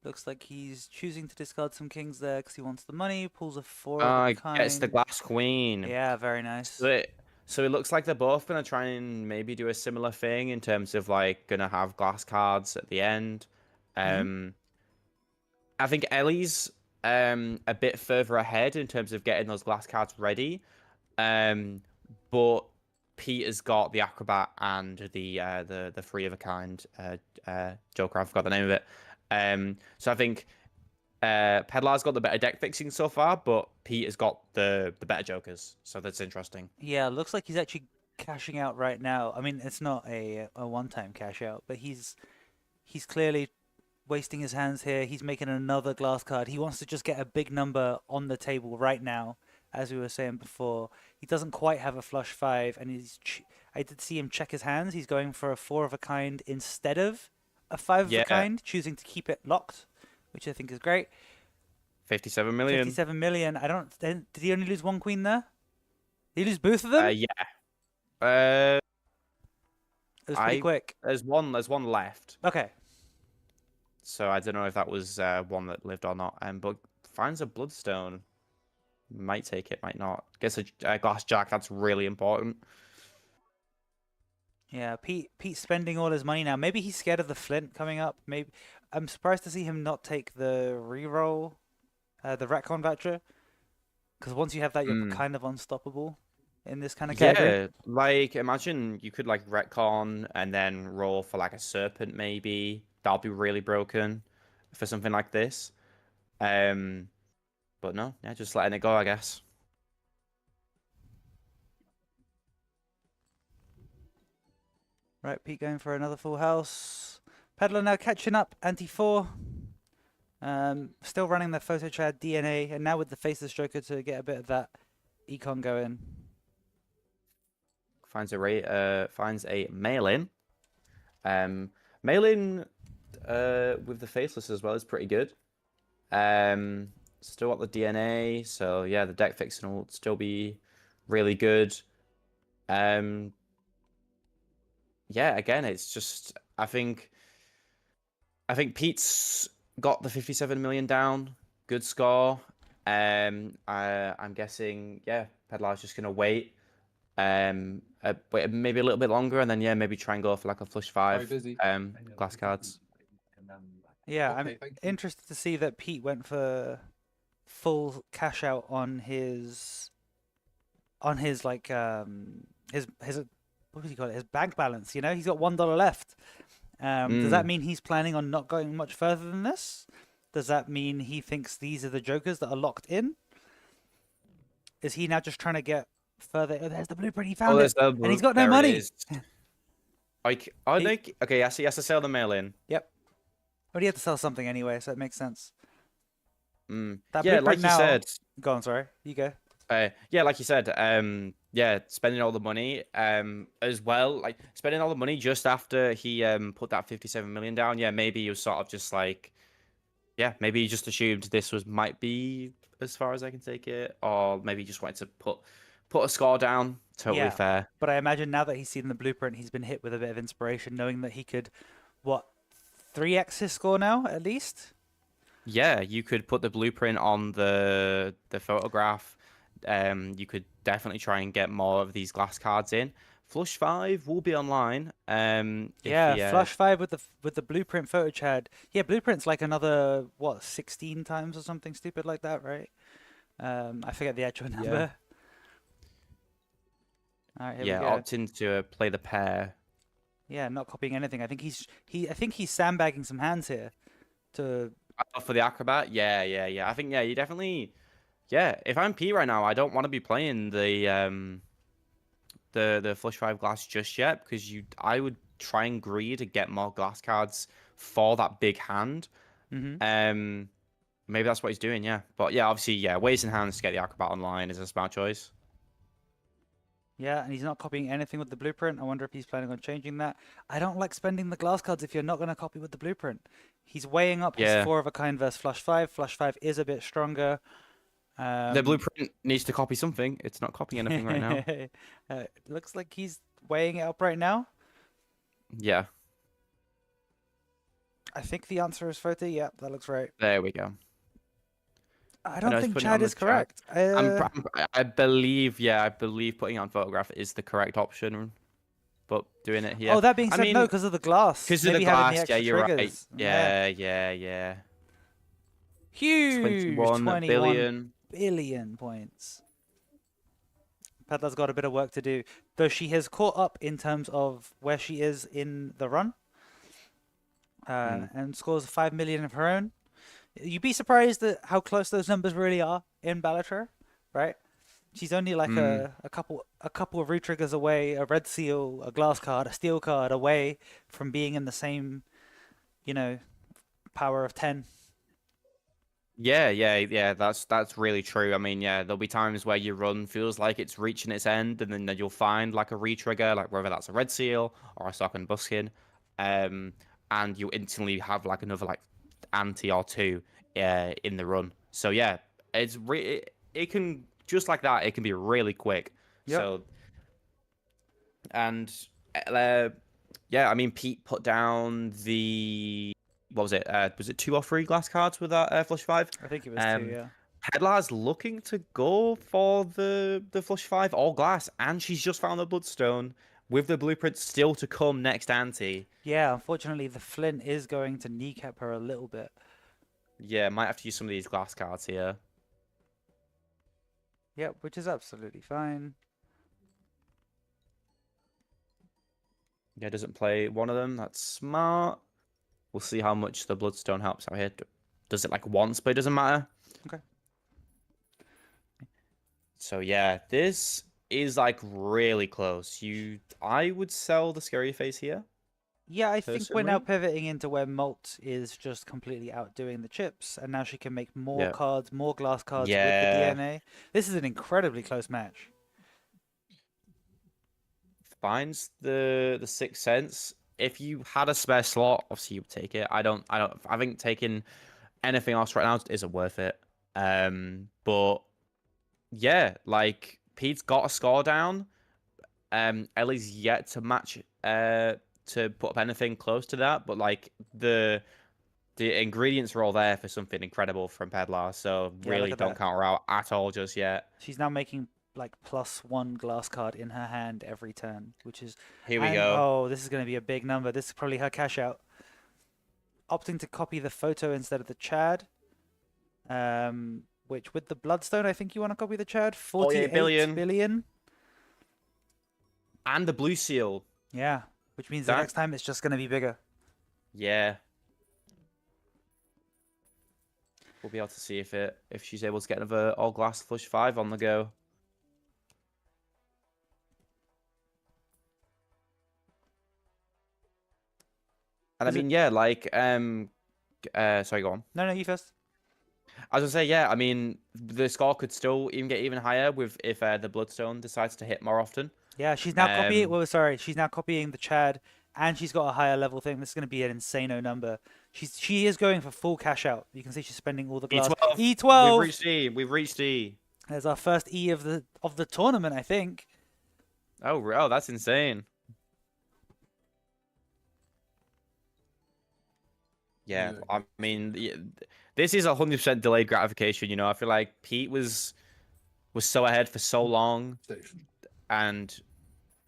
Looks like he's choosing to discard some kings there because he wants the money. Pulls a four of a Gets the kind. glass queen. Yeah, very nice. So it looks like they're both gonna try and maybe do a similar thing in terms of like gonna have glass cards at the end. I think Ellie's a bit further ahead in terms of getting those glass cards ready. But Pete has got the acrobat and the three of a kind Joker. I forgot the name of it. So I think Pedlar's got the better deck fixing so far, but Pete has got the better Jokers. So that's interesting. Yeah, looks like he's actually cashing out right now. I mean, it's not a one-time cash out, but he's clearly wasting his hands here. He's making another glass card. He wants to just get a big number on the table right now, as we were saying before. He doesn't quite have a flush five, and I did see him check his hands. He's going for a four of a kind instead of a five of a kind, choosing to keep it locked, which I think is great. 57 million. 57 million. Did he only lose one queen there? Did he lose both of them? Yeah. It was pretty quick. There's one left. Okay. So I don't know if that was one that lived or not. But finds a bloodstone. Might take it, might not. Gets a glass jack. That's really important. Yeah, Pete's spending all his money now. Maybe he's scared of the flint coming up. Maybe I'm surprised to see him not take the reroll, the retcon voucher, because once you have that, you're kind of unstoppable in this kind of category. Yeah, like imagine you could like retcon and then roll for like a serpent maybe. That'll be really broken for something like this. But no, yeah, just letting it go, I guess. Right, Pete going for another full house. Pedlar now catching up, Ante 4. Still running the photo chat DNA, and now with the faceless Joker to get a bit of that econ going. Finds a mail-in. Mail-in with the faceless as well is pretty good. Still got the DNA, so yeah, the deck fixing will still be really good. Yeah, again, it's just I think Pete's got the 57 million down. Good score. I'm guessing, yeah, Pedlar's just gonna wait. Wait maybe a little bit longer, and then yeah, maybe try and go for like a flush five. Glass cards. Yeah, I'm interested to see that Pete went for full cash out on his like his what do you call it? His bank balance. You know, he's got $1 left. Does that mean he's planning on not going much further than this? Does that mean he thinks these are the jokers that are locked in? Is he now just trying to get further? Oh, there's the blueprint. He found it, and he's got no money. Okay, yes, he has to sell the mail in. Yep. But he had to sell something anyway, so it makes sense. That yeah, like now... you said. Go on, sorry. You go. Yeah, like you said. Yeah, spending all the money. As well, like spending all the money just after he put that 57 million down. Yeah, maybe he was sort of just like, yeah, maybe he just assumed this might be as far as I can take it, or maybe he just wanted to put a score down. Totally fair. But I imagine now that he's seen the blueprint, he's been hit with a bit of inspiration, knowing that he could, 3x his score now at least. Yeah, you could put the blueprint on the photograph. You could definitely try and get more of these glass cards in. Flush 5 will be online. Flush 5 with the blueprint photo chat. Yeah, blueprint's like another 16 times or something stupid like that, right? I forget the actual number. Yeah. All right, here we go. Opting to play the pair. Yeah, not copying anything. I think he's sandbagging some hands here. For the acrobat, yeah. I think you definitely yeah, if I'm Pete right now, I don't want to be playing the Flush 5 glass just yet, because I would try and greed to get more glass cards for that big hand. Mm-hmm. Maybe that's what he's doing, yeah. But yeah, obviously, yeah, ways in hands to get the Acrobat online is a smart choice. Yeah, and he's not copying anything with the blueprint. I wonder if he's planning on changing that. I don't like spending the glass cards if you're not going to copy with the blueprint. He's weighing up his Yeah. 4 of a kind versus Flush 5. Flush 5 is a bit stronger. The blueprint needs to copy something. It's not copying anything right now. Looks like he's weighing it up right now. Yeah, I think the answer is photo. Yeah, that looks right. there we go. I know don't he's think putting it Chad on the is chat. correct. I believe putting on photograph is the correct option, but doing it here. Oh, that being I said, mean, no, because of the glass. because of the Maybe having glass, the extra you're right. triggers. Yeah. Huge 21 billion. billion points. Pedlar's got a bit of work to do, though she has caught up in terms of where she is in the run, and scores 5 million of her own. You'd be surprised at how close those numbers really are in Balatro, right? She's only like a couple of retriggers away, a red seal, a glass card, a steel card away from being in the same, power of 10. Yeah. That's really true. I mean, yeah, there'll be times where your run feels like it's reaching its end, and then you'll find like a retrigger, like whether that's a red seal or a sock and buskin, and you instantly have like another like Ante or two in the run. So yeah, it can just like that. It can be really quick. Yep. So and yeah, I mean Pete put down the what was it? Was it 2 or 3 glass cards with that Flush 5? I think it was 2, yeah. Pedlar's looking to go for the Flush 5 all glass, and she's just found the Bloodstone with the blueprint still to come next Ante. Yeah, unfortunately, the Flint is going to kneecap her a little bit. Yeah, might have to use some of these glass cards here. Yep, which is absolutely fine. Yeah, doesn't play one of them. That's smart. We'll see how much the Bloodstone helps out here. Does it like once, but it doesn't matter. Okay. So yeah, this is like really close. I would sell the Scary Face here. Yeah, I think we're now Personally? pivoting into where Malt is just completely outdoing the chips, and now she can make more Yeah. cards, more glass cards Yeah. with the DNA. This is an incredibly close match. Finds the Sixth Sense. If you had a spare slot, obviously you would take it. I think taking anything else right now isn't worth it. But yeah, like Pete's got a score down. Ellie's yet to match to put up anything close to that, but like the ingredients are all there for something incredible from Pedlar, so Yeah, really look at don't that. count her out at all just yet. She's now making like +1 glass card in her hand every turn, which is Here we and- go. Oh, this is going to be a big number. This is probably her cash out. Opting to copy the photo instead of the Chad. Which with the Bloodstone, I think you want to copy the Chad. 48 billion. And the blue seal. Yeah, which means the That- next time it's just going to be bigger. Yeah. We'll be able to see if she's able to get another all glass Flush 5 on the go. And Is I it- mean, yeah, like sorry, go on. No, you first. I was gonna say, yeah, I mean, the score could still get even higher if the Bloodstone decides to hit more often. Yeah, she's now copying. Um, Well, sorry, she's now copying the Chad, and she's got a higher level thing. This is going to be an insano number. She is going for full cash out. You can see she's spending all the glass. E12. E12. We've reached E. There's our first E of the tournament, I think. Oh, that's insane. Yeah, I mean, this is 100% delayed gratification. You know, I feel like Pete was so ahead for so long, and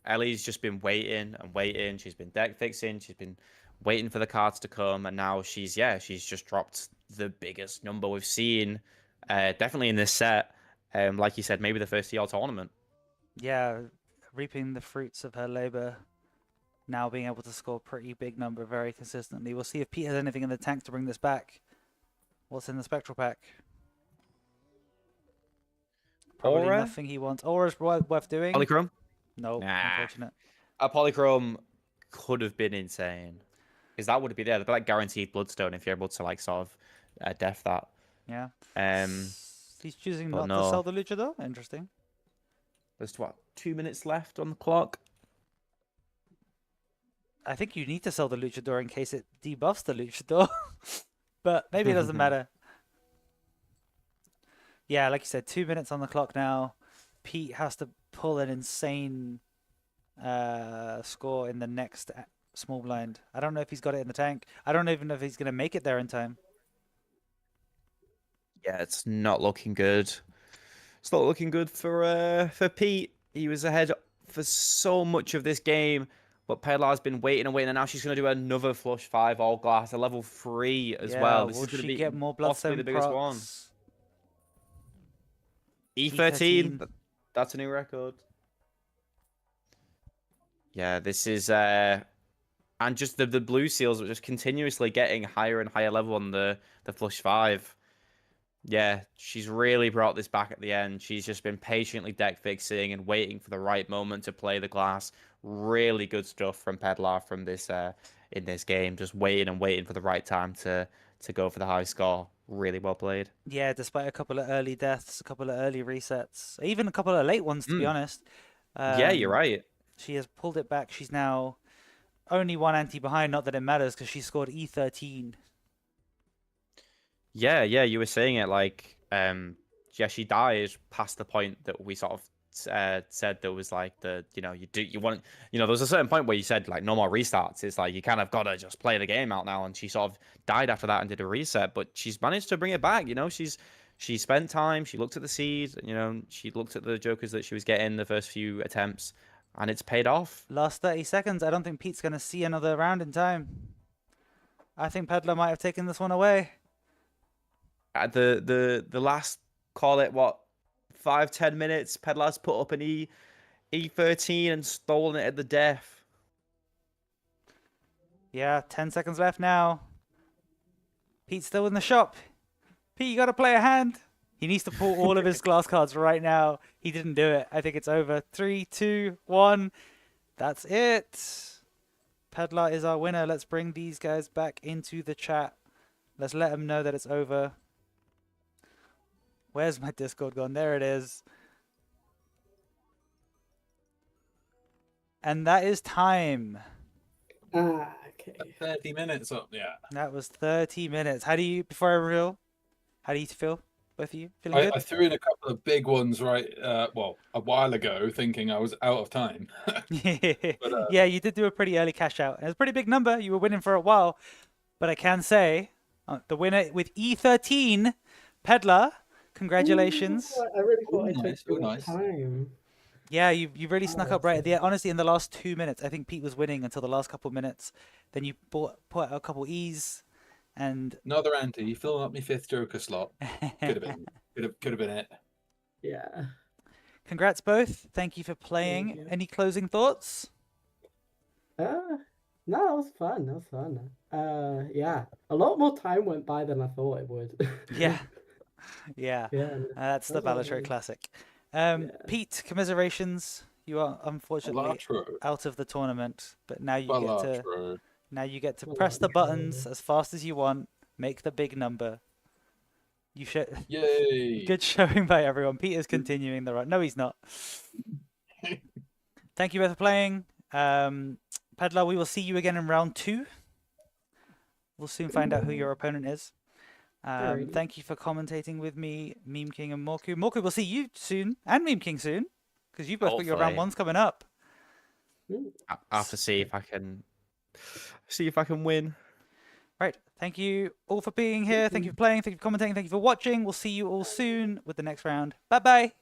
Ellie's just been waiting and waiting. She's been deck fixing. She's been waiting for the cards to come, and now she's just dropped the biggest number we've seen, definitely in this set. Like you said, maybe the first EL tournament. Yeah, reaping the fruits of her labor. Now being able to score a pretty big number very consistently. We'll see if Pete has anything in the tank to bring this back. What's in the Spectral pack? Probably Aura? nothing he wants. Aura's worth doing. Polychrome? No, Nah. unfortunate. A Polychrome could have been insane. Because that would be there. That'd be like guaranteed Bloodstone if you're able to like sort of def that. Yeah. Um, He's choosing but not to sell no. the Luchador. Interesting. There's what, 2 minutes left on the clock? I think you need to sell the Luchador in case it debuffs the Luchador. But maybe it doesn't matter. Yeah, like you said, 2 minutes on the clock now. Pete has to pull an insane score in the next small blind. I don't know if he's got it in the tank. I don't even know if he's going to make it there in time. Yeah, it's not looking good. It's not looking good for Pete. He was ahead for so much of this game, but Pedlar's been waiting and waiting, and now she's going to do another flush 5 all glass, a level 3 as Yeah, well. This will is going to she be get more possibly Bloodstone the biggest one. procs? E13. That's a new record. Yeah, this is and just the blue seals are just continuously getting higher and higher level on the flush 5. Yeah, she's really brought this back at the end. She's just been patiently deck fixing and waiting for the right moment to play the glass. Really good stuff from Pedlar from this in this game. Just waiting and waiting for the right time to go for the high score. Really well played. Yeah, despite a couple of early deaths, a couple of early resets, even a couple of late ones, to be honest. Yeah, you're right. She has pulled it back. She's now only one ante behind. Not that it matters because she scored E13. Yeah, you were saying it like, yeah, she died past the point that we sort of said there was like you want, there was a certain point where you said like no more restarts. It's like you kind of gotta just play the game out now, and she sort of died after that and did a reset, but she's managed to bring it back. She spent time, she looked at the seed, she looked at the jokers that she was getting the first few attempts, and it's paid off. Last 30 seconds. I don't think Pete's gonna see another round in time. I think Pedlar might have taken this one away. At the last, call it what, 5-10 minutes, Pedlar's put up an E13 and stolen it at the death. Yeah, 10 seconds left now. Pete's still in the shop. Pete, you gotta play a hand. He needs to pull all of his glass cards right now. He didn't do it. I think it's over. 3, 2, 1. That's it. Pedlar is our winner. Let's bring these guys back into the chat. Let's let them know that it's over. Where's my Discord gone? There it is. And that is time. Okay. 30 minutes up, yeah. That was 30 minutes. How do you feel? Both of you? Feeling good? I threw in a couple of big ones a while ago, thinking I was out of time. But, yeah, you did do a pretty early cash out. It was a pretty big number. You were winning for a while. But I can say, the winner with E13, Pedlar, congratulations. Ooh, I really thought I nice, took too nice. much time. Yeah, you really snuck up right at the end. Honestly, in the last 2 minutes, I think Pete was winning until the last couple of minutes. Then you put out a couple E's, and Another Ante, filling up my 5th Joker slot. Could have been it. Yeah. Congrats both. Thank you for playing. Thank you. Any closing thoughts? No, that was fun. That was fun. Yeah, a lot more time went by than I thought it would. Yeah. Yeah. Yeah. That's the That's Balatro lovely. classic. Yeah. Pete, commiserations. You are unfortunately Balatro. out of the tournament, but now you get to Balatro. press the buttons as fast as you want, make the big number. You should. Yay! Good showing by everyone. Pete is continuing the run. No, he's not. Thank you both for playing. Pedlar, we will see you again in round 2. We'll soon find out who your opponent is. Alrighty. Thank you for commentating with me, Meme King and Morku. Morku, we'll see you soon, and Meme King soon, because you've both got your round Hopefully. 1s coming up. I have to see if I can win. Right. Thank you all for being here. Thank you for playing. Thank you for commentating. Thank you for watching. We'll see you all soon with the next round. Bye-bye.